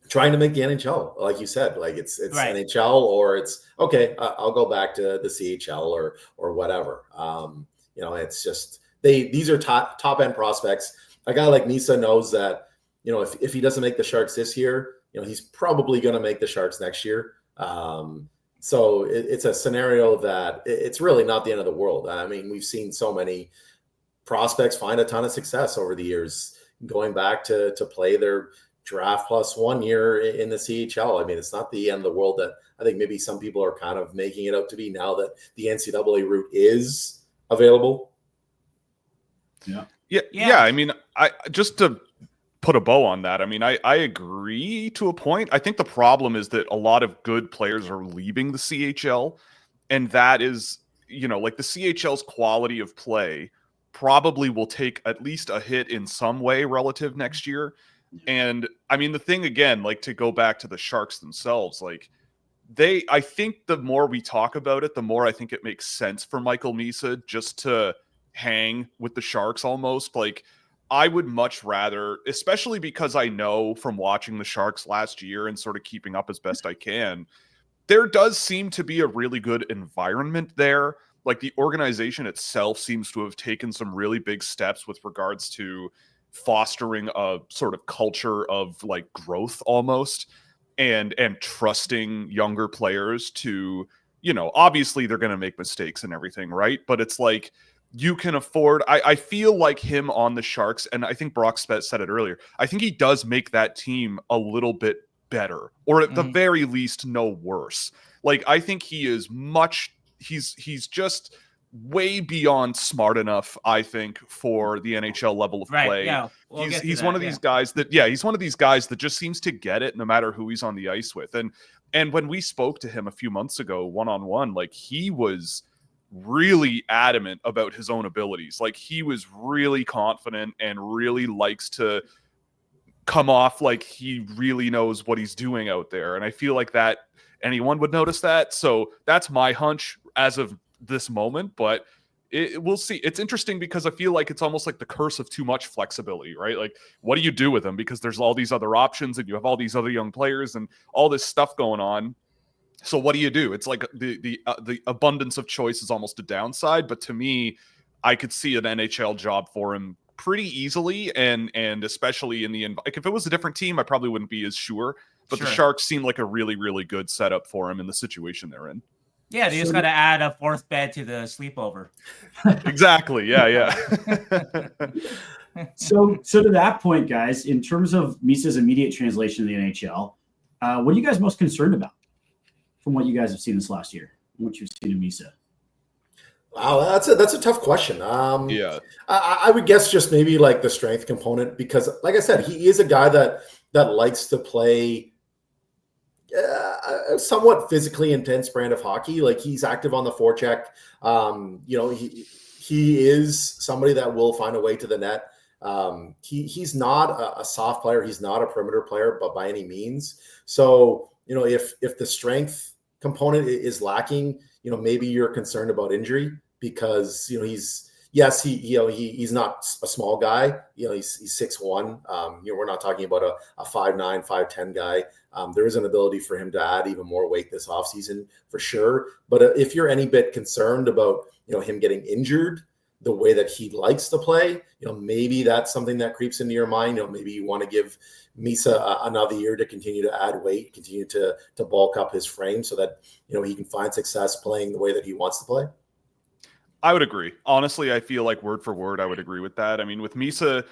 trying to make the NHL. Like you said, like it's NHL or it's okay. I'll go back to the CHL or whatever. It's just these are top end prospects. A guy like Misa knows that if he doesn't make the Sharks this year, he's probably going to make the Sharks next year. So it's a scenario that it's really not the end of the world. I mean, we've seen so many prospects find a ton of success over the years, going back to play their draft plus 1 year in the CHL. I mean, it's not the end of the world that I think maybe some people are kind of making it out to be now that the NCAA route is available. Yeah. I mean, I just to put a bow on that. I mean, I agree to a point. I think the problem is that a lot of good players are leaving the CHL, and that is, like the CHL's quality of play probably will take at least a hit in some way relative next year. And I mean, the thing again, like to go back to the Sharks themselves, like I think the more we talk about it, the more I think it makes sense for Michael Misa just to hang with the Sharks almost. Like, I would much rather, especially because I know from watching the Sharks last year and sort of keeping up as best I can, there does seem to be a really good environment there. Like, the organization itself seems to have taken some really big steps with regards to fostering a sort of culture of like growth almost, and trusting younger players to, obviously they're going to make mistakes and everything, right? But it's like, you can afford, I feel like him on the Sharks, and I think Brock said it earlier, I think he does make that team a little bit better, or at the very least no worse. Like, I think he is he's just way beyond smart enough, I think, for the NHL level of play. Yeah, he's one of these guys that, he's one of these guys that just seems to get it no matter who he's on the ice with. And when we spoke to him a few months ago, one-on-one, like, he was really adamant about his own abilities. Like, he was really confident and really likes to come off like he really knows what he's doing out there. And I feel like that anyone would notice that. So that's my hunch as of this moment, but we'll see. It's interesting because I feel like it's almost like the curse of too much flexibility, right? Like, what do you do with them? Because there's all these other options and you have all these other young players and all this stuff going on. So what do you do? It's like the abundance of choice is almost a downside, but to me, I could see an NHL job for him pretty easily, and especially in the like, if it was a different team, I probably wouldn't be as sure. But the Sharks seem like a really, really good setup for him in the situation they're in. Yeah, they just got to add a fourth bed to the sleepover. Exactly. Yeah. So to that point, guys, in terms of Misa's immediate translation to the NHL, what are you guys most concerned about from what you guys have seen this last year, what you've seen in Misa? Wow, that's a tough question. I would guess just maybe like the strength component, because like I said, he is a guy that likes to play a somewhat physically intense brand of hockey. Like, he's active on the forecheck. He is somebody that will find a way to the net. He's not a soft player. He's not a perimeter player, but by any means. So, if the strength component is lacking, maybe you're concerned about injury, because, he's not a small guy. He's 6'1". We're not talking about a 5'9", 5'10" guy. There is an ability for him to add even more weight this offseason for sure. But if you're any bit concerned about, him getting injured the way that he likes to play, maybe that's something that creeps into your mind. Maybe you want to give Misa another year to continue to add weight, continue to bulk up his frame so that, he can find success playing the way that he wants to play. I would agree. Honestly, I feel like word for word, I would agree with that. I mean, with Misa,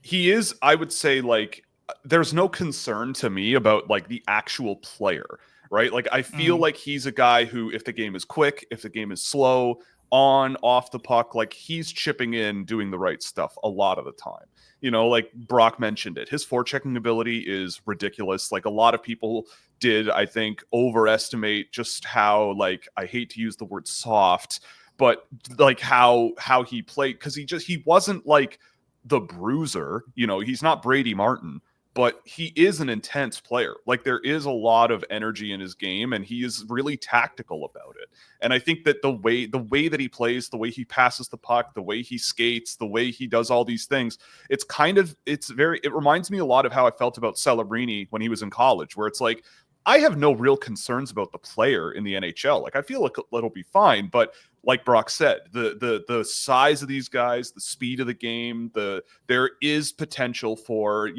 he is, I would say, like, there's no concern to me about like the actual player, right? Like, I feel like he's a guy who, if the game is quick, if the game is slow, on, off the puck, like, he's chipping in, doing the right stuff a lot of the time. Like Brock mentioned it, his forechecking ability is ridiculous. Like, a lot of people did, I think, overestimate just how, like, I hate to use the word soft, but like how he played, because he wasn't like the bruiser, he's not Brady Martin, but he is an intense player. Like, there is a lot of energy in his game, and he is really tactical about it. And I think that the way that he plays, the way he passes the puck, the way he skates, the way he does all these things, it reminds me a lot of how I felt about Celebrini when he was in college, where it's like, I have no real concerns about the player in the NHL. Like, I feel like it'll be fine, but like Brock said, the size of these guys, the speed of the game, there is potential for,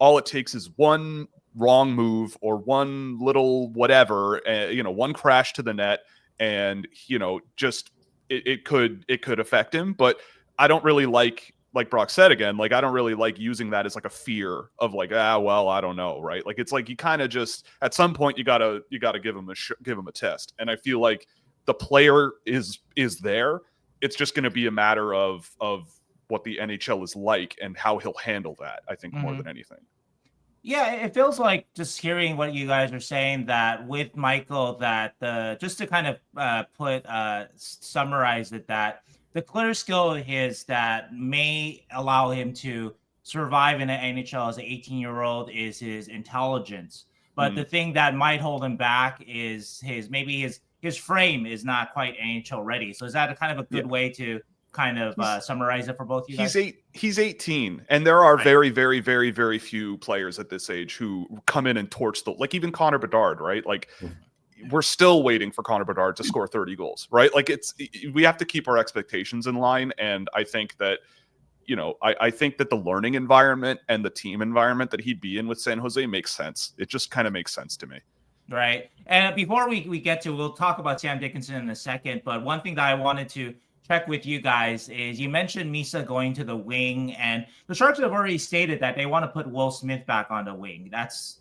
all it takes is one wrong move or one little whatever, one crash to the net, and just it could affect him. But I don't really like Brock said again, like I don't really like using that as like a fear of like, well, I don't know, right? Like it's like you kind of just at some point you gotta give him a test, and I feel like the player is there. It's just going to be a matter of what the NHL is like and how he'll handle that, I think, more than anything. Yeah, it feels like just hearing what you guys are saying that with Michael, that just to kind of summarize it, that the clear skill of his that may allow him to survive in the NHL as an 18-year-old is his intelligence. But the thing that might hold him back is his frame is not quite NHL ready. So is that a kind of a good way to kind of summarize it for both you guys? He's 18, and there are very, very, very, very few players at this age who come in and torch like even Connor Bedard, right? Like we're still waiting for Connor Bedard to score 30 goals, right? Like we have to keep our expectations in line. And I think that, I think that the learning environment and the team environment that he'd be in with San Jose makes sense. It just kind of makes sense to me. Right. And before we get to, we'll talk about Sam Dickinson in a second, but one thing that I wanted to check with you guys is you mentioned Misa going to the wing, and the Sharks have already stated that they want to put Will Smith back on the wing. That's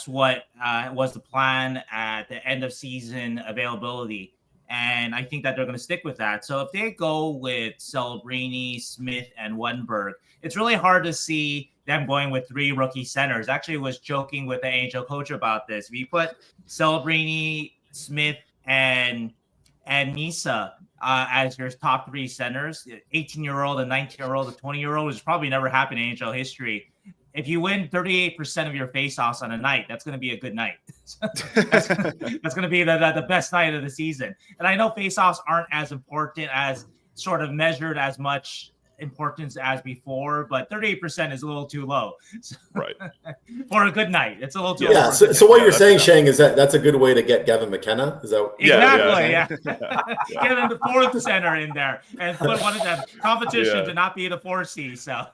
what was the plan at the end of season availability. And I think that they're going to stick with that. So if they go with Celebrini, Smith, and Wenberg, it's really hard to see them going with 3 rookie centers. Actually, was joking with the NHL coach about this. If you put Celebrini, Smith, and Misa as your top 3 centers, 18-year-old, a 19-year-old, a 20-year-old, which has probably never happened in NHL history. If you win 38% of your faceoffs on a night, that's going to be a good night. that's going to be the best night of the season. And I know faceoffs aren't as important as sort of measured as much importance as before, but 38% is a little too low. Right. For a good night. It's a little too low. Yeah. So what you're saying, Shane, is that's a good way to get Gavin McKenna? Is that exactly? Yeah. Get him the 4th center in there and put one of them competition to not be the 4C. So,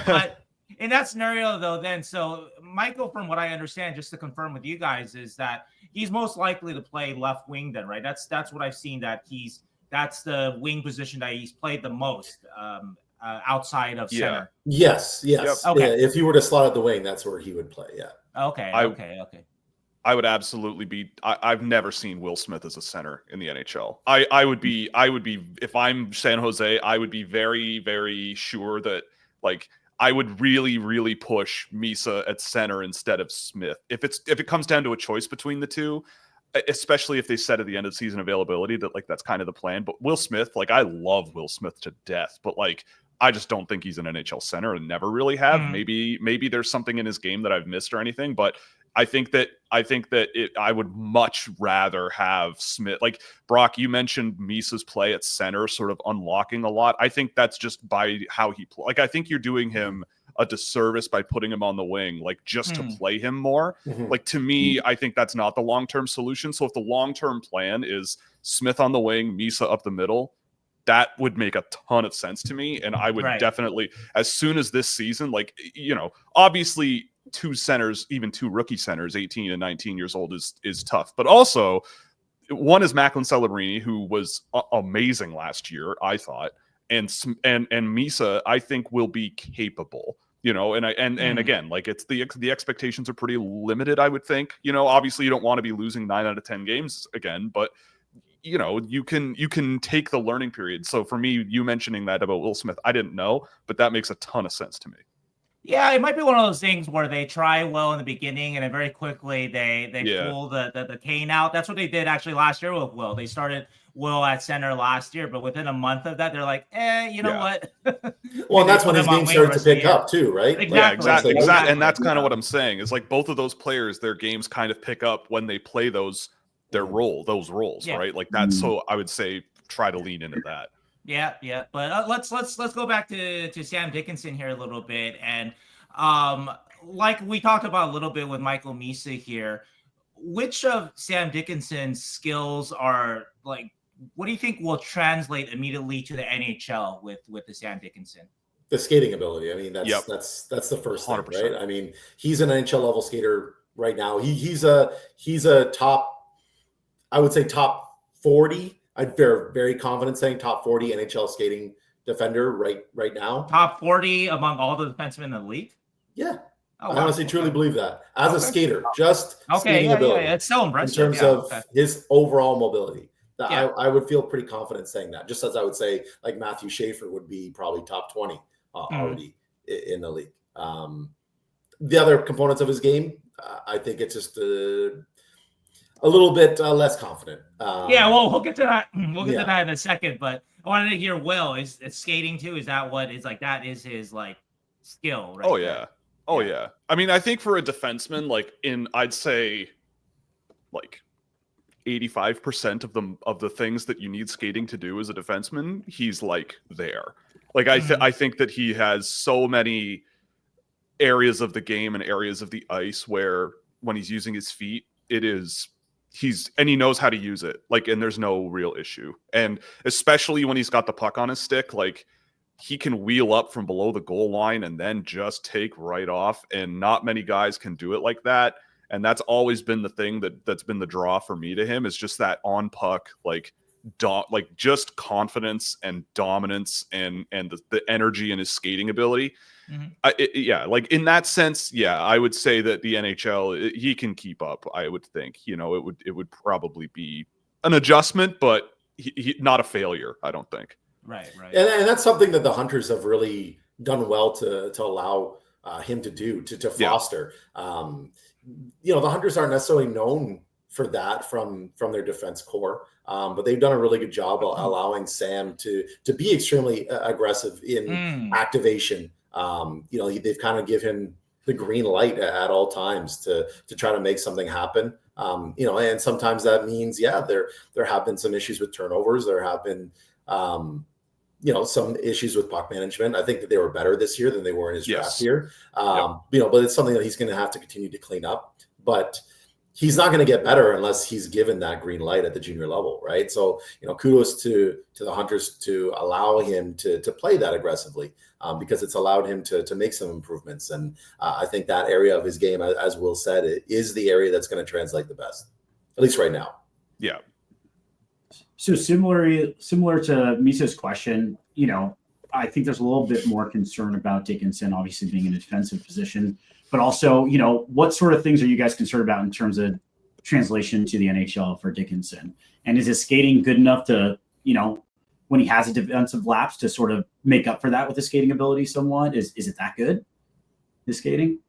but in that scenario, though, then so Michael, from what I understand, just to confirm with you guys, is that he's most likely to play left wing. Then, right? That's what I've seen. That's the wing position that he's played the most outside of center. Yes. Yep. Okay. Yeah, if you were to slot at the wing, that's where he would play. Yeah. Okay. I would absolutely be. I've never seen Will Smith as a center in the NHL. I would be if I'm San Jose, I would be very, very sure that like I would really, really push Misa at center instead of Smith. If it comes down to a choice between the two, especially if they said at the end of season availability that like that's kind of the plan. But Will Smith, like I love Will Smith to death, but like I just don't think he's an NHL center and never really have. Maybe there's something in his game that I've missed or anything, but I think that I would much rather have Smith. Like Brock, you mentioned Misa's play at center sort of unlocking a lot. I think that's just by how he plays. Like I think you're doing him a disservice by putting him on the wing, like just to play him more. Like to me, I think that's not the long-term solution. So if the long-term plan is Smith on the wing, Misa up the middle, that would make a ton of sense to me. And I would definitely, as soon as this season, like, obviously 2 centers, even 2 rookie centers, 18 and 19 years old is tough. But also one is Macklin Celebrini, who was amazing last year, I thought. And Misa, I think, will be capable, and again, like it's the expectations are pretty limited, I would think. Obviously you don't want to be losing 9 out of 10 games again, but you can take the learning period. So for me, you mentioning that about Will Smith, I didn't know, but that makes a ton of sense to me. Yeah, it might be one of those things where they try well in the beginning and then very quickly they pull the cane out. That's what they did actually last year with Will. They started Will at center last year, but within a month of that, they're like, you know what? Well, that's when his game started to pick up too, right? Exactly. Exactly. And that's kind of what I'm saying is like both of those players, their games kind of pick up when they play those roles, right? Like that's so I would say try to lean into that. Yeah. But let's go back to Sam Dickinson here a little bit, and like we talked about a little bit with Michael Misa here. Which of Sam Dickinson's skills are like? What do you think will translate immediately to the NHL with the Sam Dickinson? The skating ability. I mean, that's Yep. that's the first thing, 100%. right? I mean, he's an NHL level skater right now. He's a top, I would say top 40. I'd very, very confident saying top 40 NHL skating defender right now. Top 40 among all the defensemen in the league? Yeah. Oh, I honestly truly believe that as a Okay. skater, just skating ability. It's so In impressive. terms of his overall mobility. That Yeah. I would feel pretty confident saying that, just as I would say like Matthew Schaefer would be probably top 20 already in the league. The other components of his game, I think it's just a little bit less confident. Yeah, well, we'll get to that. We'll get to that in a second. But I wanted to hear Will. Is skating too? Is that what is like? That is his like skill, right? Oh yeah. Oh yeah. I mean, I think for a defenseman, like I'd say, like 85% of the things that you need skating to do as a defenseman, he's like there. Like I think that he has so many areas of the game and areas of the ice where when he's using his feet, he knows how to use it. Like, and there's no real issue. And especially when he's got the puck on his stick, like he can wheel up from below the goal line and then just take right off. And not many guys can do it like that. And that's always been the thing that's been the draw for me to him, is just that on puck, like just confidence and dominance and the energy in his skating ability. Like in that sense, I would say that the NHL, he can keep up. I would think, it would probably be an adjustment, but he not a failure. I don't think. Right. And that's something that the Hunters have really done well to allow him to do, to foster. The Hunters aren't necessarily known for that from their defense core, but they've done a really good job allowing Sam to be extremely aggressive in activation. They've kind of given him the green light at all times to try to make something happen. And sometimes that means, there have been some issues with turnovers. There have been, some issues with puck management. I think that they were better this year than they were in his draft year. But it's something that he's going to have to continue to clean up. But he's not going to get better unless he's given that green light at the junior level, right? So, kudos to the Hunters to allow him to play that aggressively, because it's allowed him to make some improvements. And I think that area of his game, as Will said, it is the area that's going to translate the best, at least right now. Yeah. So similar to Misa's question, I think there's a little bit more concern about Dickinson, obviously being in a defensive position, but also, what sort of things are you guys concerned about in terms of translation to the NHL for Dickinson? And is his skating good enough to, when he has a defensive lapse, to sort of make up for that with his skating ability somewhat? Is it that good, his skating?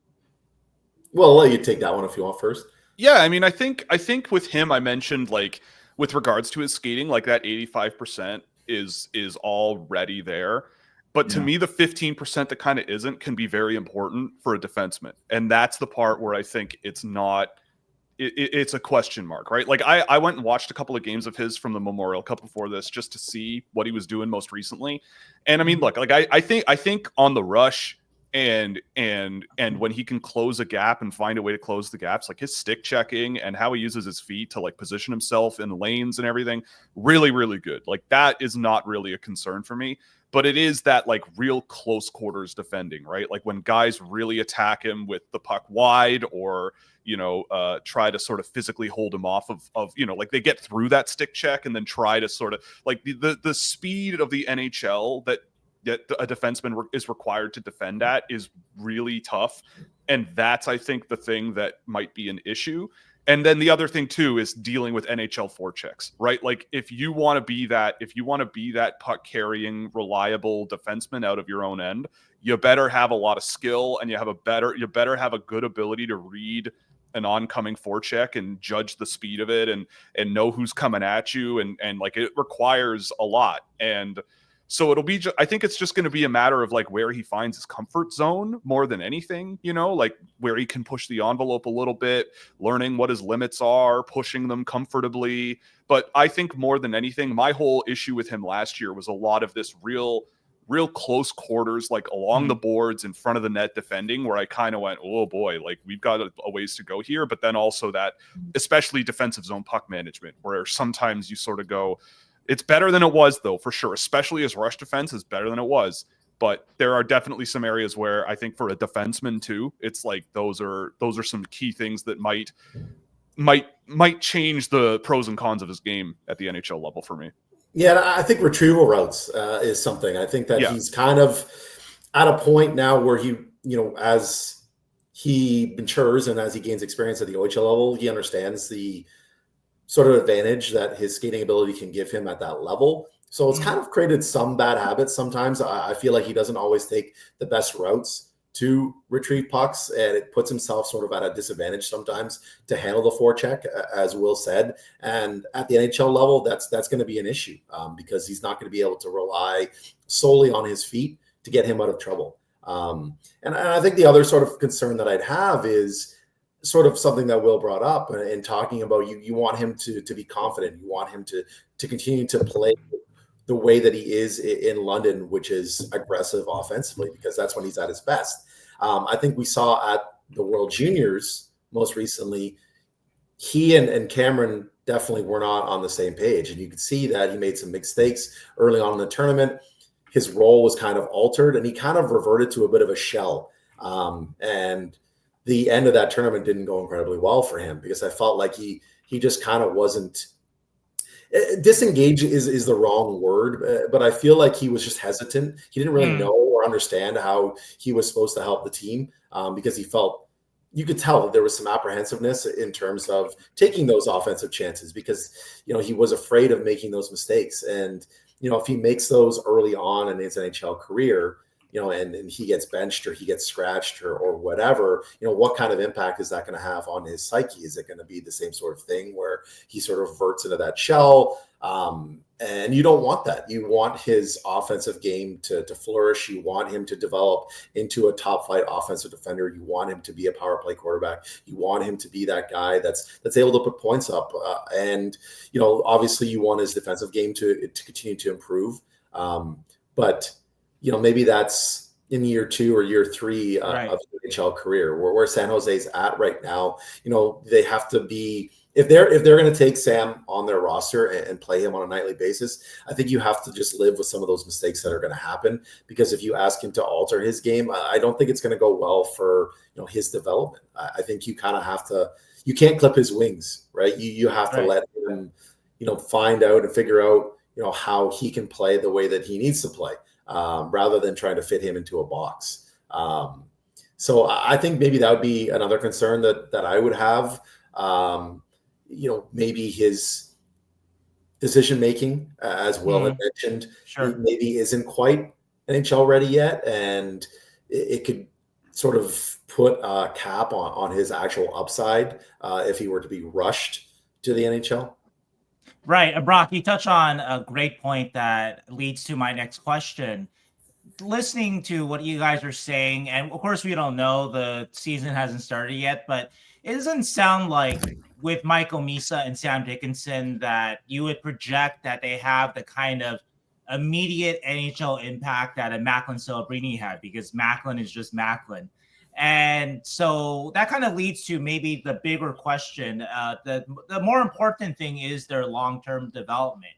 Well, I'll let you take that one if you want first. Yeah, I mean, I think with him, I mentioned, like, with regards to his skating, like that 85% is already there. But to me, the 15% that kind of isn't can be very important for a defenseman. And that's the part where I think it's a question mark, right? Like I went and watched a couple of games of his from the Memorial Cup before this just to see what he was doing most recently. And I mean, look, like I think on the rush and when he can close a gap and find a way to close the gaps, like his stick checking and how he uses his feet to like position himself in lanes and everything, really, really good. Like that is not really a concern for me, but it is that like real close quarters defending, right? Like when guys really attack him with the puck wide or, try to sort of physically hold him off of, like they get through that stick check and then try to sort of like the speed of the NHL that a defenseman is required to defend at is really tough. And that's, I think, the thing that might be an issue. And then the other thing too is dealing with NHL forechecks, right? Like if you want to be that puck carrying, reliable defenseman out of your own end, you better have a lot of skill and you better have a good ability to read an oncoming forecheck and judge the speed of it and know who's coming at you. And like it requires a lot. And so I think it's just going to be a matter of like where he finds his comfort zone more than anything, like where he can push the envelope a little bit, learning what his limits are, pushing them comfortably. But I think more than anything, my whole issue with him last year was a lot of this real close quarters, like along the boards in front of the net defending, where I kind of went, oh boy, like we've got a ways to go here. But then also that, especially defensive zone puck management, where sometimes you sort of go, it's better than it was, though, for sure. Especially his rush defense is better than it was. But there are definitely some areas where I think for a defenseman too, it's like those are some key things that might change the pros and cons of his game at the NHL level for me. Yeah, I think retrieval routes is something. I think that he's kind of at a point now where he, as he matures and as he gains experience at the OHL level, he understands the sort of advantage that his skating ability can give him at that level. So it's kind of created some bad habits sometimes. I feel like he doesn't always take the best routes to retrieve pucks, and it puts himself sort of at a disadvantage sometimes to handle the forecheck, as Will said. And at the NHL level, that's going to be an issue because he's not going to be able to rely solely on his feet to get him out of trouble. And I think the other sort of concern that I'd have is sort of something that Will brought up in talking about you want him to be confident. You want him to continue to play the way that he is in London, which is aggressive offensively, because that's when he's at his best. I think we saw at the World Juniors most recently, he and Cameron definitely were not on the same page. And you could see that he made some mistakes early on in the tournament. His role was kind of altered and he kind of reverted to a bit of a shell. And the end of that tournament didn't go incredibly well for him because I felt like he just kind of wasn't – disengage is the wrong word, but I feel like he was just hesitant. He didn't really know or understand how he was supposed to help the team because he felt – you could tell that there was some apprehensiveness in terms of taking those offensive chances because, he was afraid of making those mistakes. And, if he makes those early on in his NHL career, and he gets benched or he gets scratched or whatever, what kind of impact is that going to have on his psyche? Is it going to be the same sort of thing where he sort of reverts into that shell? And you don't want that. You want his offensive game to flourish. You want him to develop into a top flight offensive defender. You want him to be a power play quarterback. You want him to be that guy that's able to put points up. And obviously you want his defensive game to continue to improve. But maybe that's in year 2 or year 3 of the NHL career, where San Jose's at right now. They have to be, if they're going to take Sam on their roster and play him on a nightly basis, I think you have to just live with some of those mistakes that are going to happen. Because if you ask him to alter his game, I don't think it's going to go well for his development. I think you kind of have to. You can't clip his wings, right? You have to let him, find out and figure out, how he can play the way that he needs to play. Rather than trying to fit him into a box. So I think maybe that would be another concern that I would have. Maybe his decision-making, as Will had mentioned, maybe isn't quite NHL-ready yet. And it could sort of put a cap on his actual upside if he were to be rushed to the NHL. Right. Brock, you touch on a great point that leads to my next question. Listening to what you guys are saying, and of course we don't know, the season hasn't started yet, but it doesn't sound like with Michael Misa and Sam Dickinson that you would project that they have the kind of immediate NHL impact that a Macklin Celebrini had, because Macklin is just Macklin. And so that kind of leads to maybe the bigger question. The more important thing is their long-term development.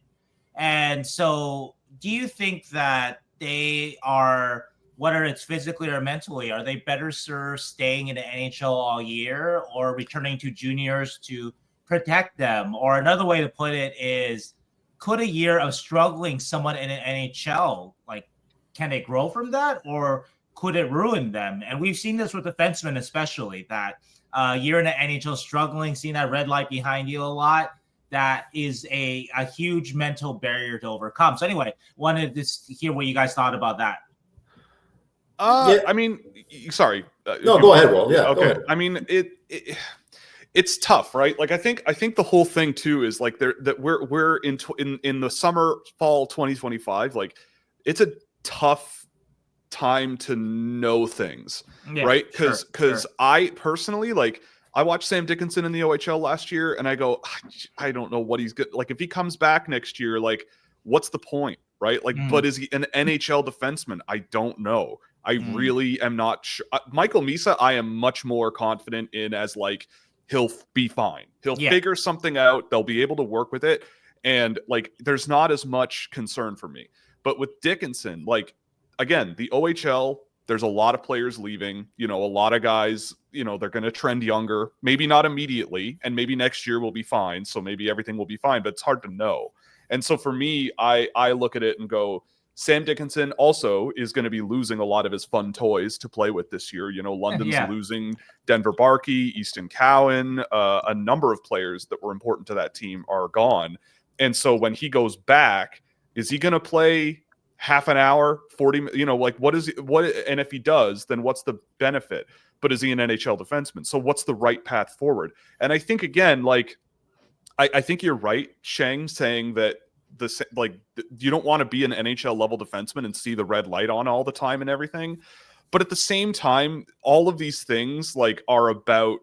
And so do you think that they are, whether it's physically or mentally, are they better served staying in the NHL all year or returning to juniors to protect them? Or another way to put it is, could a year of struggling someone in an NHL, can they grow from that, or could it ruin them? And we've seen this with defensemen, especially, that year in the NHL struggling, seeing that red light behind you a lot, that is a huge mental barrier to overcome. So anyway, wanted to hear what you guys thought about that. I mean, sorry. No, go ahead, Will. Yeah, okay. Go ahead. I mean, it's tough, right? I think the whole thing too is that we're in the summer, fall 2025. It's a tough time to know things, right? Because I personally, I watched Sam Dickinson in the OHL last year and I go, I don't know what he's good. If he comes back next year, what's the point, right? But is he an NHL defenseman? I don't know. I really am not sure. Michael Misa, I am much more confident in as he'll be fine. He'll figure something out. They'll be able to work with it. And there's not as much concern for me. But with Dickinson, again, the OHL, there's a lot of players leaving, a lot of guys, they're going to trend younger, maybe not immediately, and maybe next year will be fine. So maybe everything will be fine, but it's hard to know. And so for me, I look at it and go, Sam Dickinson also is going to be losing a lot of his fun toys to play with this year. London's losing Denver Barkey, Easton Cowan, a number of players that were important to that team are gone. And so when he goes back, is he going to play half an hour, 40, what and if he does, then what's the benefit? But is he an NHL defenseman? So what's the right path forward? And I think, again, I think you're right, Sheng, saying that you don't want to be an NHL level defenseman and see the red light on all the time and everything. But at the same time, all of these things are about,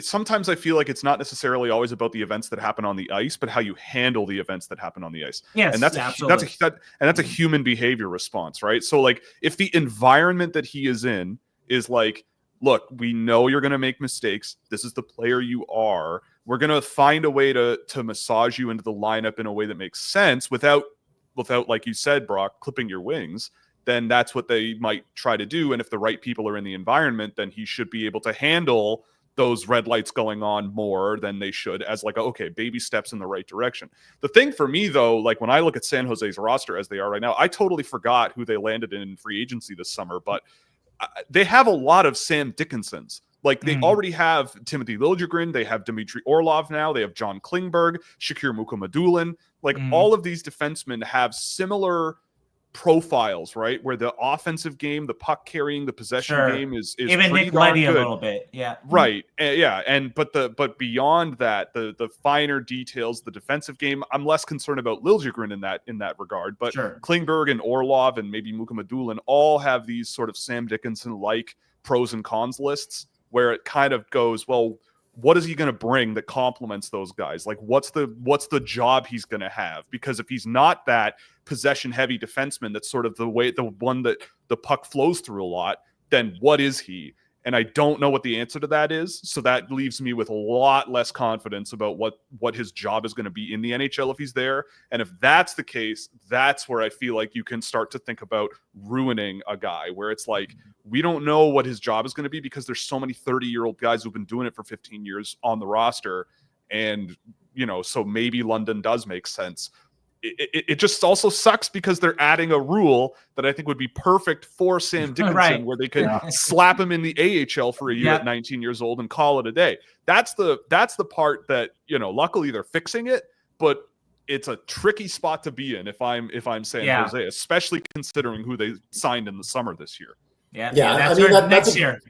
sometimes I feel like it's not necessarily always about the events that happen on the ice, but how you handle the events that happen on the ice. Yes, and that's a human behavior response, right? So if the environment that he is in is look, we know you're going to make mistakes. This is the player you are. We're going to find a way to massage you into the lineup in a way that makes sense without, like you said, Brock, clipping your wings. Then that's what they might try to do. And if the right people are in the environment, then he should be able to handle those red lights going on more than they should, as okay, baby steps in the right direction. The thing for me, though, when I look at San Jose's roster as they are right now, I totally forgot who they landed in free agency this summer, but they have a lot of Sam Dickinsons. They already have Timothy Liljegren, they have Dmitry Orlov now, they have John Klingberg, Shakir Mukhamadullin. All of these defensemen have similar profiles, right? Where the offensive game, the puck carrying, the possession game is even pretty Nick darn Leddy good. a little bit, right, but beyond that, the finer details, the defensive game, I'm less concerned about Liljegren in that regard. But Klingberg and Orlov and maybe Mukhamadullin all have these sort of Sam Dickinson pros and cons lists where it kind of goes, well, what is he going to bring that complements those guys? What's the job he's going to have? Because if he's not that possession heavy defenseman, that's sort of the one that the puck flows through a lot, then what is he? And I don't know what the answer to that is. So that leaves me with a lot less confidence about what his job is going to be in the NHL if he's there. And if that's the case, that's where I feel like you can start to think about ruining a guy, where it's we don't know what his job is going to be because there's so many 30-year-old guys who've been doing it for 15 years on the roster. And, so maybe London does make sense. It just also sucks because they're adding a rule that I think would be perfect for Sam Dickinson, where they could slap him in the AHL for a year at 19 years old and call it a day. That's the part that, luckily they're fixing it, but it's a tricky spot to be in if I'm San Jose, especially considering who they signed in the summer this year. That's next year.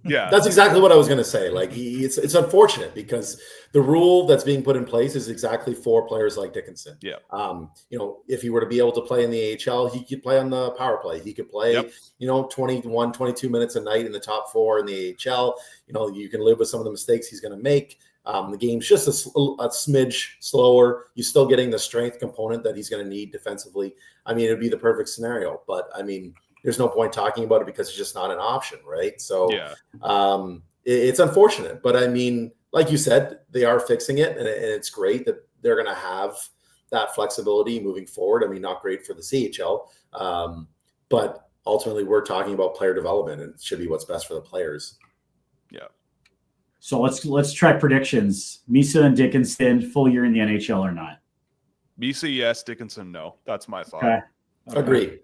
That's exactly what I was going to say. It's unfortunate because the rule that's being put in place is exactly for players like Dickinson. If he were to be able to play in the AHL, he could play on the power play. He could play, 21, 22 minutes a night in the top four in the AHL. You can live with some of the mistakes he's going to make. The game's just a smidge slower. You're still getting the strength component that he's going to need defensively. It would be the perfect scenario, but there's no point talking about it because it's just not an option, right? So it's unfortunate. But like you said, they are fixing it, and it's great that they're going to have that flexibility moving forward. Not great for the CHL, but ultimately we're talking about player development, and it should be what's best for the players. Yeah. So let's track predictions. Misa and Dickinson, full year in the NHL or not? Misa, yes. Dickinson, no. That's my thought. Okay. Agreed.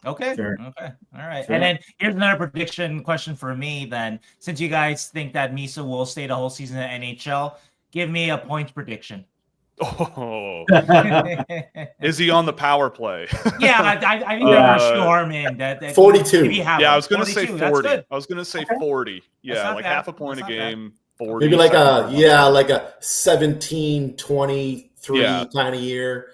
Okay. Sure. Okay. All right. Sure. And then here's another prediction question for me then. Since you guys think that Misa will stay the whole season in the NHL, give me a points prediction. Oh. Is he on the power play? I think they're going to storm in. That 42. I was going to say 40. I was going to say 40. Yeah, half a point a game. 40. Maybe like a 17, 23 kind of year.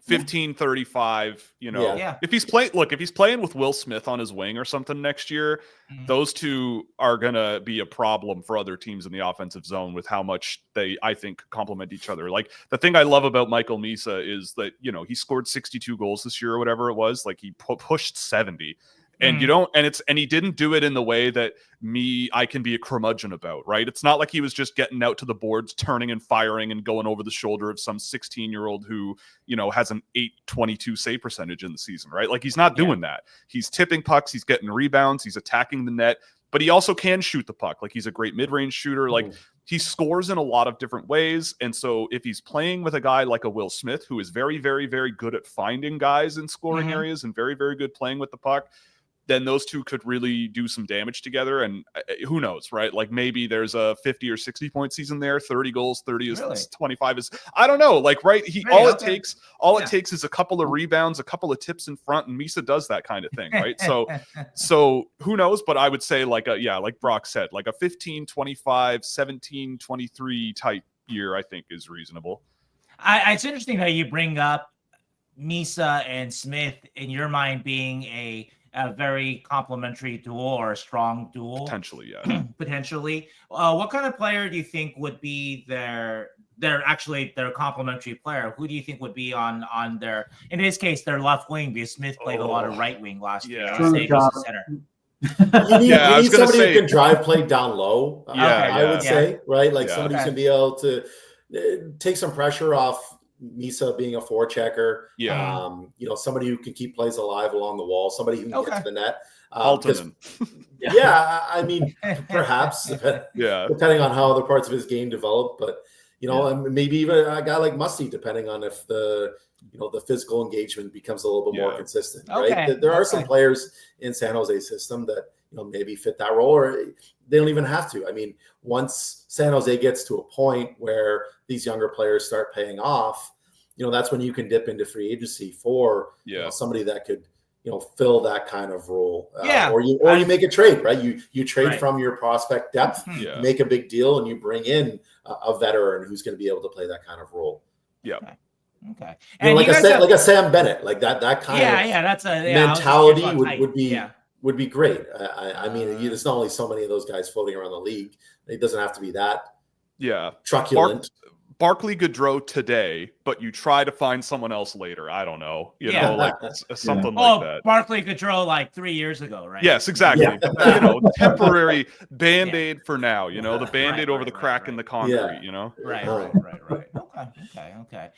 15, 35, If he's playing with Will Smith on his wing or something next year, those two are going to be a problem for other teams in the offensive zone with how much they, I think, complement each other. The thing I love about Michael Misa is that, he scored 62 goals this year or whatever it was. He pushed 70. And you don't, and he didn't do it in the way that I can be a curmudgeon about, right? It's not like he was just getting out to the boards, turning and firing and going over the shoulder of some 16-year-old who, has an 822 save percentage in the season, right? Like he's not doing that. He's tipping pucks, he's getting rebounds, he's attacking the net, but he also can shoot the puck. Like he's a great mid-range shooter. Like he scores in a lot of different ways. And so if he's playing with a guy like a Will Smith, who is very, very, very good at finding guys in scoring areas and very, very good playing with the puck, then those two could really do some damage together. And who knows, right? Like maybe there's a 50 or 60 point season there, 30 goals, 30 is 25 is, I don't know. Like, right. It takes is a couple of rebounds, a couple of tips in front, and Misa does that kind of thing. Right. So who knows? But I would say like Brock said, like a 15, 25, 17, 23 type year, I think is reasonable. It's interesting how you bring up Misa and Smith in your mind being a very complementary duel or a strong duel. Potentially, yeah. Potentially. What kind of player do you think would be their complementary player? Who do you think would be on their, in this case, their left wing, because Smith played a lot of right wing last year. You need somebody who can drive play down low. I would say, right? Like somebody who's going to be able to take some pressure off Misa being a forechecker, somebody who can keep plays alive along the wall, somebody who can get to the net. Halttunen. I mean, perhaps, depending on how other parts of his game develop, but maybe even a guy like Musty, depending on if the physical engagement becomes a little bit more consistent. Right? There are some players in San Jose's system that maybe fit that role, or they don't even have to. I mean, once San Jose gets to a point where these younger players start paying off, that's when you can dip into free agency for somebody that could fill that kind of role. Or you make a trade, right? You trade from your prospect depth, make a big deal, and you bring in a veteran who's going to be able to play that kind of role. Yeah. Okay. And like a Sam Bennett, like that kind of that's a mentality would be great. I mean, there's not only so many of those guys floating around the league. It doesn't have to be that truculent. Barclay Goodrow today, but you try to find someone else later. I don't know, like something like that. Barclay Goodrow like 3 years ago, right? Yes, exactly. Temporary Band-Aid for now, the Band-Aid over the crack in the concrete, Right. Okay.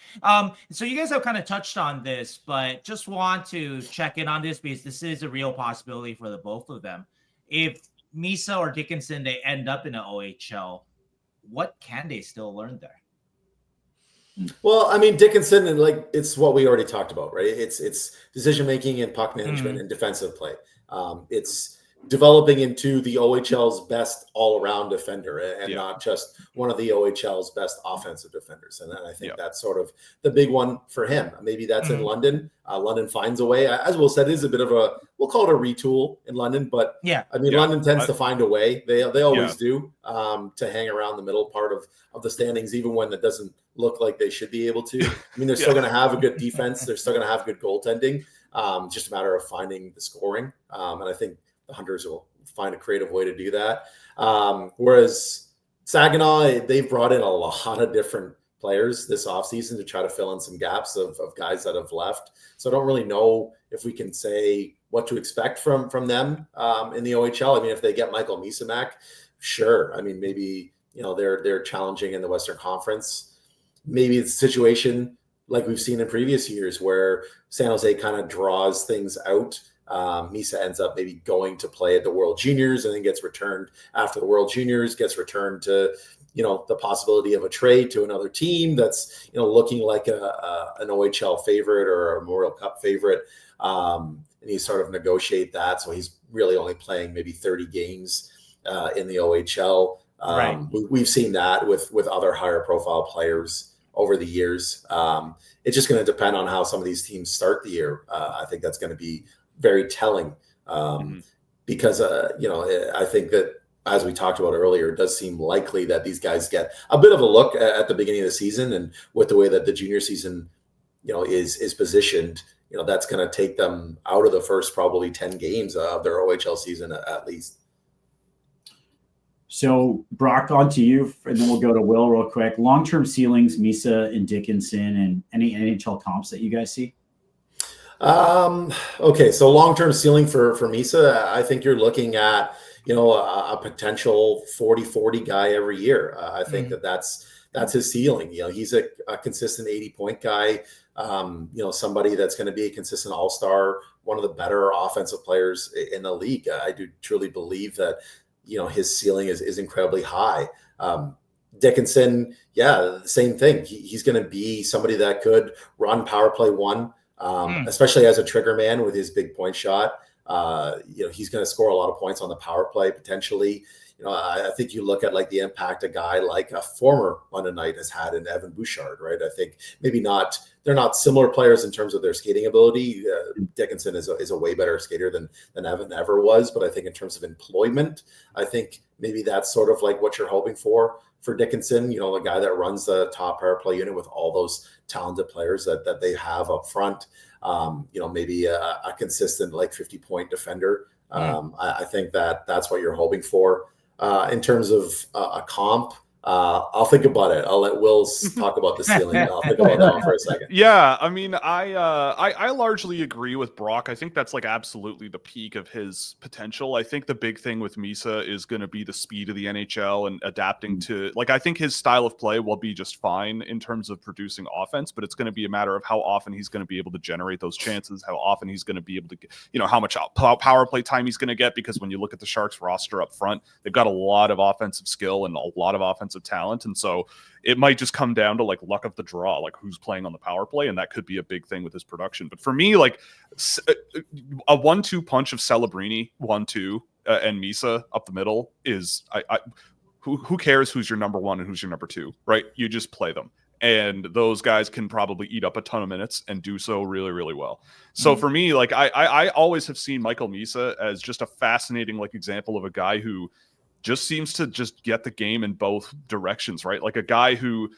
So you guys have kind of touched on this, but just want to check in on this because this is a real possibility for the both of them. If Misa or Dickinson, they end up in an OHL, what can they still learn there? Well, I mean, Dickinson, and like it's what we already talked about, right? It's decision making and puck management and defensive play. It's developing into the OHL's best all-around defender and not just one of the OHL's best offensive defenders. And then I think that's sort of the big one for him. Maybe that's in London. London finds a way. As Will said, it is a bit of we'll call it a retool in London, but I mean, London tends to find a way. They always do to hang around the middle part of the standings, even when it doesn't look like they should be able to. I mean, they're still going to have a good defense. They're still going to have good goaltending. Just a matter of finding the scoring. And I think the Hunters will find a creative way to do that. Whereas Saginaw, they've brought in a lot of different players this offseason to try to fill in some gaps of guys that have left. So I don't really know if we can say what to expect from them in the OHL. I mean, if they get Michael Misa back, sure. I mean, maybe, they're challenging in the Western Conference. Maybe it's a situation like we've seen in previous years where San Jose kind of draws things out. Misa ends up maybe going to play at the World Juniors and then gets returned after the World Juniors, gets returned to, the possibility of a trade to another team that's, looking like an OHL favorite or a Memorial Cup favorite. And you sort of negotiate that. So he's really only playing maybe 30 games in the OHL. We've seen that with other higher profile players over the years. It's just going to depend on how some of these teams start the year. I think that's going to be very telling because, I think that as we talked about earlier, it does seem likely that these guys get a bit of a look at the beginning of the season, and with the way that the junior season, is positioned, that's going to take them out of the first probably 10 games of their OHL season at least. So Brock, on to you, and then we'll go to Will real quick. Long-term ceilings, Misa and Dickinson, and any NHL comps that you guys see? Okay, so long-term ceiling for Misa, I think you're looking at, a potential 40-40 guy every year. I think that's his ceiling. He's a consistent 80-point guy. Somebody that's going to be a consistent all-star, one of the better offensive players in the league. I do truly believe that, his ceiling is incredibly high. Dickinson, the same thing. He's going to be somebody that could run power play one, especially as a trigger man with his big point shot. He's going to score a lot of points on the power play potentially. I think you look at like the impact a guy like a former London Knight has had in Evan Bouchard, right? I think maybe they're not similar players in terms of their skating ability. Dickinson is a way better skater than Evan ever was, but I think in terms of employment, I think maybe that's sort of like what you're hoping for Dickinson, a guy that runs the top power play unit with all those talented players that they have up front. Maybe a consistent like 50-point defender. I think that's what you're hoping for. In terms of a comp, I'll think about it. I'll let Will talk about the ceiling. I'll think about that one for a second. Yeah, I mean, I largely agree with Brock. I think that's like absolutely the peak of his potential. I think the big thing with Misa is going to be the speed of the NHL and adapting to, like, I think his style of play will be just fine in terms of producing offense, but it's going to be a matter of how often he's going to be able to generate those chances, how often he's going to be able to get, how much power play time he's going to get, because when you look at the Sharks roster up front, they've got a lot of offensive skill and a lot of offensive talent, and so it might just come down to like luck of the draw, like who's playing on the power play, and that could be a big thing with his production. But for me, like a 1-2 punch of Celebrini 1-2 and Misa up the middle is who cares who's your number one and who's your number two, right? You just play them, and those guys can probably eat up a ton of minutes and do so really, really well. So for me, like I always have seen Michael Misa as just a fascinating like example of a guy who just seems to just get the game in both directions, right? Like a guy who,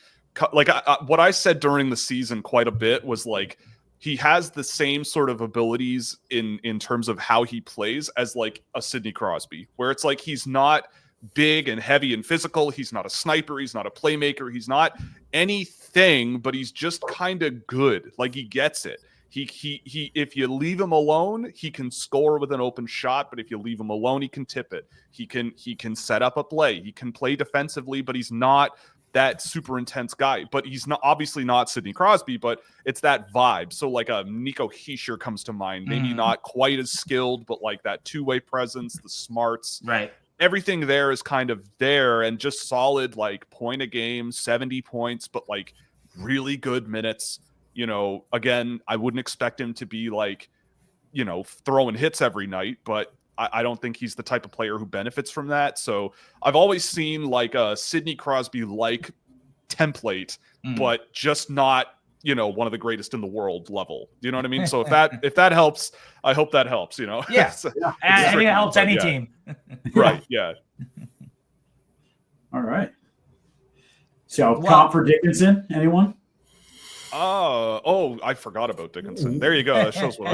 like what I said during the season quite a bit was like, he has the same sort of abilities in terms of how he plays as like a Sidney Crosby, where it's like, he's not big and heavy and physical. He's not a sniper. He's not a playmaker. He's not anything, but he's just kind of good. Like he gets it. He if you leave him alone, he can score with an open shot, but if you leave him alone, he can tip it. He can set up a play. He can play defensively, but he's not that super intense guy. But he's not obviously not Sidney Crosby, but it's that vibe. So like a Nico Hischier comes to mind, maybe not quite as skilled, but like that two-way presence, the smarts. Right. Everything there is kind of there, and just solid like point a game, 70 points, but like really good minutes. Again, I wouldn't expect him to be like, throwing hits every night, but I don't think he's the type of player who benefits from that. So I've always seen like a Sidney Crosby-like template, but just not, one of the greatest in the world level. You know what I mean? So if that helps, I hope that helps, Yeah. So, I mean, it helps any team. Right. Yeah. All right. So comp for Dickinson, anyone? I forgot about Dickinson. There you go. That shows what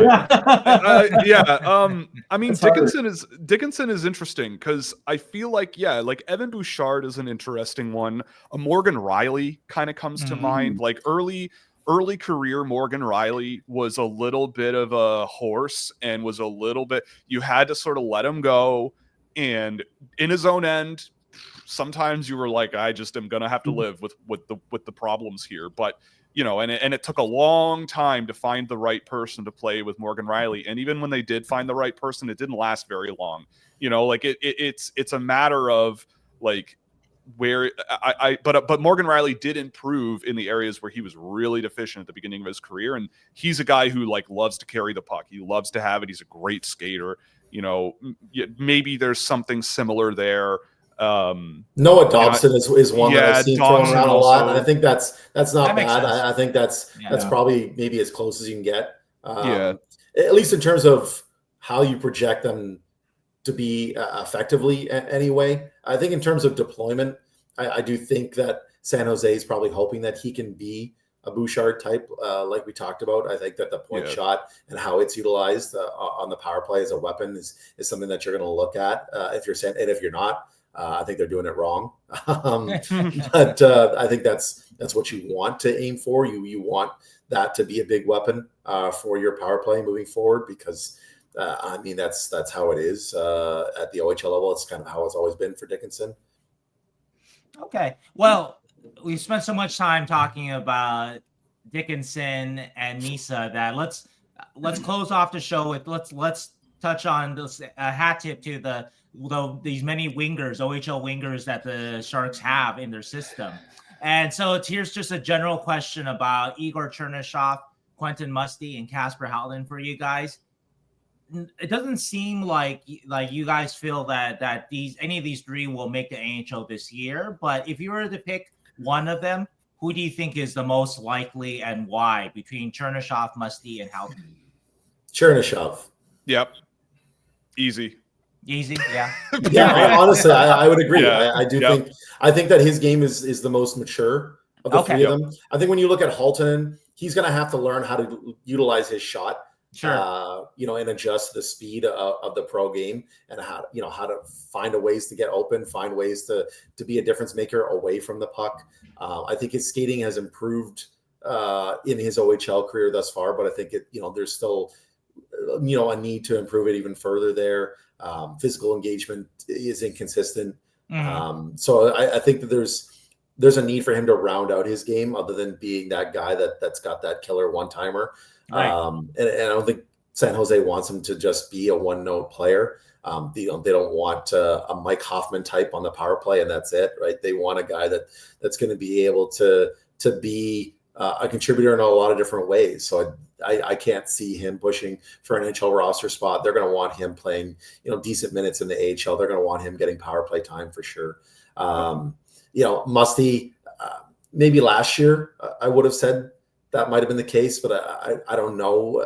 I mean, Dickinson is interesting because I feel like, like Evan Bouchard is an interesting one. A Morgan Riley kind of comes to mind. Like early career Morgan Riley was a little bit of a horse and was a little bit, you had to sort of let him go, and in his own end, sometimes you were like, I just am gonna have to live with the problems here. But and it took a long time to find the right person to play with Morgan Riley. And even when they did find the right person, it didn't last very long. Like it's a matter of like where but Morgan Riley did improve in the areas where he was really deficient at the beginning of his career. And he's a guy who like loves to carry the puck. He loves to have it. He's a great skater. Maybe there's something similar there. Noah Dobson is one that I've seen thrown around a lot, and I think that's not bad. I think that's probably maybe as close as you can get. At least in terms of how you project them to be effectively anyway. I think in terms of deployment, I do think that San Jose is probably hoping that he can be a Bouchard type, like we talked about. I think that the point shot and how it's utilized on the power play as a weapon is something that you're going to look at if you're not. I think they're doing it wrong. But I think that's what you want to aim for. You want that to be a big weapon for your power play moving forward, because I mean, that's how it is at the OHL level. It's kind of how it's always been for Dickinson. Okay. Well, we've spent so much time talking about Dickinson and Misa that let's close off the show with let's touch on this hat tip to these many wingers, OHL wingers that the Sharks have in their system. And so here's just a general question about Igor Chernysov, Quentin Musty, and Kasper Halttunen for you guys. It doesn't seem like you guys feel that any of these three will make the NHL this year. But if you were to pick one of them, who do you think is the most likely and why between Chernysov, Musty, and Halttunen? Chernysov. Yep. Easy, yeah. Yeah, honestly, I would agree. Yeah. I think that his game is the most mature of the three of them. I think when you look at Halttunen, he's going to have to learn how to utilize his shot. Sure. And adjust the speed of the pro game, and how to find ways to get open, find ways to be a difference maker away from the puck. I think his skating has improved in his OHL career thus far, but I think there's still a need to improve it even further there. Physical engagement is inconsistent. Mm-hmm. So I think that there's a need for him to round out his game, other than being that guy that's got that killer one-timer. Right. And I don't think San Jose wants him to just be a one-note player. They don't want a Mike Hoffman type on the power play and that's it, right? They want a guy that's going to be able to be a contributor in a lot of different ways. So I can't see him pushing for an NHL roster spot. They're going to want him playing decent minutes in the AHL. They're going to want him getting power play time for sure. Musty, maybe last year I would have said that might have been the case, but I don't know.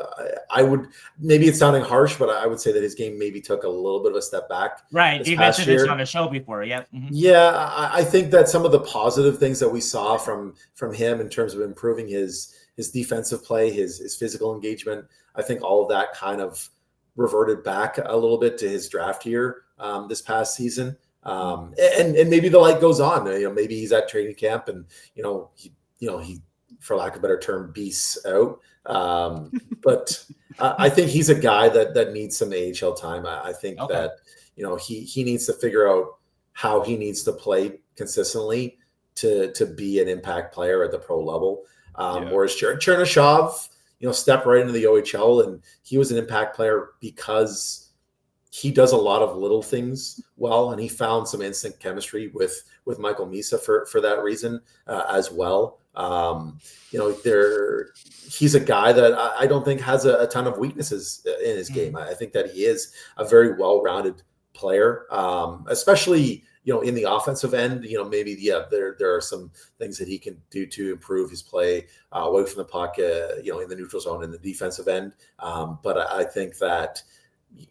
Maybe it's sounding harsh, but I would say that his game maybe took a little bit of a step back. Right. You mentioned this on the show before. Yeah. Mm-hmm. Yeah. I think that some of the positive things that we saw from him in terms of improving his defensive play, his physical engagement, I think all of that kind of reverted back a little bit to his draft year this past season. And maybe the light goes on. Maybe he's at training camp and he for lack of a better term, beasts out. But I think he's a guy that needs some AHL time. I think that he needs to figure out how he needs to play consistently to be an impact player at the pro level. Whereas Chernysov, stepped right into the OHL, and he was an impact player because he does a lot of little things well, and he found some instant chemistry with Michael Misa for that reason as well. He's a guy that I don't think has a ton of weaknesses in his game. I think that he is a very well-rounded player, especially in the offensive end. Maybe there are some things that he can do to improve his play away from the puck, in the neutral zone in the defensive end. But I think that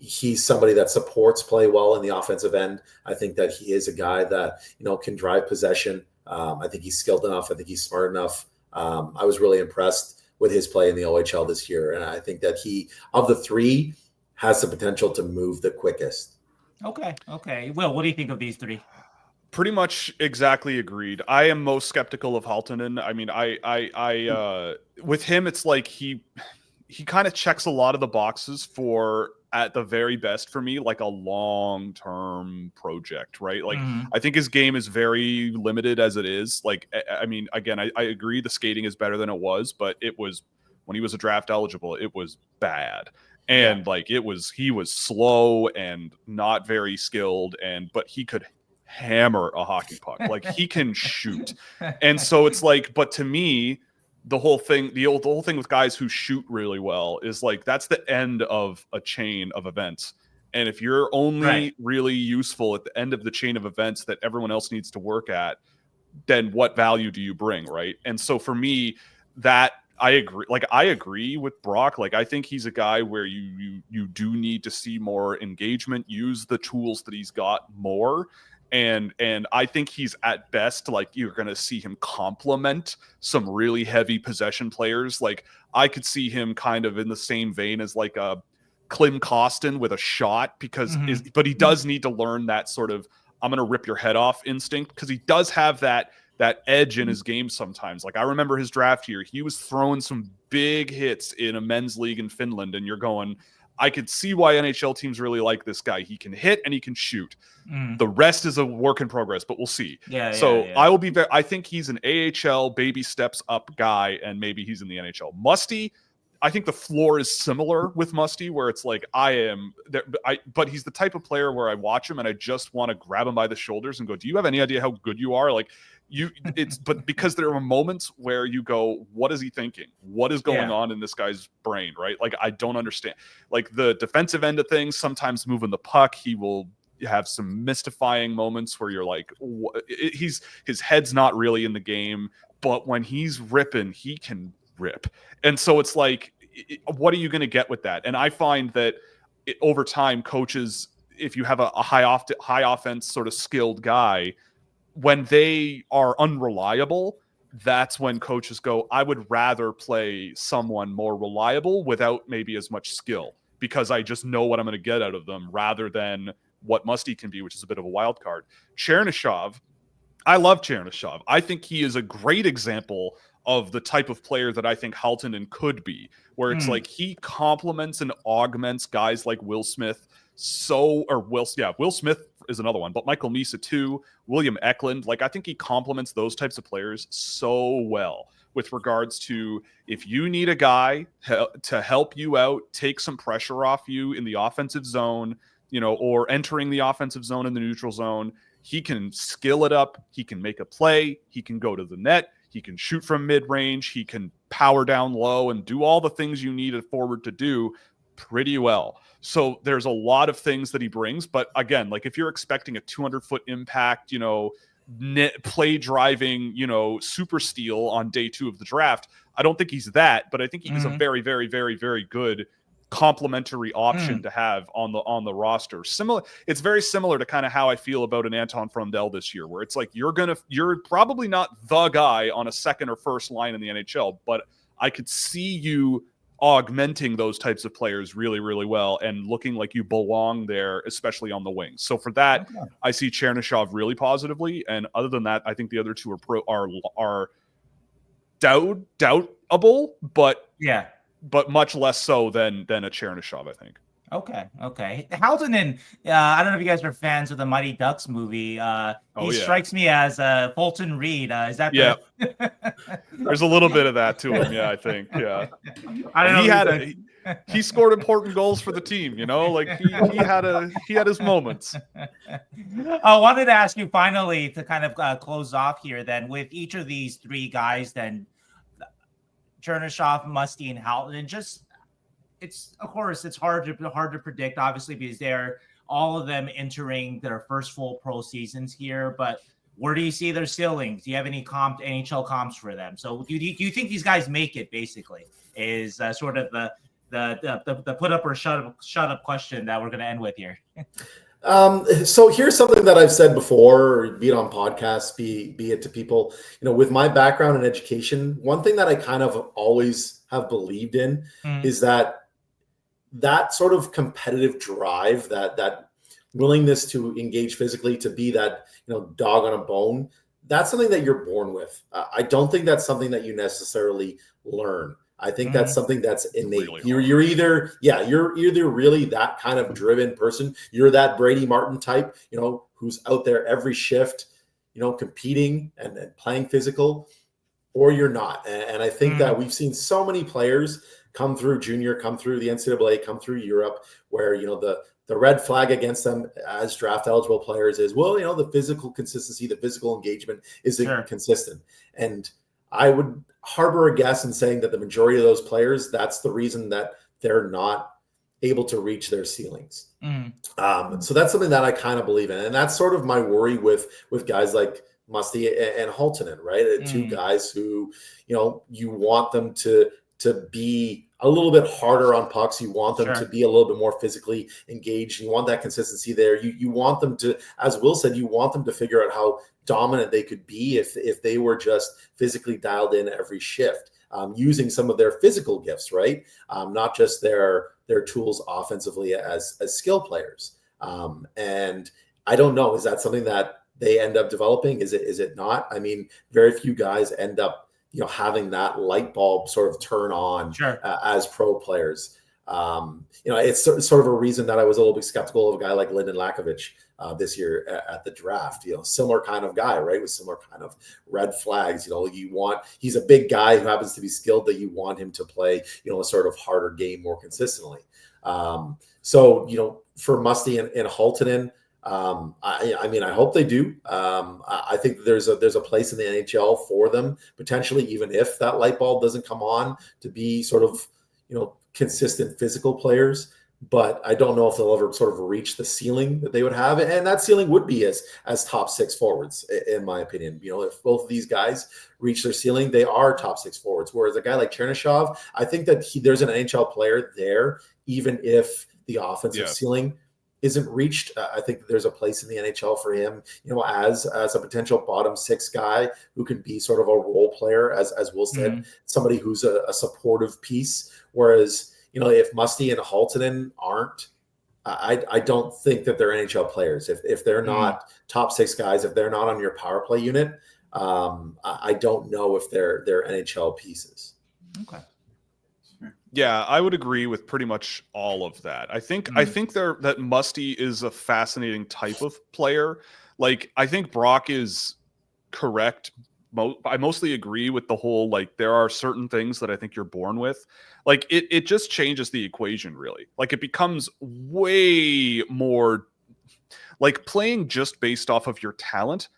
he's somebody that supports play well in the offensive end. I think that he is a guy that can drive possession. I think he's skilled enough. I think he's smart enough. I was really impressed with his play in the OHL this year. And I think that he, of the three, has the potential to move the quickest. Okay. Will, what do you think of these three? Pretty much exactly agreed. I am most skeptical of Halttunen. I mean, I with him, it's like he kind of checks a lot of the boxes for, at the very best for me, like a long-term project, right? Like, I think his game is very limited as it is. Like, I mean, again, I agree the skating is better than it was, but it was, when he was a draft eligible, it was bad. And he was slow and not very skilled, but he could hammer a hockey puck. Like, he can shoot. And so it's like, but to me, the whole thing with guys who shoot really well is like, that's the end of a chain of events. And if you're only really useful at the end of the chain of events that everyone else needs to work at, then what value do you bring? Right. And so for me, that I agree with Brock. Like, I think he's a guy where you do need to see more engagement, use the tools that he's got more. And I think he's at best, like, you're going to see him complement some really heavy possession players. Like, I could see him kind of in the same vein as like a Klim Kostin with a shot, because but he does need to learn that sort of, I'm going to rip your head off instinct, because he does have that that edge in his game sometimes. Like I remember his draft year, he was throwing some big hits in a men's league in Finland, and you're going, I could see why NHL teams really like this guy. He can hit and he can shoot. The rest is a work in progress, but we'll see. I think he's an AHL baby steps up guy, and maybe he's in the NHL. Musty, I think the floor is similar with Musty, where it's like but he's the type of player where I watch him and I just want to grab him by the shoulders and go, do you have any idea how good you are? Like but because there are moments where you go, what is he thinking? What is going on in this guy's brain, right? Like, I don't understand. Like the defensive end of things, sometimes moving the puck, he will have some mystifying moments where you're like, his head's not really in the game, but when he's ripping, he can rip. And so it's like, what are you going to get with that? And I find that over time, coaches, if you have a high offense sort of skilled guy, when they are unreliable, that's when coaches go, I would rather play someone more reliable without maybe as much skill, because I just know what I'm going to get out of them, rather than what Musty can be, which is a bit of a wild card. Chernysov, I love Chernysov. I think he is a great example of the type of player that I think Halttunen could be, where it's like he complements and augments guys like Will Smith. Will Smith is another one, but Michael Misa too, William Eklund. Like, I think he complements those types of players so well with regards to, if you need a guy to help you out, take some pressure off you in the offensive zone, or entering the offensive zone in the neutral zone, he can skill it up. He can make a play. He can go to the net. He can shoot from mid-range. He can power down low and do all the things you need a forward to do pretty well. So there's a lot of things that he brings. But again, like, if you're expecting a 200-foot impact, net play driving, super steal on day 2 of the draft, I don't think he's that. But I think he is a very, very, very, very good complementary option to have on the roster. It's very similar to kind of how I feel about an Anton Frondell this year, where it's like, you're probably not the guy on a second or first line in the NHL, but I could see you augmenting those types of players really, really well and looking like you belong there, especially on the wings. So for that, I see Chernysov really positively. And other than that, I think the other two are doubtable, but much less so than a Chernysov, I think. Okay. Halttunen, I don't know if you guys are fans of the Mighty Ducks movie. He strikes me as Fulton Reed. Is that? Yeah. There's a little bit of that to him. Yeah, I think. Yeah. I don't know. He scored important goals for the team. Like he had his moments. I wanted to ask you finally to kind of close off here. Then, with each of these 3 guys, then Chernysov, Musty, and Halttunen, it's hard to predict, obviously, because they're all of them entering their first full pro seasons here. But where do you see their ceilings? Do you have any NHL comps for them? So do you think these guys make it? Basically, is sort of the put up or shut up question that we're going to end with here. So here's something that I've said before, be it on podcasts, be it to people, with my background in education, one thing that I kind of always have believed in is that sort of competitive drive, that willingness to engage physically, to be that, dog on a bone, that's something that you're born with. I don't think that's something that you necessarily learn. I think that's something that's innate. Really you're either really that kind of driven person. You're that Brady Martin type, who's out there every shift, competing and playing physical, or you're not. And I think that we've seen so many players come through junior, come through the NCAA, come through Europe, where, the red flag against them as draft eligible players is, the physical consistency, the physical engagement isn't consistent. And I would harbor a guess in saying that the majority of those players, that's the reason that they're not able to reach their ceilings. So that's something that I kind of believe in. And that's sort of my worry with guys like Musty and Halttunen, right? 2 guys who, you want them to be a little bit harder on pucks. You want them to be a little bit more physically engaged. You want that consistency there. You want them to, as Will said, you want them to figure out how dominant they could be if they were just physically dialed in every shift, using some of their physical gifts, right? Not just their tools offensively as skill players. And I don't know, is that something that they end up developing? Is it not? I mean, very few guys end up, having that light bulb sort of turn on as pro players. It's sort of a reason that I was a little bit skeptical of a guy like Lyndon Lakovic this year at the draft. Similar kind of guy, right? With similar kind of red flags. He's a big guy who happens to be skilled, that you want him to play, a sort of harder game more consistently. So for Musty and Halttunen, I hope they do. I think there's a place in the NHL for them, potentially, even if that light bulb doesn't come on, to be sort of, consistent physical players. But I don't know if they'll ever sort of reach the ceiling that they would have. And that ceiling would be as top six forwards, in my opinion. If both of these guys reach their ceiling, they are top six forwards. Whereas a guy like Chernysov, I think that there's an NHL player there, even if the offensive ceiling isn't reached. I think there's a place in the NHL for him, as a potential bottom six guy who can be sort of a role player, as Will said, somebody who's a supportive piece. Whereas, if Musty and Halttunen aren't, I don't think that they're NHL players. If they're not top six guys, if they're not on your power play unit, I don't know if they're NHL pieces. Okay. Yeah, I would agree with pretty much all of that. I think that Musty is a fascinating type of player. Like, I think Brock is correct. I mostly agree with the whole, like, there are certain things that I think you're born with. Like, it just changes the equation, really. Like, it becomes way more like playing just based off of your talent.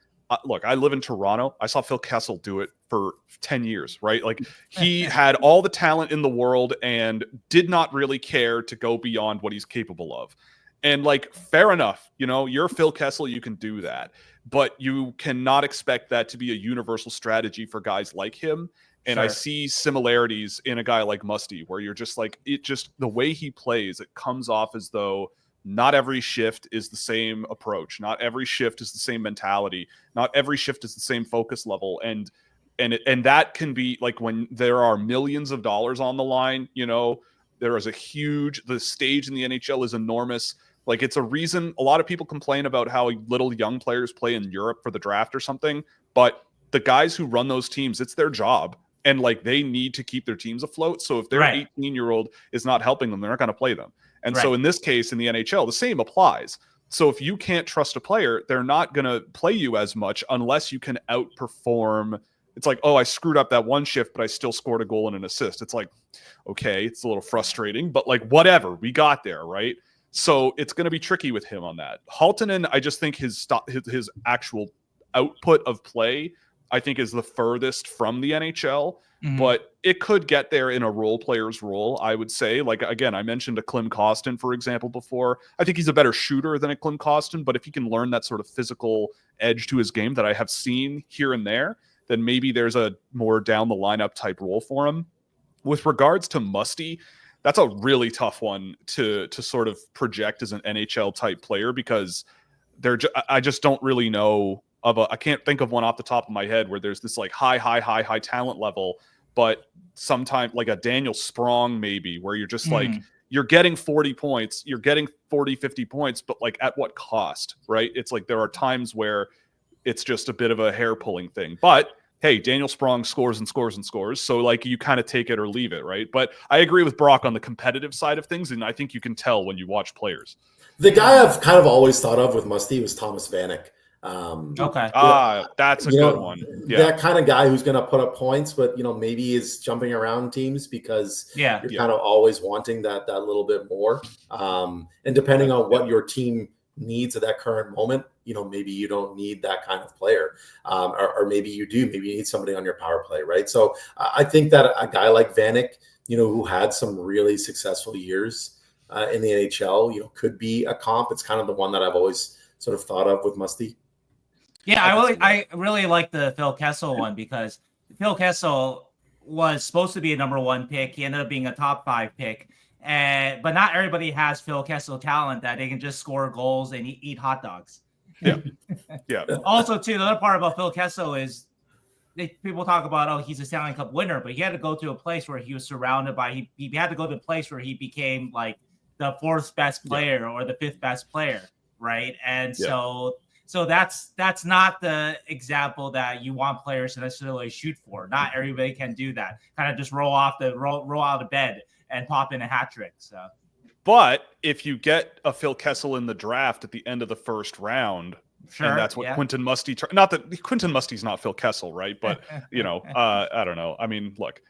Look, I live in Toronto. I saw Phil Kessel do it for 10 years, right? Like, he had all the talent in the world and did not really care to go beyond what he's capable of. And, like, fair enough, you're Phil Kessel, you can do that. But you cannot expect that to be a universal strategy for guys like him. And I see similarities in a guy like Musty, where you're just like, the way he plays, it comes off as though not every shift is the same approach. Not every shift is the same mentality. Not every shift is the same focus level. And that can be like, when there are millions of dollars on the line, there is the stage in the NHL is enormous. Like, it's a reason a lot of people complain about how little young players play in Europe for the draft or something. But the guys who run those teams, it's their job. And, like, they need to keep their teams afloat. So if their 18-year-old is not helping them, they're not going to play them. And so in this case, in the NHL, the same applies. So if you can't trust a player, they're not going to play you as much unless you can outperform. It's like, oh, I screwed up that one shift, but I still scored a goal and an assist. It's like, okay, it's a little frustrating, but, like, whatever, we got there, right? So it's going to be tricky with him on that. Halttunen, I just think his actual output of play, I think, is the furthest from the NHL, but it could get there in a role player's role, I would say. Like, again, I mentioned a Klim Kostin, for example, before. I think he's a better shooter than a Klim Kostin, but if he can learn that sort of physical edge to his game that I have seen here and there, then maybe there's a more down the lineup type role for him. With regards to Musty, that's a really tough one to sort of project as an NHL type player, because I just don't really know I can't think of one off the top of my head where there's this, like, high talent level, but sometimes like a Daniel Sprong, maybe, where you're just like, you're getting 40 points, you're getting 40, 50 points, but, like, at what cost, right? It's like, there are times where it's just a bit of a hair pulling thing, but hey, Daniel Sprong scores and scores and scores. So, like, you kind of take it or leave it, right? But I agree with Brock on the competitive side of things, and I think you can tell when you watch players. The guy I've kind of always thought of with Musty was Thomas Vanek. That's a good one. Yeah. That kind of guy who's going to put up points, but, maybe is jumping around teams because you're kind of always wanting that little bit more. And depending on what your team needs at that current moment, maybe you don't need that kind of player, or maybe you do. Maybe you need somebody on your power play, right? So I think that a guy like Vanek, who had some really successful years in the NHL, could be a comp. It's kind of the one that I've always sort of thought of with Musty. Yeah, I really like the Phil Kessel one, because Phil Kessel was supposed to be a number 1 pick. He ended up being a top 5 pick. But not everybody has Phil Kessel talent that they can just score goals and eat hot dogs. Yeah. Also, too, the other part about Phil Kessel is people talk about, oh, he's a Stanley Cup winner, but he had to go to a place where he was surrounded by, he had to go to a place where he became, like, the 4th best player or the 5th best player, right? And so So that's not the example that you want players to necessarily shoot for. Not everybody can do that. Kind of just roll out of bed and pop in a hat trick. So, but if you get a Phil Kessel in the draft at the end of the first round, sure, and that's what Quentin Musty. Not that Quentin Musty's not Phil Kessel, right? But I don't know. I mean, look,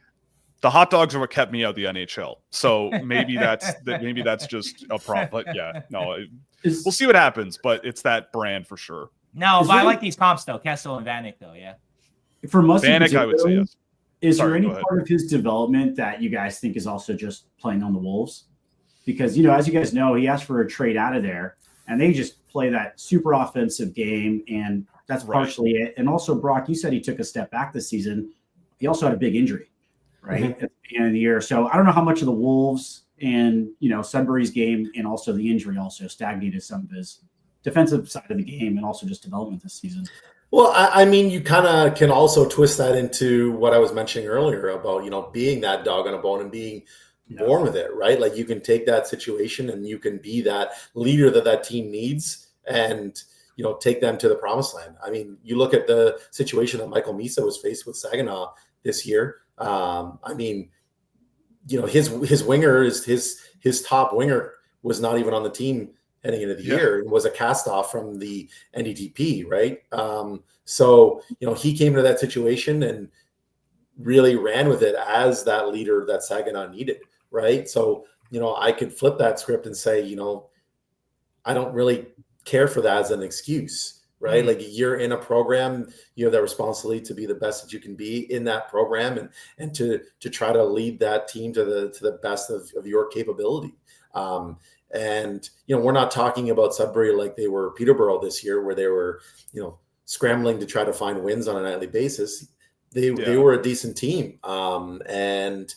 the hot dogs are what kept me out of the NHL. So maybe that's just a problem. But yeah, no, we'll see what happens. But it's that brand for sure. No, but I like these comps though, Kessel and Vanek though. Yeah, for Musty, Vanek, I would say yes. Is there any part of his development that you guys think is also just playing on the Wolves? Because, as you guys know, he asked for a trade out of there, and they just play that super offensive game, and that's partially it. And also, Brock, you said he took a step back this season. He also had a big injury, right, at the beginning of the year. So I don't know how much of the Wolves and, Sudbury's game and also the injury also stagnated some of his defensive side of the game and also just development this season. Well, I mean, you kind of can also twist that into what I was mentioning earlier about, being that dog on a bone and being born with it, right? Like you can take that situation and you can be that leader that team needs and, take them to the promised land. I mean, you look at the situation that Michael Misa was faced with Saginaw this year. I mean, his winger is his top winger was not even on the team heading into the year and was a cast off from the NDTP, right? So, he came to that situation and really ran with it as that leader that Saginaw needed, right? So, I could flip that script and say, I don't really care for that as an excuse, right? Like you're in a program, you have that responsibility to be the best that you can be in that program and to try to lead that team to the best of your capability. And, we're not talking about Sudbury like they were Peterborough this year, where they were, scrambling to try to find wins on a nightly basis. They were a decent team. And,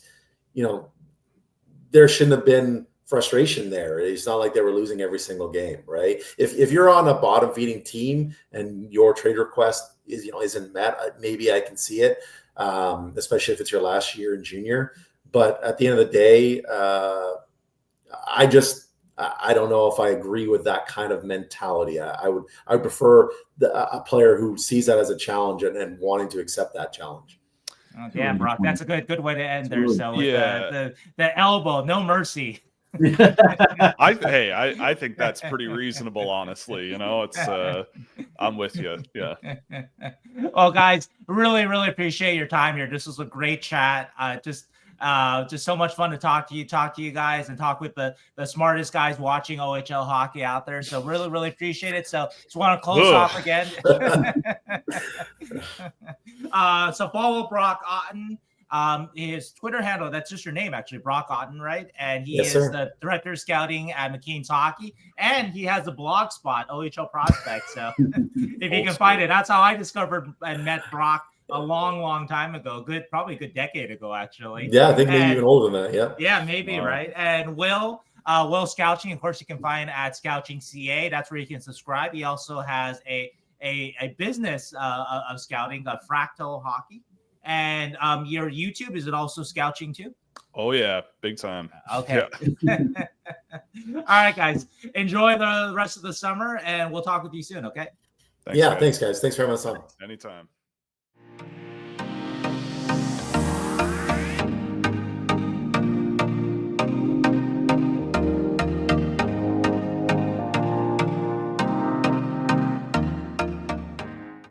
there shouldn't have been frustration there. It's not like they were losing every single game, right? If you're on a bottom feeding team and your trade request isn't met, maybe I can see it, especially if it's your last year in junior. But at the end of the day, I don't know if I agree with that kind of mentality. I would prefer a player who sees that as a challenge and wanting to accept that challenge. Oh, damn, Brock, that's a good way to end there. So with the elbow, no mercy. I think that's pretty reasonable, honestly. It's I'm with you. Yeah. Well, guys, really, really appreciate your time here. This was a great chat. Just so much fun to talk to you guys and talk with the smartest guys watching OHL hockey out there. So really, really appreciate it. So just want to close off again. So follow Brock Otten. His Twitter handle, that's just your name, actually, Brock Otten, right? And he is the director of scouting at McKeen's Hockey, and he has a blog spot, OHL Prospects. So if you can find it, that's how I discovered and met Brock a long time ago. Probably a good decade ago, actually. Yeah, I think maybe even older than that. Yeah. Yeah, maybe, right? And Will Scouching, of course, you can find at Scouching.ca. That's where you can subscribe. He also has a business of scouting, Fractal Hockey. And your YouTube, is it also Scouching too? Oh yeah, big time. Okay. Yeah. All right, guys. Enjoy the rest of the summer, and we'll talk with you soon. Okay. Thanks, guys. Thanks for having us on. Anytime.